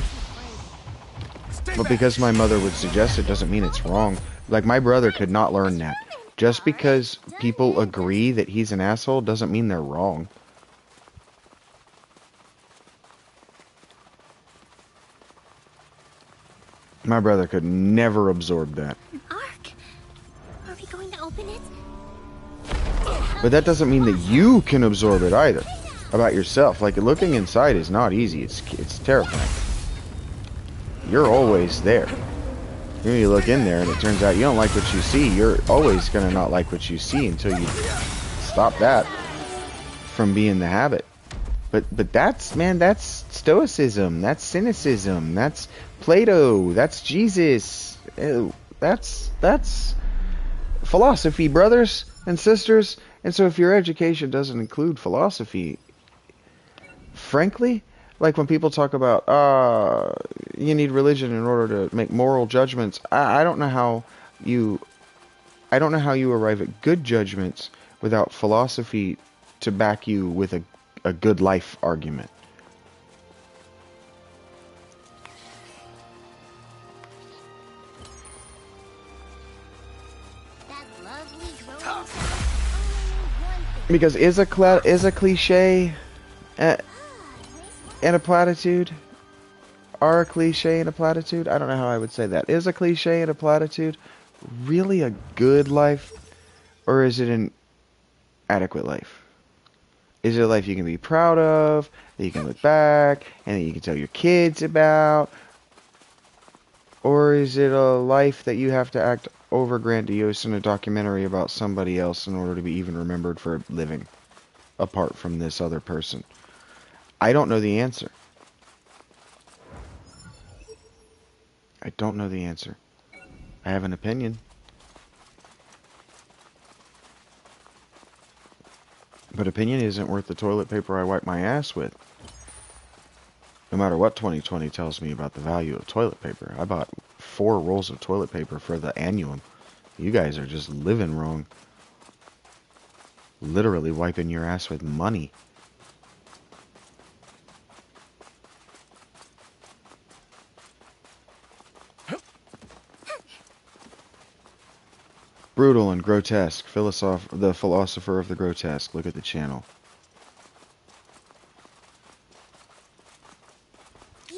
But because my mother would suggest it doesn't mean it's wrong. Like, my brother could not learn that. Just because people agree that he's an asshole doesn't mean they're wrong. My brother could never absorb that. Ark, are we going to open it? But that doesn't mean that you can absorb it either. About yourself. Like, looking inside is not easy. It's terrifying. You're always there. You look in there and it turns out you don't like what you see. You're always going to not like what you see until you stop that from being the habit. But that's, man, that's stoicism. That's cynicism. That's Plato. That's Jesus. That's philosophy, brothers and sisters. And so if your education doesn't include philosophy, frankly, like when people talk about, you need religion in order to make moral judgments, I don't know how you arrive at good judgments without philosophy to back you with a good life argument. That lovely drone sound only means one thing. Because is a cliche and a platitude? Are a cliche and a platitude? I don't know how I would say that. Is a cliche and a platitude really a good life? Or is it an adequate life? Is it a life you can be proud of, that you can look back, and that you can tell your kids about? Or is it a life that you have to act over grandiose in a documentary about somebody else in order to be even remembered for a living, apart from this other person? I don't know the answer. I don't know the answer. I have an opinion. But opinion isn't worth the toilet paper I wipe my ass with. No matter what 2020 tells me about the value of toilet paper. I bought 4 rolls of toilet paper for the annuum. You guys are just living wrong. Literally wiping your ass with money. Brutal and grotesque. The philosopher of the grotesque. Look at the channel.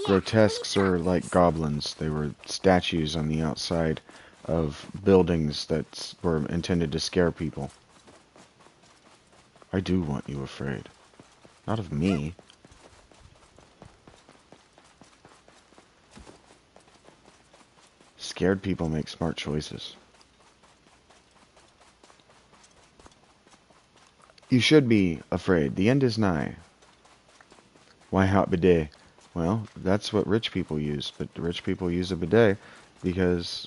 Grotesques are like goblins. They were statues on the outside of buildings that were intended to scare people. I do want you afraid. Not of me. Scared people make smart choices. You should be afraid. The end is nigh. Why hot bidet? Well, that's what rich people use. But the rich people use a bidet because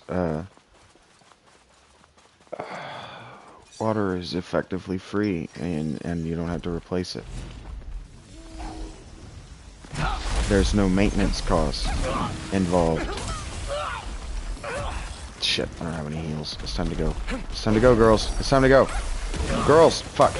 water is effectively free and you don't have to replace it. There's no maintenance cost involved. shit. I don't have any heals. It's time to go. It's time to go, girls. It's time to go. Girls! Fuck.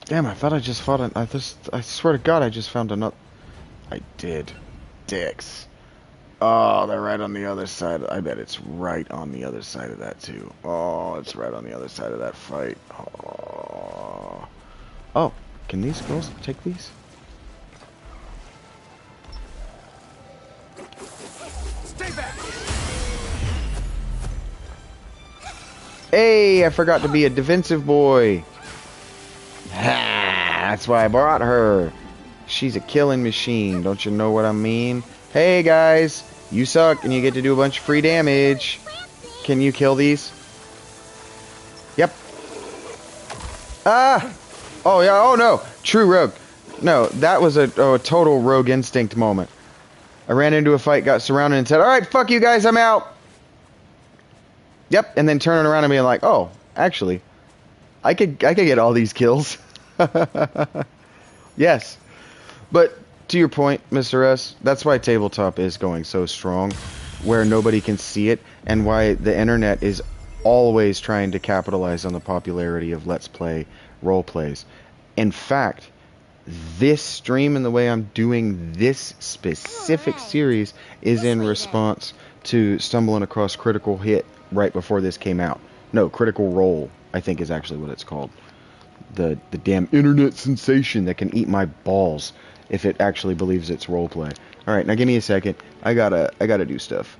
Damn, I thought I just fought I swear to God, I just found another. I did. Dicks. Oh, they're right on the other side. I bet it's right on the other side of that, too. Oh, it's right on the other side of that fight. Oh. Oh, can these girls take these? Stay back. Hey, I forgot to be a defensive boy. That's why I brought her. She's a killing machine. Don't you know what I mean? Hey guys, you suck and you get to do a bunch of free damage. Can you kill these? Yep. Ah! Oh yeah, oh no. True rogue. No, that was a total rogue instinct moment. I ran into a fight, got surrounded and said, alright, fuck you guys, I'm out. Yep, and then turning around and being like, oh, actually, I could get all these kills. Yes. But to your point, Mr. S, that's why tabletop is going so strong, where nobody can see it, and why the internet is always trying to capitalize on the popularity of Let's Play role plays. In fact, this stream and the way I'm doing this specific series is in response to stumbling across Critical Hit right before this came out. No, Critical Role, I think is actually what it's called. The damn internet sensation that can eat my balls if it actually believes it's roleplay. Alright, now give me a second. I gotta do stuff.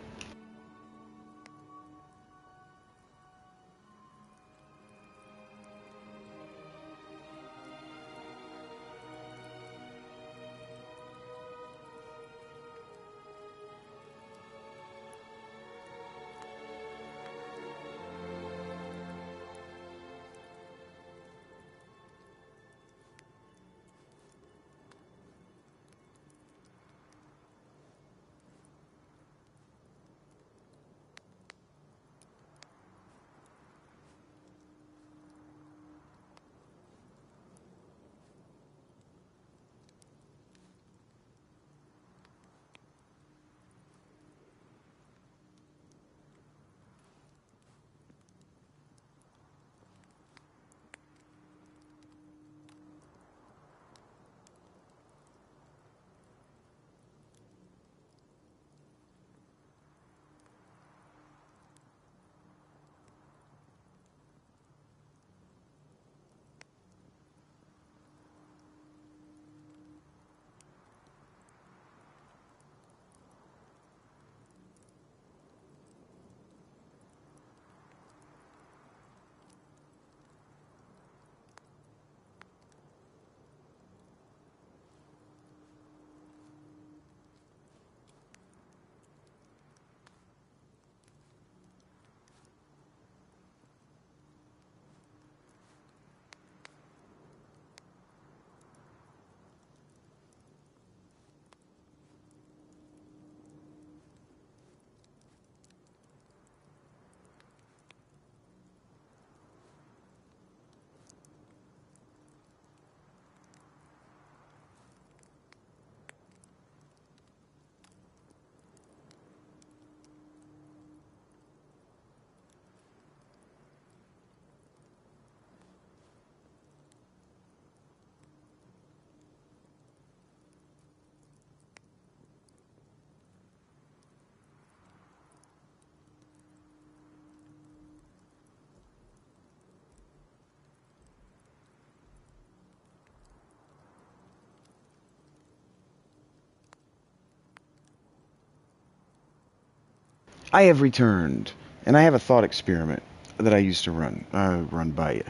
I have returned, and I have a thought experiment that I used to run by you.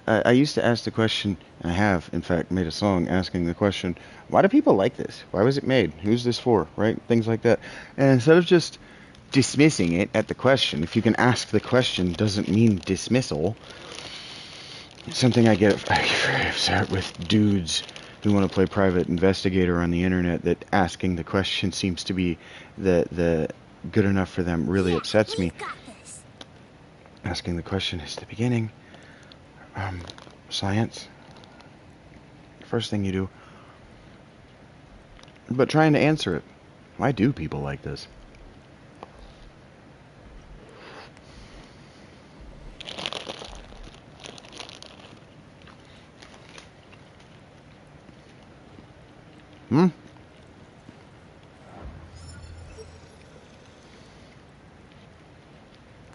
I used to ask the question, and I have, in fact, made a song asking the question, why do people like this? Why was it made? Who's this for? Right? Things like that. And instead of just dismissing it at the question, if you can ask the question doesn't mean dismissal. Something I get very upset with dudes we want to play private investigator on the internet, that asking the question seems to be the good enough for them really upsets me. Asking the question is the beginning. Science. First thing you do. But trying to answer it. Why do people like this?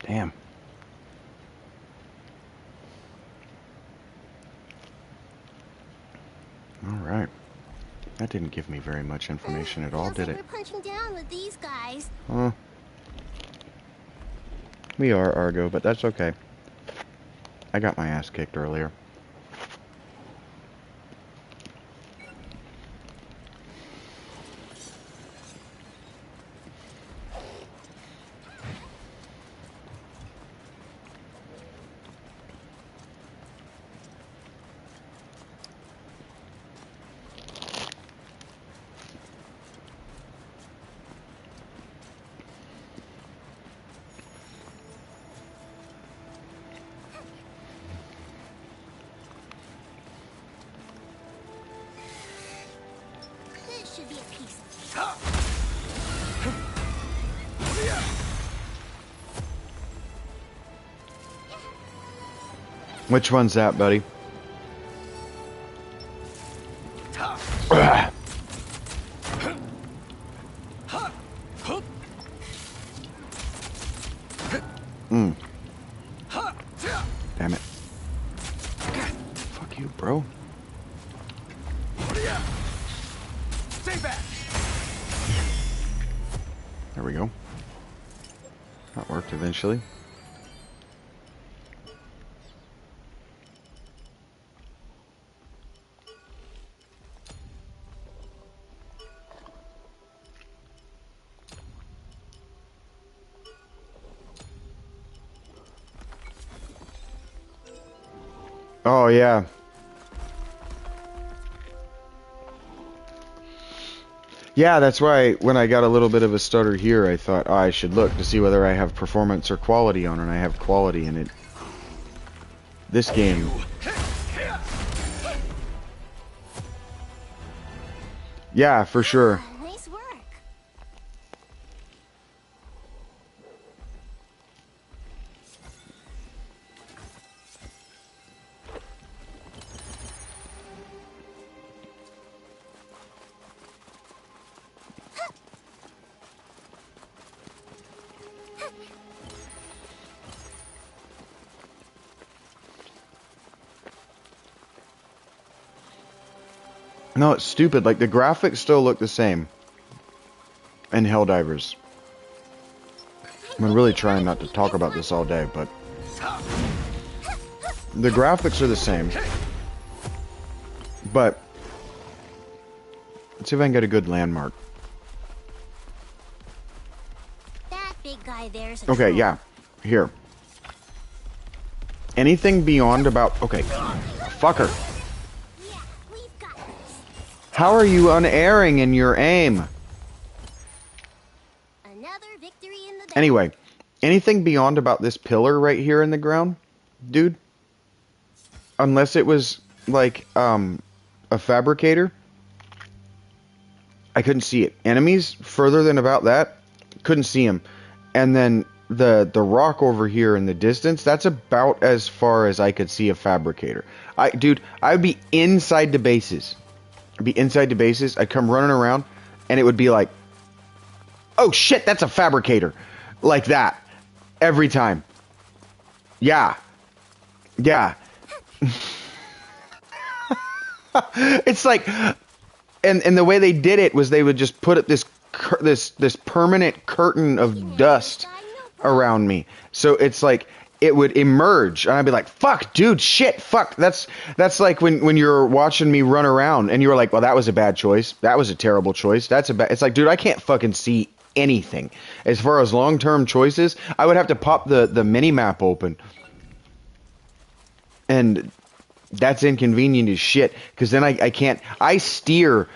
Damn. Alright. That didn't give me very much information at all, did it? We're punching down with these guys. Huh. We are, Argo, but that's okay. I got my ass kicked earlier. This should be a piece. Which one's that, buddy? Damn it. Fuck you, bro. Stay back. There we go. That worked eventually. Oh, yeah. Yeah, that's why when I got a little bit of a stutter here, I thought, oh, I should look to see whether I have performance or quality on, and I have quality in it. This game. Yeah, for sure. Nice work. No, it's stupid. Like, the graphics still look the same in Helldivers. I'm really trying not to talk about this all day, but the graphics are the same. But let's see if I can get a good landmark. That big guy there's a Okay, troll. yeah. Here. Anything beyond about... Okay. Fucker. Yeah, we've got this. How are you unerring in your aim? Another victory in the bag. Anyway, anything beyond about this pillar right here in the ground, dude? Unless it was, like, a fabricator, I couldn't see it. Enemies further than about that, couldn't see them. And then the rock over here in the distance, that's about as far as I could see a fabricator. Dude, I'd be inside the bases. I'd come running around, and it would be like, oh shit, that's a fabricator. Like that. Every time. Yeah. Yeah. It's like, and the way they did it was they would just put up this permanent curtain of dust around me. So it's like it would emerge, and I'd be like, "Fuck, dude, shit, fuck." That's like when you're watching me run around, and you were like, "Well, that was a bad choice. That was a terrible choice. That's a bad." It's like, dude, I can't fucking see anything. As far as long-term choices, I would have to pop the mini map open and that's inconvenient as shit, because then I can't, I steer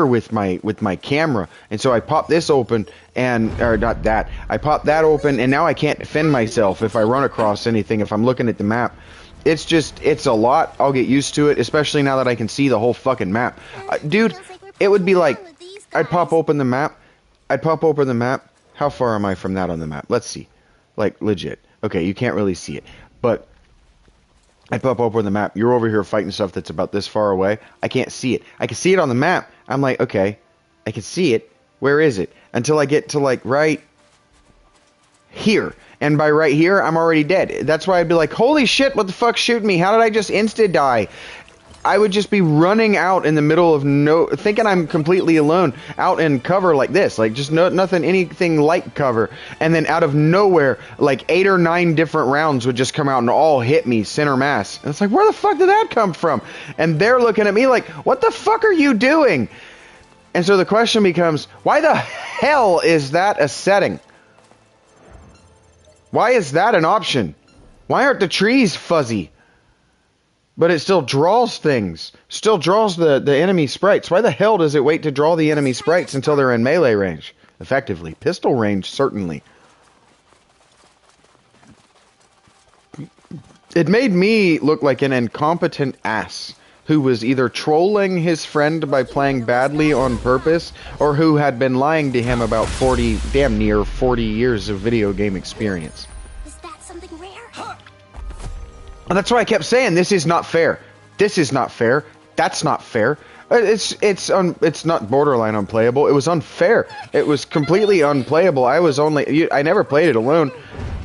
with my camera, and so I pop this open, or not that, I pop that open, and now I can't defend myself if I run across anything, if I'm looking at the map. It's a lot. I'll get used to it, especially now that I can see the whole fucking map. Dude, it would be like, I'd pop open the map, how far am I from that on the map? Let's see, like, legit. Okay, you can't really see it, but I pop open the map. You're over here fighting stuff that's about this far away. I can't see it. I can see it on the map. I'm like, okay, I can see it. Where is it? Until I get to, like, right here. And by right here, I'm already dead. That's why I'd be like, holy shit, what the fuck's shooting me? How did I just insta-die? I would just be running out in the middle of thinking I'm completely alone, out in cover like this, like just nothing, anything like cover, and then out of nowhere, like 8 or 9 different rounds would just come out and all hit me center mass, and it's like, where the fuck did that come from? And they're looking at me like, what the fuck are you doing? And so the question becomes, why the hell is that a setting? Why is that an option? Why aren't the trees fuzzy? But it still draws things. Still draws the enemy sprites. Why the hell does it wait to draw the enemy sprites until they're in melee range? Effectively. Pistol range, certainly. It made me look like an incompetent ass who was either trolling his friend by playing badly on purpose, or who had been lying to him about damn near 40 years of video game experience. Is that something rare? And that's why I kept saying, this is not fair. This is not fair. That's not fair. It's not borderline unplayable. It was unfair. It was completely unplayable. I never played it alone.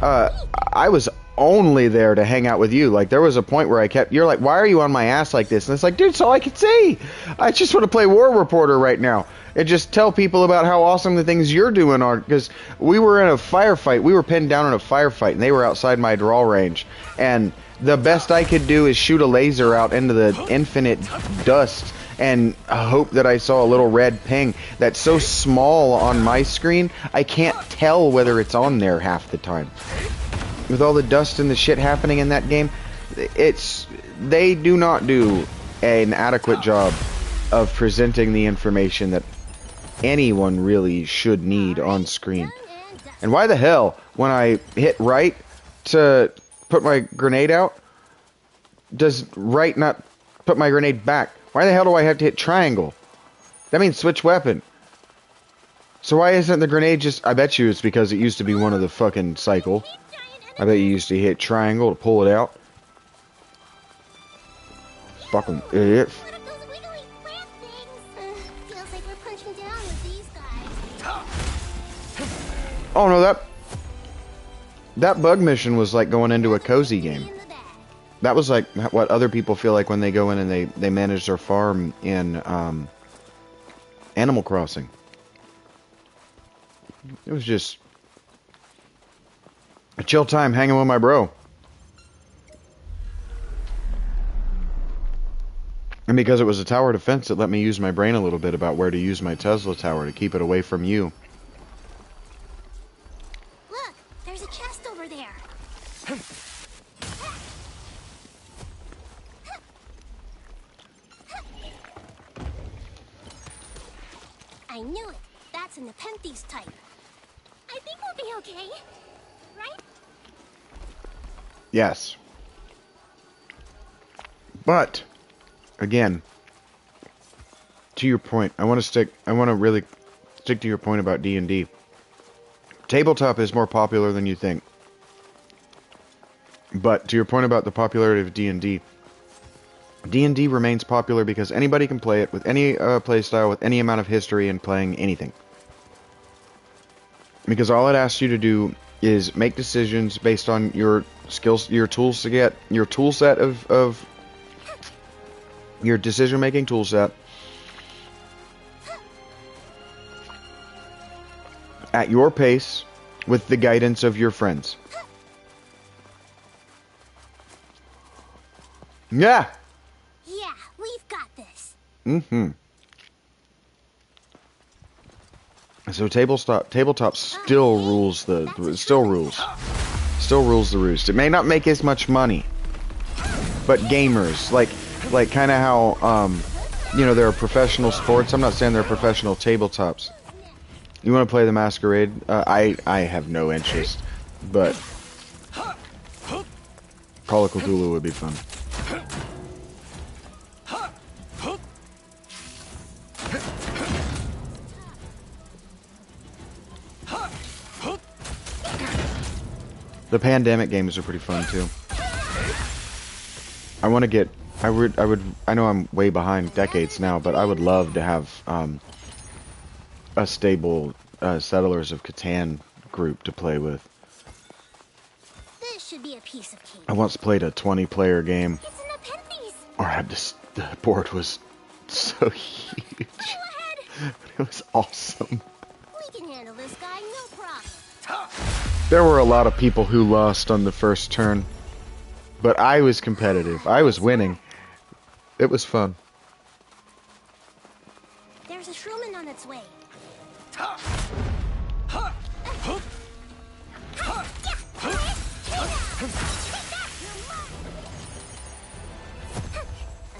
I was only there to hang out with you. Like, there was a point where you're like, why are you on my ass like this? And it's like, dude, it's all I can see. I just want to play War Reporter right now and just tell people about how awesome the things you're doing are, because we were in a firefight. We were pinned down in a firefight, and they were outside my draw range, and the best I could do is shoot a laser out into the infinite dust and hope that I saw a little red ping that's so small on my screen, I can't tell whether it's on there half the time. With all the dust and the shit happening in that game, they do not do an adequate job of presenting the information that anyone really should need on screen. And why the hell, when I hit right to put my grenade out, does right not put my grenade back? Why the hell do I have to hit triangle? That means switch weapon. So why isn't the grenade just... I bet you it's because it used to be one of the fucking cycle. I bet you used to hit triangle to pull it out. Fucking idiot. What are those wiggly plant things? Feels like we're punching down with these guys. Oh no, that bug mission was like going into a cozy game. That was like what other people feel like when they go in and they manage their farm in Animal Crossing. It was just a chill time hanging with my bro. And because it was a tower defense, it let me use my brain a little bit about where to use my Tesla tower to keep it away from you. Look, there's a chest over there. I knew it. That's a Nepenthes type. I think we'll be okay, right? Yes. But again, to your point, I want to really stick to your point about D&D. Tabletop is more popular than you think. But to your point about the popularity of D&D, D&D remains popular because anybody can play it with any playstyle, with any amount of history and playing anything. Because all it asks you to do is make decisions based on your skills, your tools to get, your tool set of your decision-making tool set at your pace with the guidance of your friends. Yeah. Yeah, we've got this. Mm-hmm. So tabletop still rules the roost. It may not make as much money, but gamers, like kind of how you know, there are professional sports. I'm not saying they're professional tabletops. You want to play the Masquerade? I have no interest, but Call of Cthulhu would be fun. The pandemic games are pretty fun too. I want to get. I know I'm way behind decades now, but I would love to have a stable Settlers of Catan group to play with. This should be a piece of cake. I once played a 20-player game, It's in appendix. or I had this. The board was so huge. Go ahead. It was awesome. We can handle this guy, no problem. There were a lot of people who lost on the first turn, but I was competitive. I was winning. It was fun. There's a Shrooman on its way.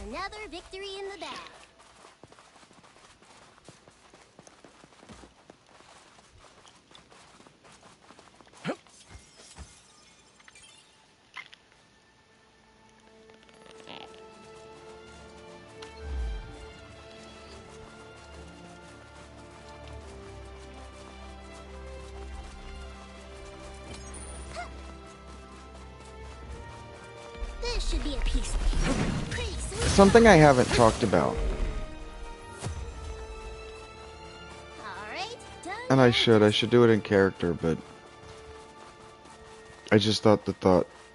Another victory in the bag. This should be a piece of cake. Pretty sweet. Something I haven't talked about, Alright, done. and I should do it in character, but I just thought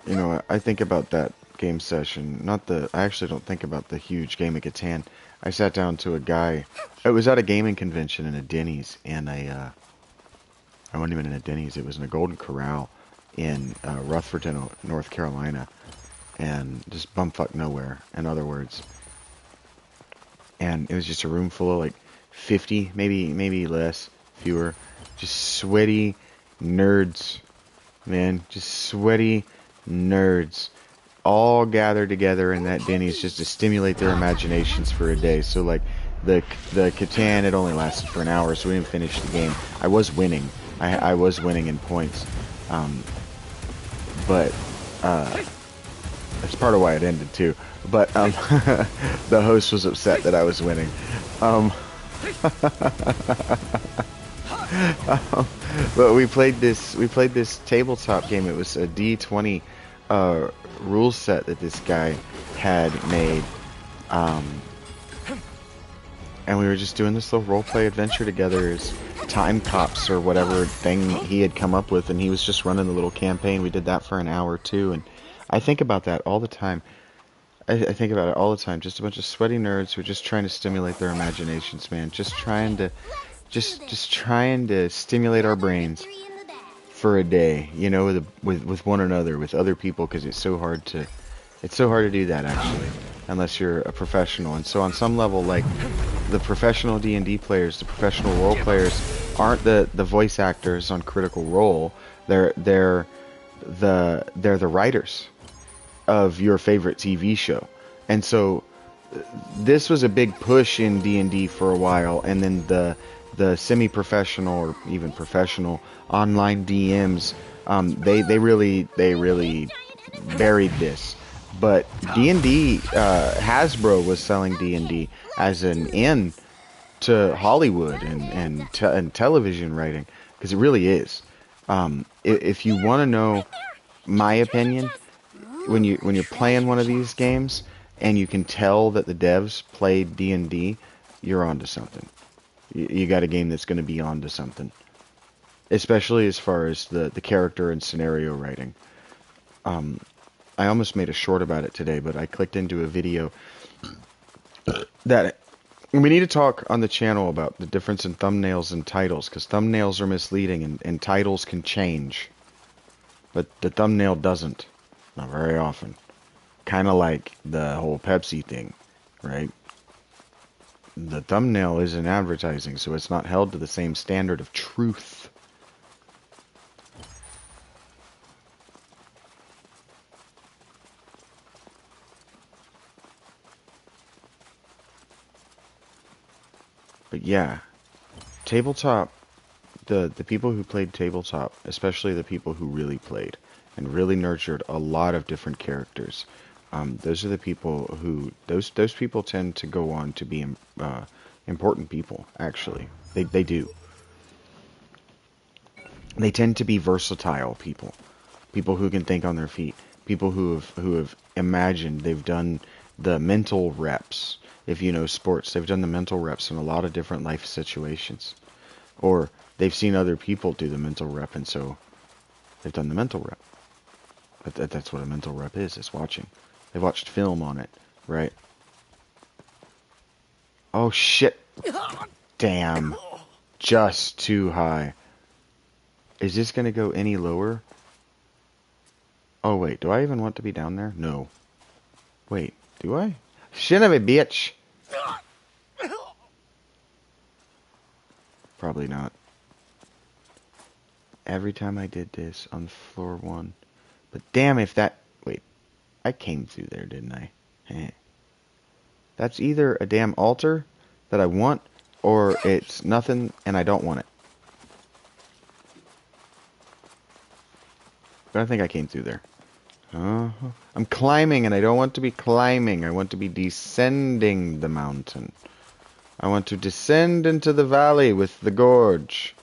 you know, I think about that game session, I actually don't think about the huge game of Catan. I sat down to a guy, it was at a gaming convention in a Denny's, and I wasn't even in a Denny's, it was in a Golden Corral in Rutherford, North Carolina, and just bumfuck nowhere, in other words. And it was just a room full of like 50, maybe less, fewer, just sweaty nerds, man, just sweaty nerds, all gathered together in that Denny's just to stimulate their imaginations for a day. So like the Catan, it only lasted for an hour, so we didn't finish the game. I was winning. I was winning in points, but that's part of why it ended too. But the host was upset that I was winning. But we played this tabletop game. It was a D20 rule set that this guy had made, and we were just doing this little roleplay adventure together as time cops or whatever thing he had come up with, and he was just running the little campaign. We did that for an hour too, and I think about that all the time. I think about it all the time. Just a bunch of sweaty nerds who are just trying to stimulate their imaginations, man. Just trying to stimulate our brains Victory in the bag. for a day, you know, with one another, with other people, because it's so hard to do that actually, unless you're a professional. And so on some level, like the professional D&D players, the professional role players aren't the voice actors on Critical Role. They're the writers of your favorite TV show. And so this was a big push in D&D for a while, and then the semi-professional or even professional online DMs, they really buried this. But D&D, Hasbro was selling D&D as an in to Hollywood and television writing, because it really is. If you want to know my opinion, when you're playing one of these games and you can tell that the devs played D&D, you're onto something. You got a game that's going to be onto something, especially as far as the character and scenario writing. I almost made a short about it today, but I clicked into a video that we need to talk on the channel about the difference in thumbnails and titles, because thumbnails are misleading and titles can change, but the thumbnail doesn't. Not very often. Kind of like the whole Pepsi thing, right? The thumbnail isn't advertising, so it's not held to the same standard of truth. But yeah, tabletop, the people who played tabletop, especially the people who really played and really nurtured a lot of different characters, those are the people who, those people tend to go on to be important people, actually. They do. They tend to be versatile people. People who can think on their feet. People who have imagined, they've done the mental reps. If you know sports, they've done the mental reps in a lot of different life situations. Or they've seen other people do the mental rep, and so they've done the mental rep. That's what a mental rep is. It's watching. They've watched film on it, right? Oh shit. Damn. Just too high. Is this going to go any lower? Oh wait, do I even want to be down there? No. Wait, do I? Son of a bitch! Probably not. Every time I did this on floor 1. But damn if that... Wait, I came through there, didn't I? That's either a damn altar that I want, or it's nothing and I don't want it. But I think I came through there. I'm climbing and I don't want to be climbing. I want to be descending the mountain. I want to descend into the valley with the gorge.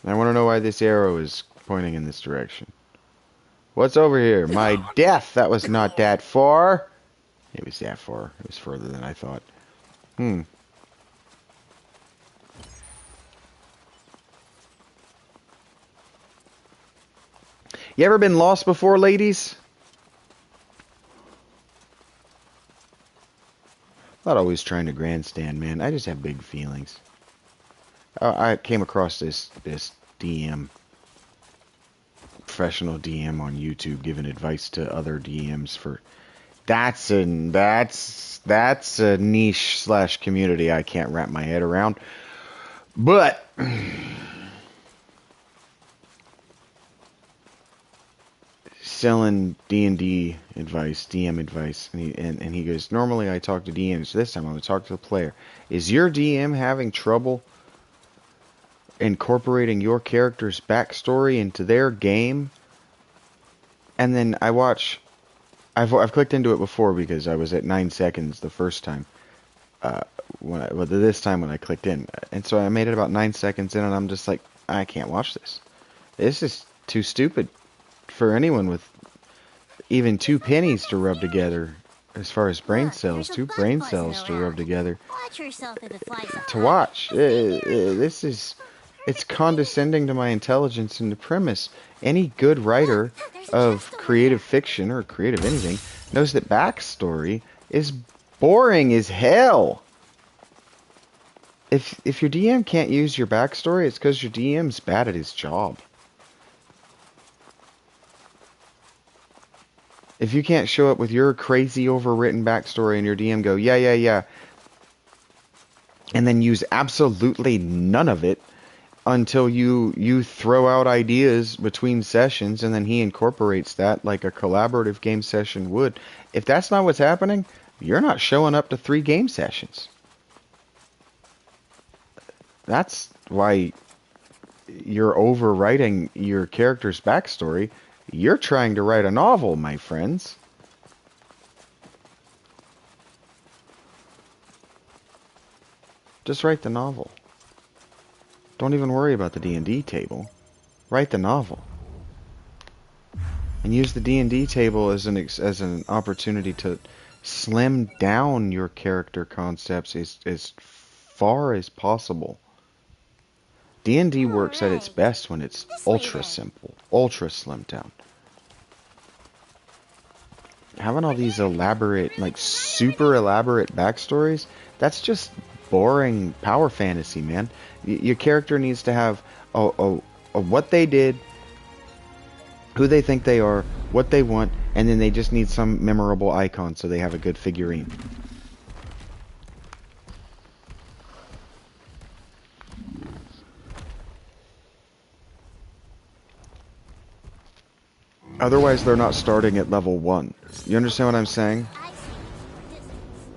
And I want to know why this arrow is pointing in this direction. What's over here? My death! That was not that far. It was that far. It was further than I thought. You ever been lost before, ladies? Not always trying to grandstand, man. I just have big feelings. I came across this DM, professional DM on YouTube, giving advice to other DMs for. That's a niche / community I can't wrap my head around. But selling D&D advice, DM advice, and he goes, normally I talk to DMs. This time I'm going to talk to the player. Is your DM having trouble incorporating your character's backstory into their game? And then I watch. I've clicked into it before because I was at 9 seconds the first time. This time when I clicked in, and so I made it about 9 seconds in, and I'm just like, I can't watch this. This is too stupid for anyone with even 2 pennies to rub together. As far as brain cells, 2 brain cells to rub together. Watch yourself if it flies up. To watch. This is. It's condescending to my intelligence and the premise. Any good writer of creative fiction or creative anything knows that backstory is boring as hell. If your DM can't use your backstory, it's because your DM's bad at his job. If you can't show up with your crazy overwritten backstory and your DM go, yeah, and then use absolutely none of it until you throw out ideas between sessions and then he incorporates that like a collaborative game session would. If that's not what's happening, you're not showing up to 3 game sessions. That's why you're overwriting your character's backstory. You're trying to write a novel, my friends. Just write the novel. Don't even worry about the D&D table. Write the novel. And use the D&D table as an opportunity to slim down your character concepts as far as possible. D&D works at its best when it's ultra simple, ultra slimmed down. Having all these elaborate, like super elaborate backstories, that's just boring power fantasy, man. Your character needs to have a what they did, who they think they are, what they want, and then they just need some memorable icon so they have a good figurine. Otherwise, they're not starting at level 1. You understand what I'm saying? I see from a distance.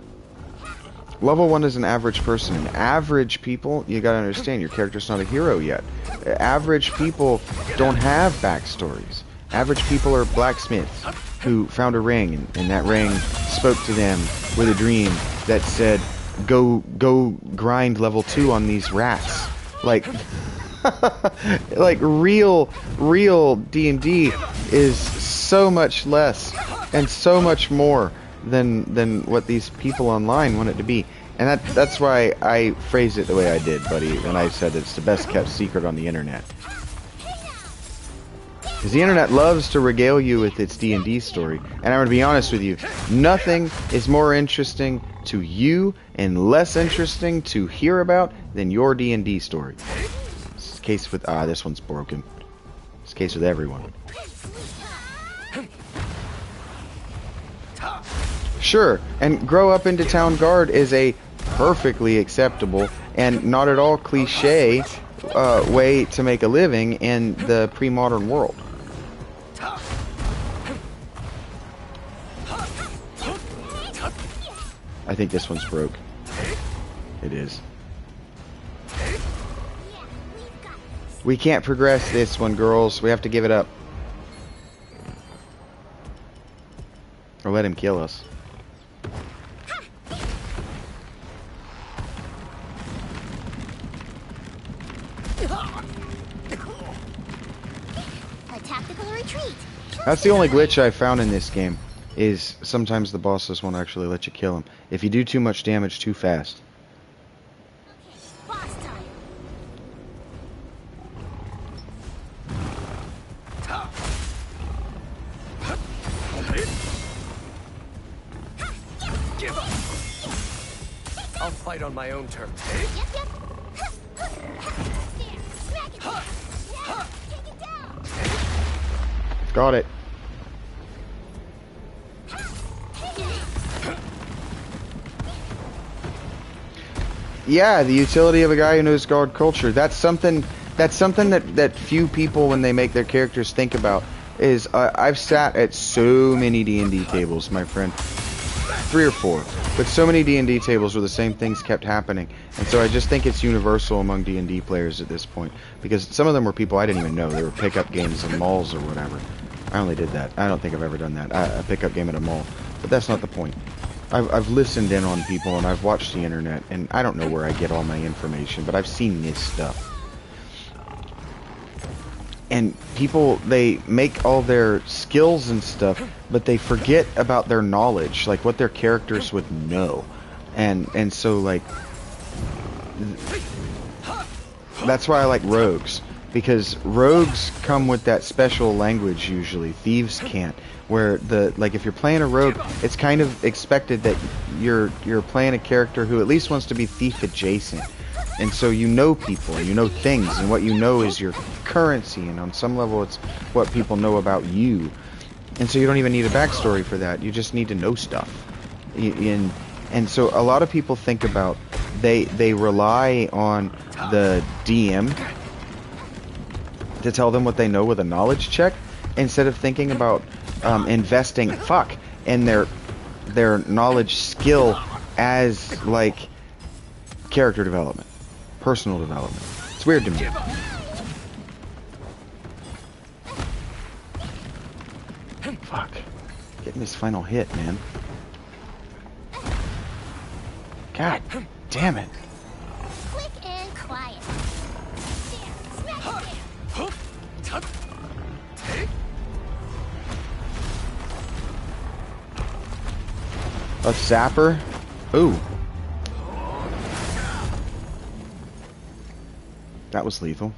Level 1 is an average person. And average people, you gotta understand, your character's not a hero yet. Average people don't have backstories. Average people are blacksmiths who found a ring, and that ring spoke to them with a dream that said, go grind level 2 on these rats. Like, like real D&D is so much less and so much more than what these people online want it to be. And that's why I phrased it the way I did, buddy, when I said it's the best kept secret on the internet. Because the internet loves to regale you with its D&D story. And I'm going to be honest with you, nothing is more interesting to you and less interesting to hear about than your D&D story. It's the case with... this one's broken. It's the case with everyone. Sure, and grow up into town guard is a perfectly acceptable and not at all cliche way to make a living in the pre-modern world. I think this one's broke. It is. We can't progress this one, girls. We have to give it up. Or let him kill us. A tactical retreat. That's the only glitch I've found in this game, is sometimes the bosses won't actually let you kill him if you do too much damage too fast. Okay, boss time. I'll fight on my own terms. Yep, yep. There, smack it. Yeah, take it down. Got it. Yeah, the utility of a guy who knows guard culture. That's something that few people, when they make their characters, think about. Is I've sat at so many D&D tables, my friend. 3 or 4. But so many D&D tables where the same things kept happening. And so I just think it's universal among D&D players at this point. Because some of them were people I didn't even know. They were pickup games in malls or whatever. I only did that. I don't think I've ever done that. A pickup game at a mall. But that's not the point. I've listened in on people and I've watched the internet. And I don't know where I get all my information. But I've seen this stuff. And people, they make all their skills and stuff, but they forget about their knowledge, like what their characters would know. And so, like, that's why I like rogues, because rogues come with that special language usually. Thieves can't. Where like if you're playing a rogue, it's kind of expected that you're playing a character who at least wants to be thief adjacent. And so you know people, and you know things, and what you know is your currency, and on some level it's what people know about you. And so you don't even need a backstory for that, you just need to know stuff. And so a lot of people think about, they rely on the DM to tell them what they know with a knowledge check, instead of thinking about investing in their knowledge skill as, like, character development. Personal development. It's weird to me. Fuck. Getting this final hit, man. God damn it. Quick and quiet. There, smack it there. A zapper? Ooh. That was lethal.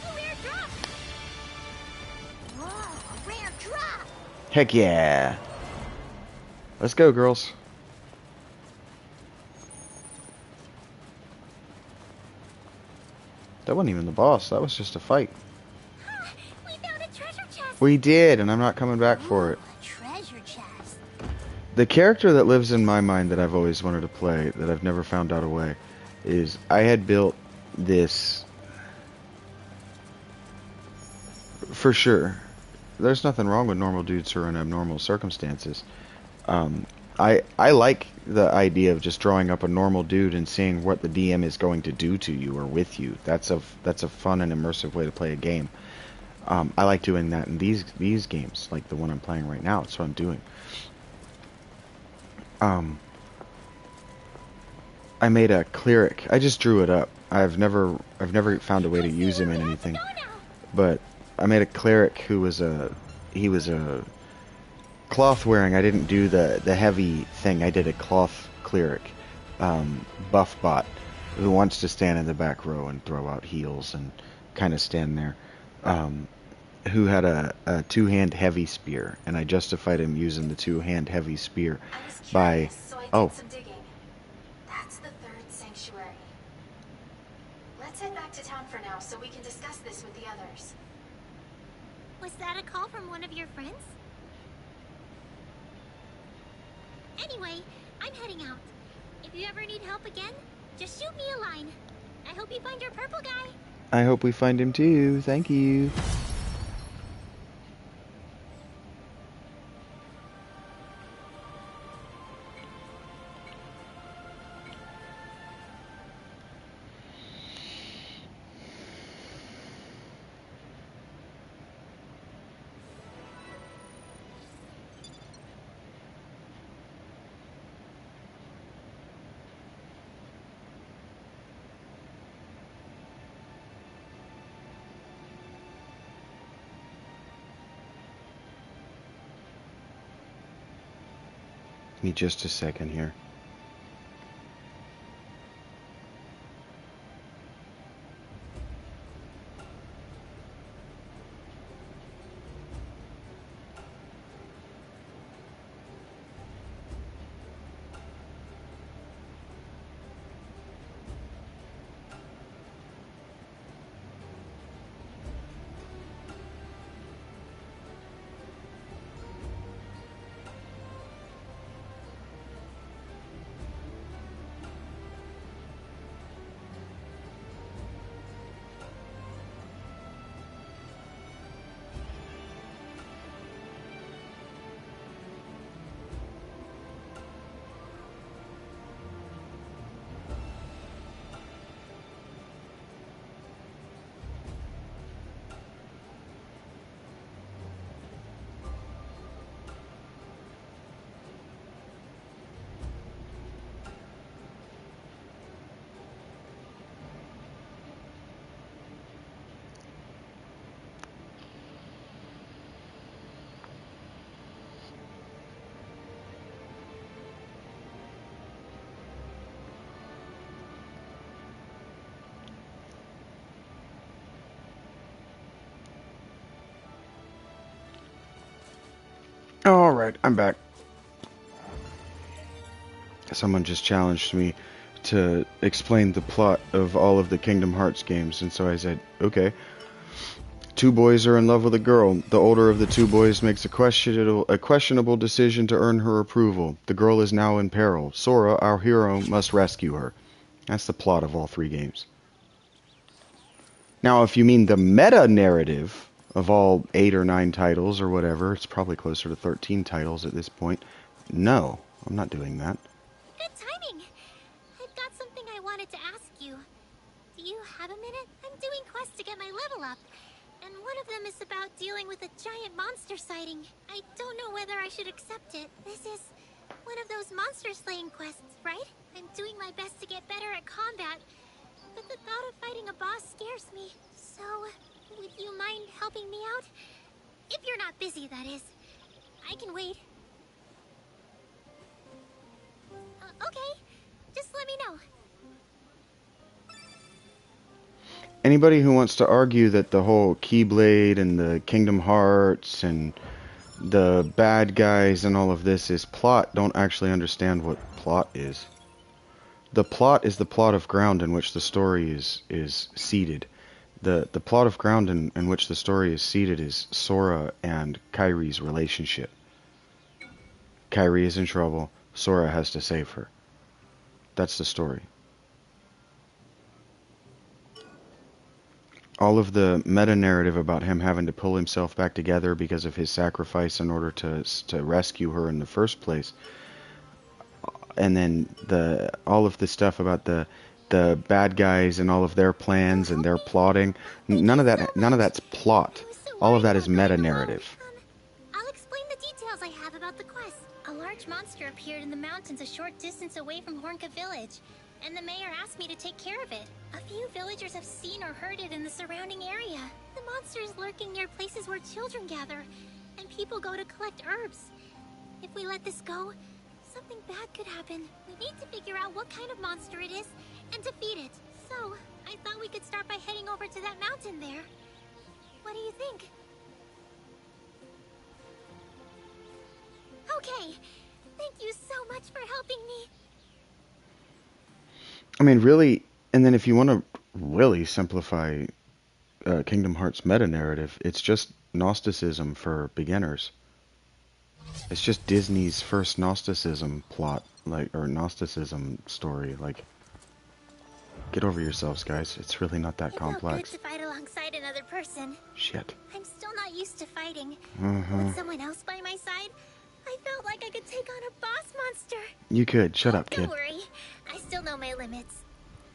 Rare drop. Whoa, rare drop. Heck yeah. Let's go, girls. That wasn't even the boss. That was just a fight. We found a treasure chest. We did, and I'm not coming back for it. A treasure chest. The character that lives in my mind that I've always wanted to play, that I've never found out a way, is I had built this... For sure. There's nothing wrong with normal dudes who are in abnormal circumstances. I like the idea of just drawing up a normal dude and seeing what the DM is going to do to you or with you. That's a fun and immersive way to play a game. I like doing that in these games, like the one I'm playing right now. That's what I'm doing. I made a cleric. I just drew it up. I've never found a way to use him in anything. But I made a cleric who was he was a cloth wearing. I didn't do the heavy thing. I did a cloth cleric, buff bot, who wants to stand in the back row and throw out heals and kind of stand there. Who had a two-hand heavy spear, and I justified him using the two-hand heavy spear by so I did oh. some digging. That's the third sanctuary. Let's head back to town for now so we can discuss this with the others. Was that a call from one of your friends? Anyway, I'm heading out. If you ever need help again, just shoot me a line. I hope you find your purple guy. I hope we find him too. Thank you. Give me just a second here. Alright, I'm back. Someone just challenged me to explain the plot of all of the Kingdom Hearts games, and so I said, okay. Two boys are in love with a girl. The older of the two boys makes a questionable decision to earn her approval. The girl is now in peril. Sora, our hero, must rescue her. That's the plot of all three games. Now, if you mean the meta-narrative of all 8 or 9 titles or whatever, it's probably closer to 13 titles at this point. No, I'm not doing that. Good timing. I've got something I wanted to ask you. Do you have a minute? I'm doing quests to get my level up. And one of them is about dealing with a giant monster sighting. I don't know whether I should accept it. This is one of those monster slaying quests, right? I'm doing my best to get better at combat. But the thought of fighting a boss scares me. So, would you mind helping me out? If you're not busy, that is. I can wait. Okay. Just let me know. Anybody who wants to argue that the whole Keyblade and the Kingdom Hearts and the bad guys and all of this is plot don't actually understand what plot is. The plot is the plot of ground in which the story is seated. The plot of ground in which the story is seated is Sora and Kairi's relationship. Kairi is in trouble. Sora has to save her. That's the story. All of the meta-narrative about him having to pull himself back together because of his sacrifice in order to rescue her in the first place, and then all of the stuff about the bad guys and all of their plans and their plotting. None of that's plot. All of that is meta narrative. I'll explain the details I have about the quest. A large monster appeared in the mountains a short distance away from Hornka Village, and the mayor asked me to take care of it. A few villagers have seen or heard it in the surrounding area. The monster is lurking near places where children gather, and people go to collect herbs. If we let this go, something bad could happen. We need to figure out what kind of monster it is and defeat it. So, I thought we could start by heading over to that mountain there. What do you think? Okay. Thank you so much for helping me. I mean, really, and then if you want to really simplify Kingdom Hearts meta narrative, it's just Gnosticism for beginners. It's just Disney's first Gnosticism plot, or Gnosticism story. Like, get over yourselves, guys. It's really not that complex. It felt good to fight alongside another person. Shit. I'm still not used to fighting. Mm-hmm. With someone else by my side, I felt like I could take on a boss monster. You could. Shut up, kid. Don't worry. I still know my limits.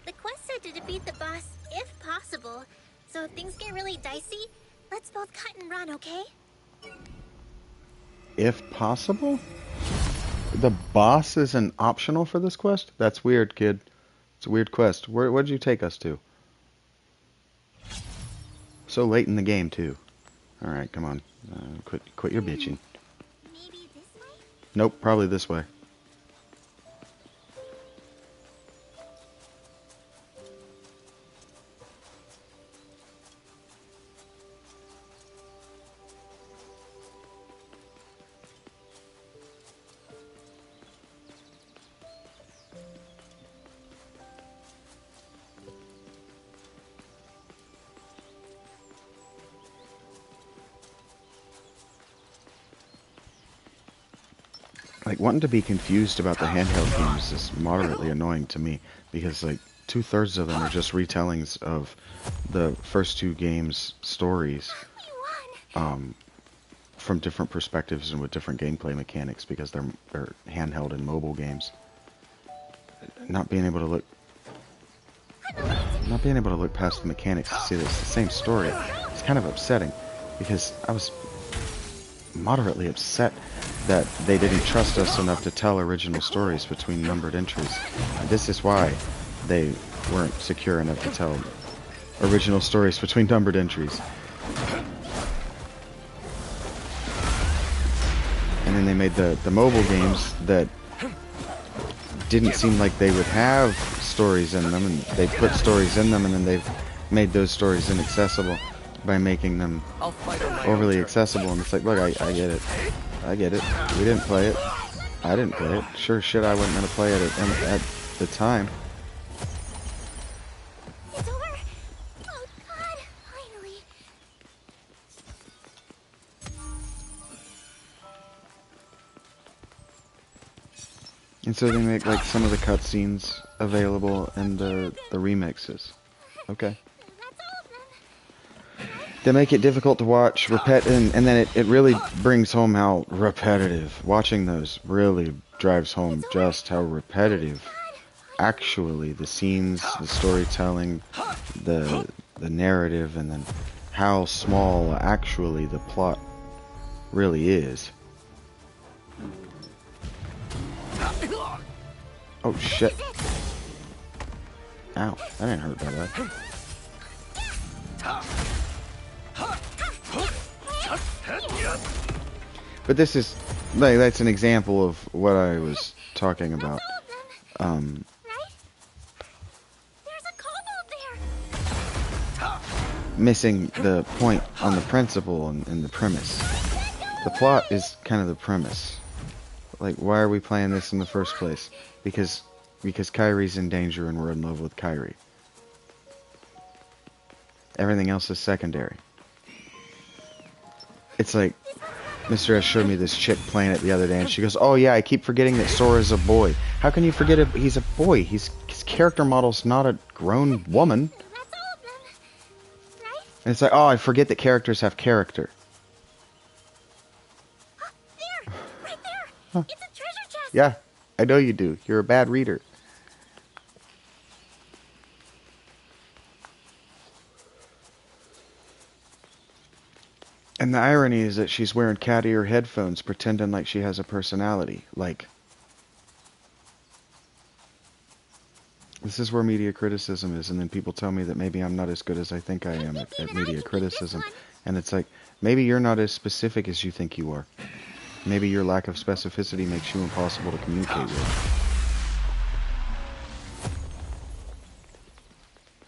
The quest said to defeat the boss, if possible. So if things get really dicey, let's both cut and run, okay? If possible? The boss isn't optional for this quest? That's weird, kid. It's a weird quest. Where'd you take us to? So late in the game, too. Alright, come on. Quit your bitching. Maybe this way? Nope, probably this way. Like, wanting to be confused about the handheld games is moderately annoying to me, because, like, 2/3 of them are just retellings of the first two games' stories, from different perspectives and with different gameplay mechanics, because they're handheld and mobile games. Not being able to look past the mechanics to see that it's the same story, it's kind of upsetting, because I was moderately upset that they didn't trust us enough to tell original stories between numbered entries. This is why they weren't secure enough to tell original stories between numbered entries. And then they made the mobile games that didn't seem like they would have stories in them, and they put stories in them, and then they've made those stories inaccessible by making them overly accessible. And it's like, look, I get it. I get it. We didn't play it. I didn't play it. Sure shit, I wasn't going to play it at the time. It's over. Oh God, finally. And so they make, like, some of the cutscenes available in the remixes. Okay. They make it difficult to watch, and then it really brings home how repetitive. Watching those really drives home just how repetitive actually the scenes, the storytelling, the narrative, and then how small actually the plot really is. Oh shit. Ow, that didn't hurt that bad. But this is, like, that's an example of what I was talking about. Right? There's a kobold there. Missing the point on the principle and the premise. The plot is kind of the premise. Like, why are we playing this in the first place? Because Kyrie's in danger and we're in love with Kyrie. Everything else is secondary. It's like, Mr. S showed me this chick playing it the other day, and she goes, oh yeah, I keep forgetting that Sora's a boy. How can you forget he's a boy? His character model's not a grown woman. That's all of them. Right? And it's like, oh, I forget that characters have character. There! Right there! It's a treasure chest! Yeah. I know you do. You're a bad reader. And the irony is that she's wearing cat ear headphones, pretending like she has a personality. Like, this is where media criticism is, and then people tell me that maybe I'm not as good as I think I am at media criticism. And it's like, maybe you're not as specific as you think you are. Maybe your lack of specificity makes you impossible to communicate with.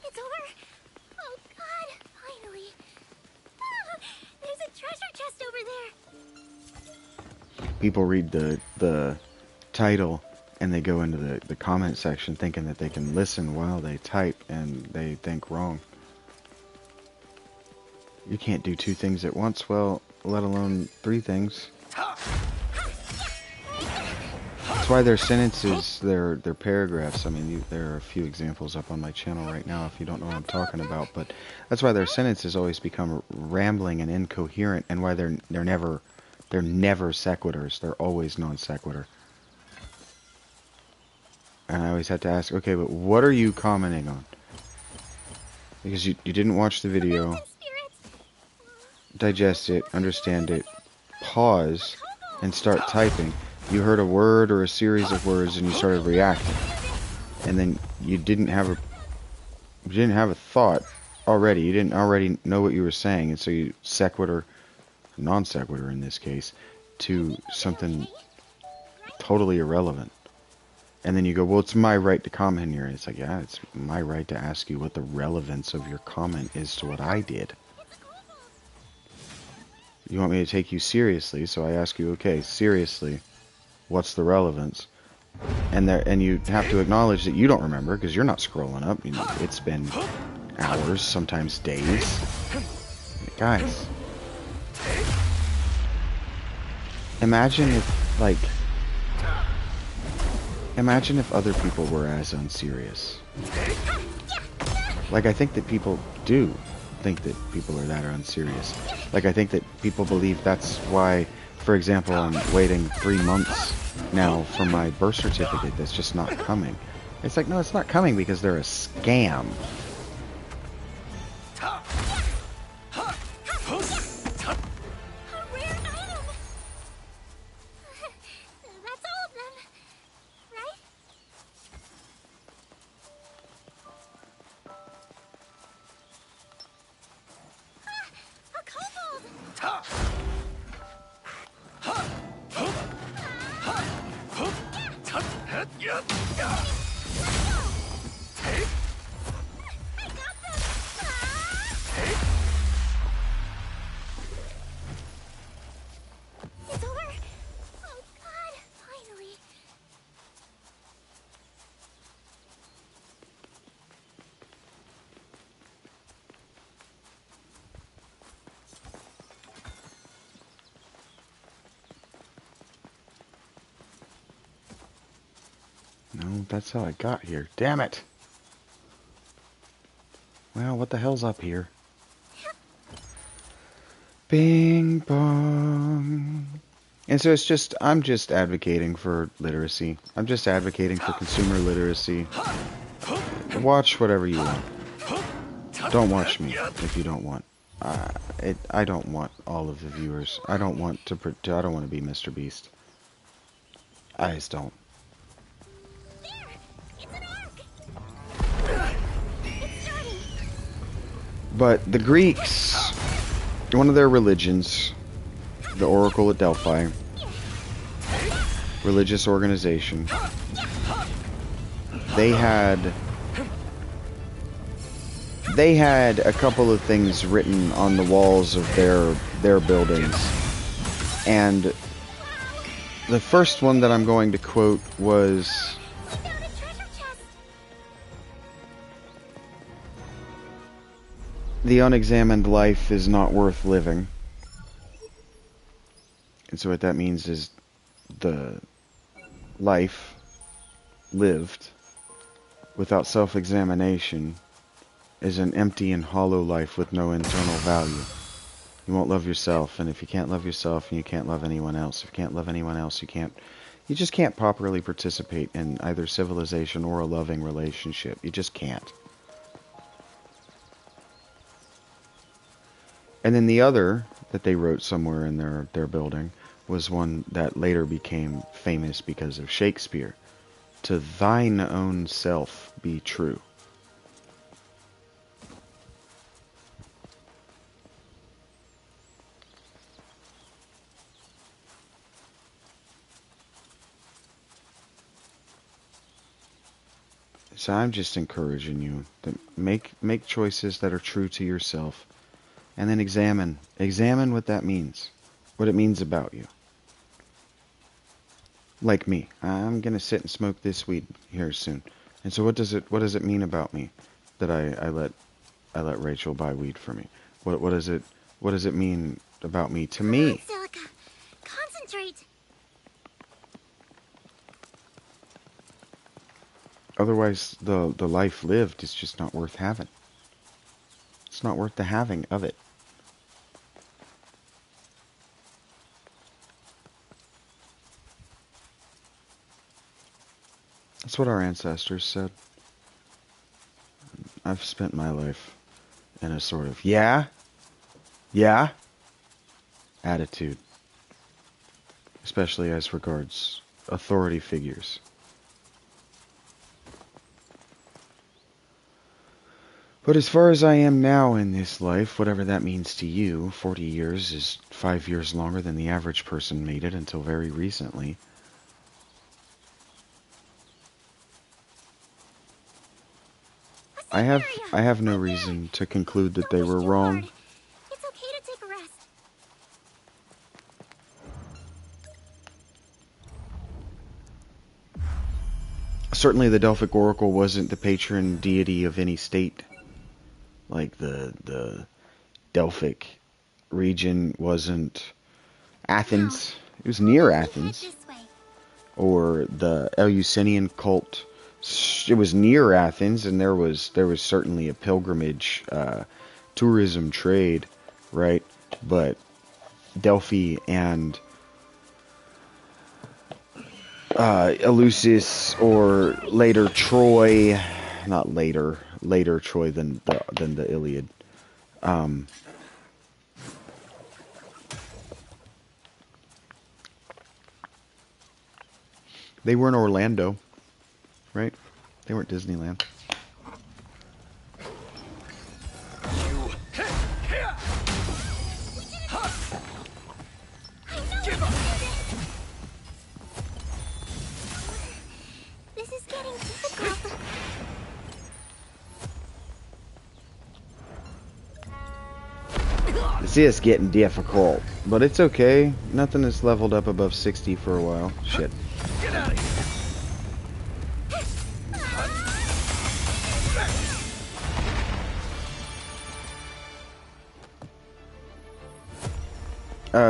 It's over. Oh God, finally. Ah, there's a treasure chest over there. People read the title and they go into the comment section thinking that they can listen while they type, and they think wrong. You can't do two things at once, well, let alone three things. That's why their sentences, their paragraphs, I mean, there are a few examples up on my channel right now if you don't know what I'm talking about, but that's why their sentences always become rambling and incoherent, and why they're never sequiturs. They're always non sequitur. And I always have to ask, okay, but what are you commenting on? Because you didn't watch the video, digest it, understand it, pause, and start typing. You heard a word or a series of words and you started reacting. And then you didn't have a thought already. You didn't already know what you were saying, and so you sequitur, non sequitur in this case, to something totally irrelevant. And then you go, well, it's my right to comment here. And it's like, yeah, it's my right to ask you what the relevance of your comment is to what I did. You want me to take you seriously, so I ask you, okay, seriously, what's the relevance? And you have to acknowledge that you don't remember, because you're not scrolling up. You know, it's been hours, sometimes days. Guys, imagine if, like, imagine if other people were as unserious. Like, I think that people do think that people are that unserious. Like, I think that people believe that's why, for example, I'm waiting 3 months now for my birth certificate that's just not coming. It's like, no, it's not coming because they're a scam. No, that's how I got here. Damn it! Well, what the hell's up here? Bing bong. And so it's just, I'm just advocating for literacy. I'm just advocating for consumer literacy. Watch whatever you want. Don't watch me if you don't want. I don't want all of the viewers. I don't want to be Mr. Beast. I just don't. But the Greeks, one of their religions, the Oracle at Delphi, religious organization, they had a couple of things written on the walls of their buildings. And the first one that I'm going to quote was, "The unexamined life is not worth living." And so what that means is the life lived without self-examination is an empty and hollow life with no internal value. You won't love yourself, and if you can't love yourself, you can't love anyone else. If you can't love anyone else, you can't You just can't properly participate in either civilization or a loving relationship. You just can't. And then the other that they wrote somewhere in their building was one that later became famous because of Shakespeare. To thine own self be true. So I'm just encouraging you to make choices that are true to yourself, and then examine what that means, what it means about you. Like me, I'm gonna sit and smoke this weed here soon. And so what does it mean about me that I let Rachel buy weed for me? What does it mean about me to me? Silica, concentrate. Otherwise, the life lived is just not worth having. It's not worth the having of it. That's what our ancestors said. I've spent my life in a sort of yeah attitude, especially as regards authority figures. But as far as I am now in this life, whatever that means to you, 40 years is 5 years longer than the average person made it until very recently. I have no reason to conclude that they were wrong. It's okay to take a rest. Certainly the Delphic Oracle wasn't the patron deity of any state. Like the Delphic region wasn't Athens. It was near Athens. Head this way. Or the Eleusinian cult. It was near Athens, and there was certainly a pilgrimage, tourism trade, right? But Delphi and Eleusis, or later Troy, not later Troy than the Iliad. They were in Orlando, right? They weren't Disneyland. This is getting difficult. This is getting difficult, but it's okay. Nothing has leveled up above 60 for a while. Shit. Get out of here!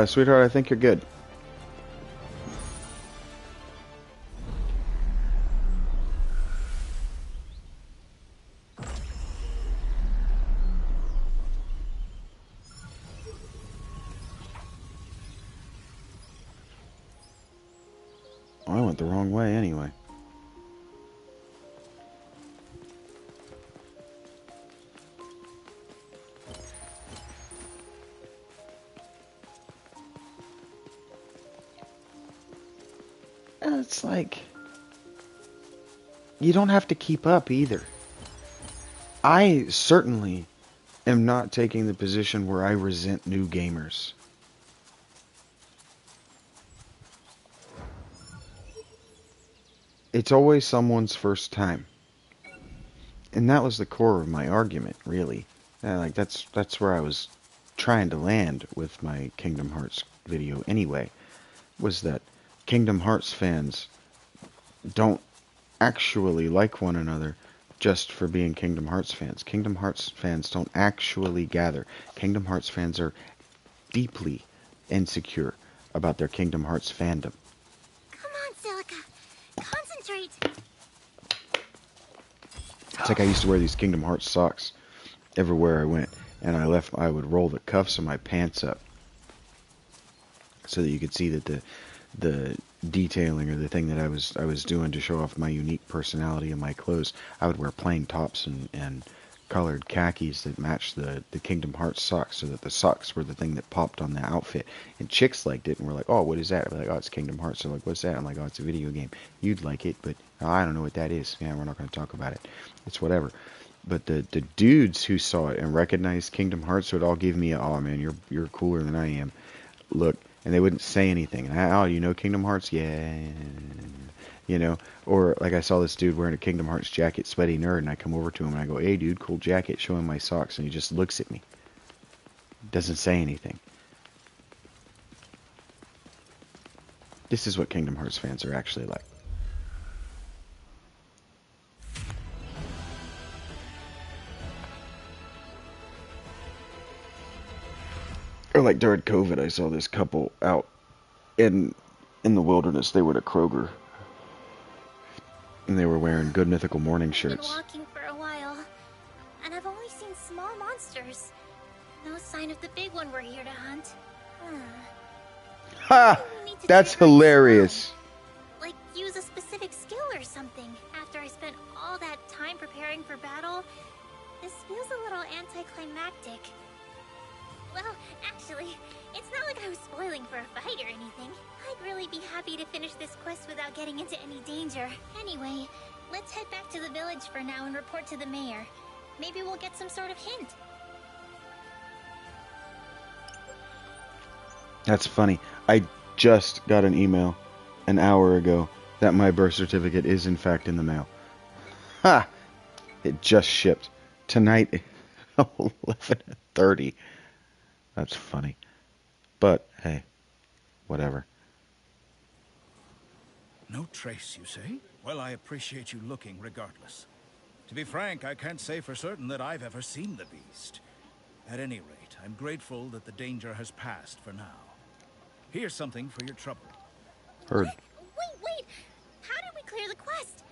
Sweetheart, I think you're good. Oh, I went the wrong way anyway. It's like, you don't have to keep up either. I certainly am not taking the position where I resent new gamers. It's always someone's first time. And that was the core of my argument, really. Like that's where I was trying to land with my Kingdom Hearts video anyway, was that Kingdom Hearts fans don't actually like one another just for being Kingdom Hearts fans. Kingdom Hearts fans don't actually gather. Kingdom Hearts fans are deeply insecure about their Kingdom Hearts fandom. Come on, Silica. Concentrate. It's like I used to wear these Kingdom Hearts socks everywhere I went, and I would roll the cuffs of my pants up so that you could see that the detailing or the thing that I was doing to show off my unique personality in my clothes, I would wear plain tops and colored khakis that matched the Kingdom Hearts socks, so that the socks were the thing that popped on the outfit. And chicks liked it and were like, "Oh, what is that?" I'm like, "Oh, it's Kingdom Hearts." They're like, "What's that?" I'm like, "Oh, it's a video game. You'd like it, but I don't know what that is." Yeah, we're not going to talk about it. It's whatever. But the dudes who saw it and recognized Kingdom Hearts would all give me a, "Oh man, you're cooler than I am" look, and they wouldn't say anything. And "Oh, you know Kingdom Hearts?" "Yeah." You know, or like I saw this dude wearing a Kingdom Hearts jacket, sweaty nerd, and I come over to him and I go, "Hey dude, cool jacket," show him my socks, and he just looks at me. Doesn't say anything. This is what Kingdom Hearts fans are actually like. Or like during COVID, I saw this couple out in the wilderness. They were at a Kroger, and they were wearing Good Mythical Morning I've been shirts. walking for a while, and I've only seen small monsters. No sign of the big one we're here to hunt. Ha! Maybe we need to That's try hunting hilarious. slow. Like use a specific skill or something. After I spent all that time preparing for battle, this feels a little anticlimactic. Well, actually, it's not like I was spoiling for a fight or anything. I'd really be happy to finish this quest without getting into any danger. Anyway, let's head back to the village for now and report to the mayor. Maybe we'll get some sort of hint. That's funny. I just got an email an hour ago that my birth certificate is in fact in the mail. Ha! It just shipped. Tonight, 11:30. That's funny. But, hey, whatever. No trace, you say? Well, I appreciate you looking regardless. To be frank, I can't say for certain that I've ever seen the beast. At any rate, I'm grateful that the danger has passed for now. Here's something for your trouble. Heard. Wait! How did we clear the quest?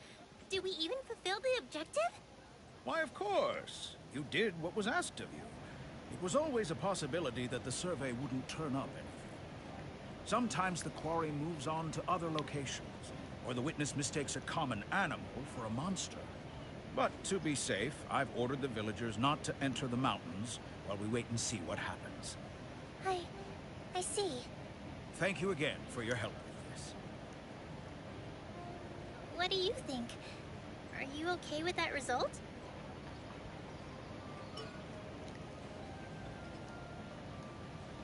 Did we even fulfill the objective? Why, of course. You did what was asked of you. It was always a possibility that the survey wouldn't turn up anything. Sometimes the quarry moves on to other locations, or the witness mistakes a common animal for a monster. But to be safe, I've ordered the villagers not to enter the mountains while we wait and see what happens. I see. Thank you again for your help with this. What do you think? Are you okay with that result?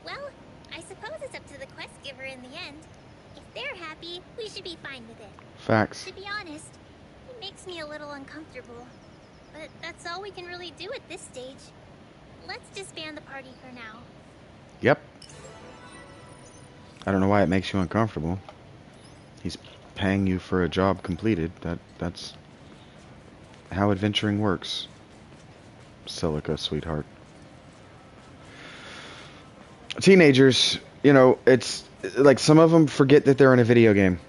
Well, I suppose it's up to the quest giver in the end. If they're happy, we should be fine with it. Facts. To be honest, it makes me a little uncomfortable. But that's all we can really do at this stage. Let's disband the party for now. Yep. I don't know why it makes you uncomfortable. He's paying you for a job completed. That's how adventuring works. Silica, sweetheart. Teenagers, you know, it's like some of them forget that they're in a video game.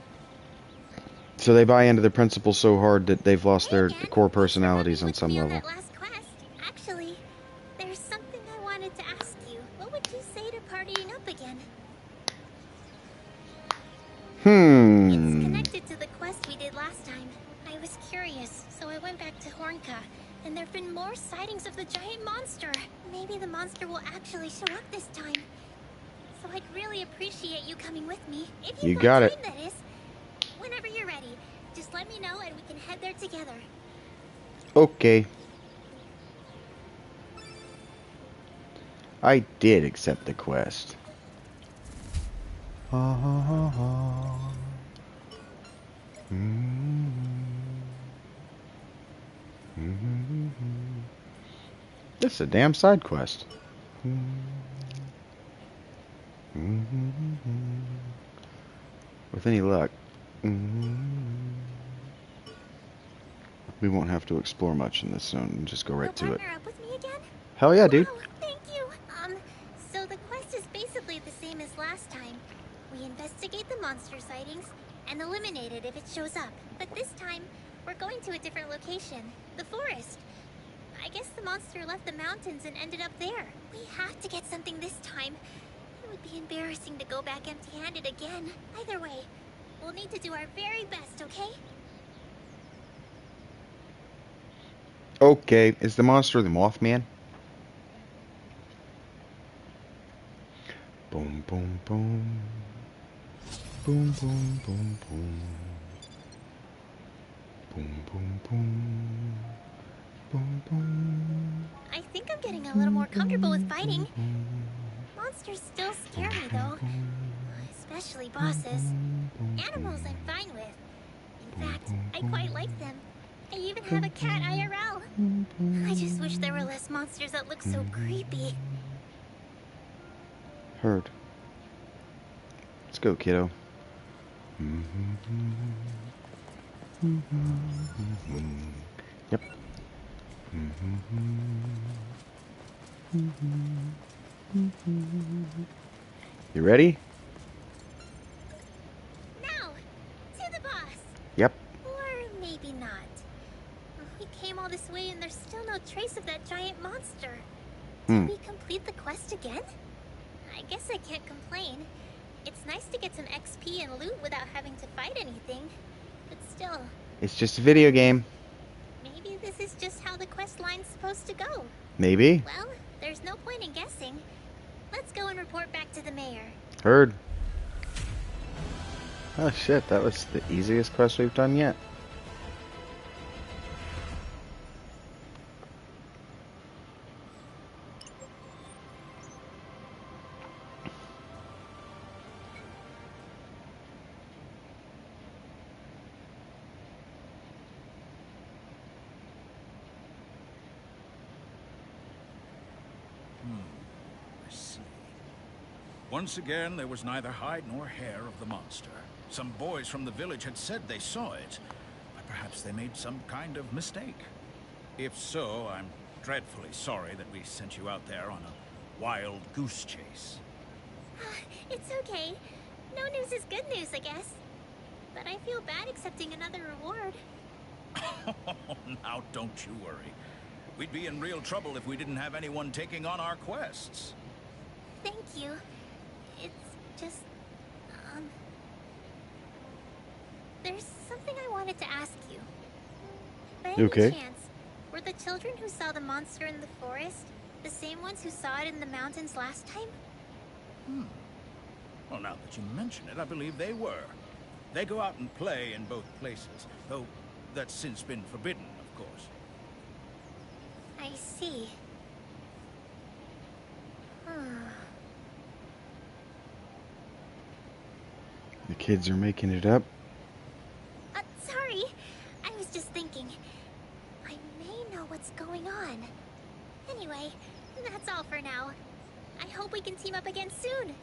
So they buy into the principles so hard that they've lost their core personalities on some level. That last quest. Actually, there's something I wanted to ask you. What would you say to partying up again? It's connected to the quest we did last time. I was curious, so I went back to Hornka, and there've been more sightings of the giant monster. Maybe the monster will actually show up this time. So I'd really appreciate you coming with me. If You got it. That is. Whenever you're ready, just let me know and we can head there together. Okay. I did accept the quest. This is a damn side quest. With any luck, we won't have to explore much in this zone and just go right to it. Partner up with me again? Hell yeah, dude. Wow, thank you. So the quest is basically the same as last time. We investigate the monster sightings and eliminate it if it shows up. But this time, we're going to a different location, the forest. I guess the monster left the mountains and ended up there. We have to get something this time. It would be embarrassing to go back empty-handed again. Either way, we'll need to do our very best, okay? Okay, is the monster the Mothman? Boom, boom, boom. Boom, boom, boom, boom. Boom, boom, boom. Boom, boom. I think I'm getting a little more comfortable with fighting. Monsters still scare me, though. Especially bosses. Animals I'm fine with. In fact, I quite like them. I even have a cat IRL. I just wish there were less monsters that look so creepy. Heard. Let's go, kiddo. Yep. You ready? Now, to the boss. Yep. Or maybe not. We came all this way and there's still no trace of that giant monster. Did we complete the quest again? I guess I can't complain. It's nice to get some XP and loot without having to fight anything. But still, It's just a video game. maybe this is just how the quest line's supposed to go. Maybe. Well, there's no point in guessing. Let's go and report back to the mayor. Heard. Oh shit, that was the easiest quest we've done yet. I see. Once again, there was neither hide nor hair of the monster. Some boys from the village had said they saw it, but perhaps they made some kind of mistake. If so, I'm dreadfully sorry that we sent you out there on a wild goose chase. It's okay. No news is good news, I guess. But I feel bad accepting another reward. Now, don't you worry. We'd be in real trouble if we didn't have anyone taking on our quests. Thank you. It's just, there's something I wanted to ask you. By any Okay. chance, were the children who saw the monster in the forest the same ones who saw it in the mountains last time? Well, now that you mention it, I believe they were. They go out and play in both places, though that's since been forbidden, of course. I see. The kids are making it up. Sorry. I was just thinking. I may know what's going on. Anyway, that's all for now. I hope we can team up again soon.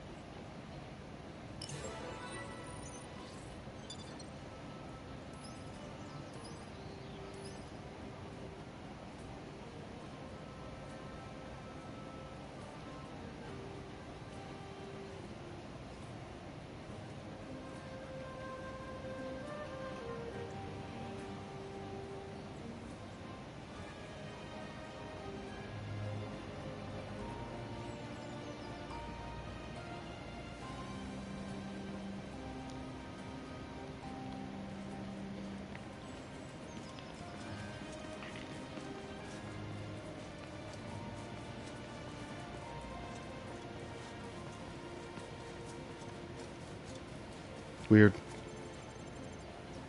Weird.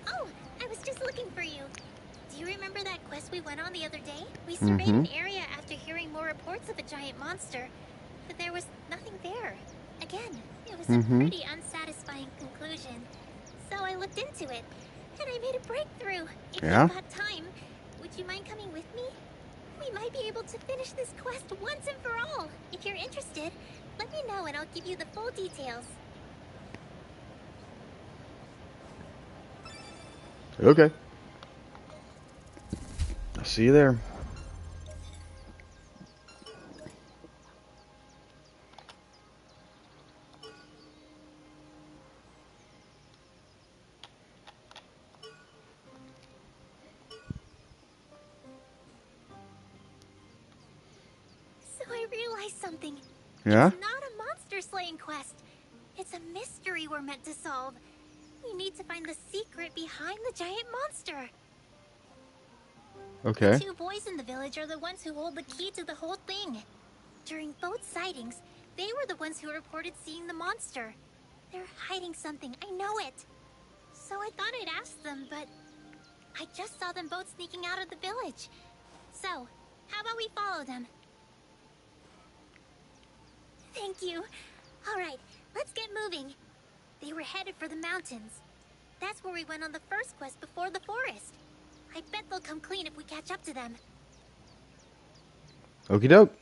Oh, I was just looking for you. Do you remember that quest we went on the other day? We surveyed an area after hearing more reports of a giant monster, but there was nothing there. Again, it was a pretty unsatisfying conclusion. So I looked into it, and I made a breakthrough. If Yeah? you've got time, would you mind coming with me? We might be able to finish this quest once and for all. If you're interested, let me know and I'll give you the full details. Okay. I'll see you there. So I realized something. Yeah? It's not a monster roleplaying quest. It's a mystery we're meant to solve. We need to find the secret behind the giant monster. Okay. The 2 boys in the village are the ones who hold the key to the whole thing. During both sightings, they were the ones who reported seeing the monster. They're hiding something, I know it. So I thought I'd ask them, but I just saw them both sneaking out of the village. So, how about we follow them? Thank you. Alright, let's get moving. They were headed for the mountains. That's where we went on the first quest before the forest. I bet they'll come clean if we catch up to them. Okie doke.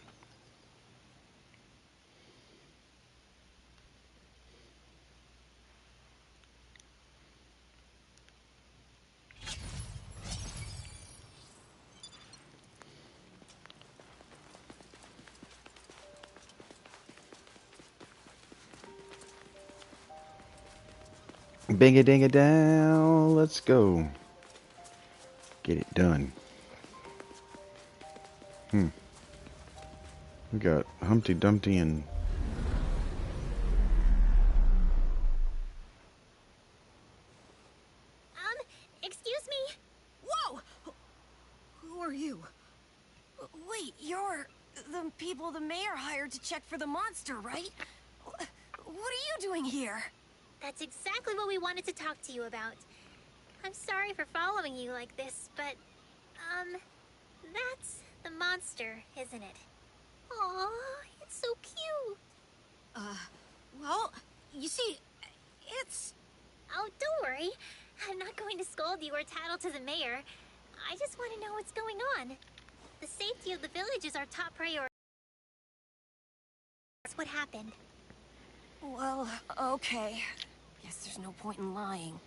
Bing a ding a down. Let's go. Get it done. We got Humpty Dumpty and Excuse me? Whoa! Who are you? Wait, you're the people the mayor hired to check for the monster, right? What are you doing here? That's exactly what we wanted to talk to you about. I'm sorry for following you like this, but, that's the monster, isn't it? Aww, it's so cute. Well, you see, it's... Oh, don't worry. I'm not going to scold you or tattle to the mayor. I just want to know what's going on. The safety of the village is our top priority. That's what happened. Well, okay. Guess there's no point in lying.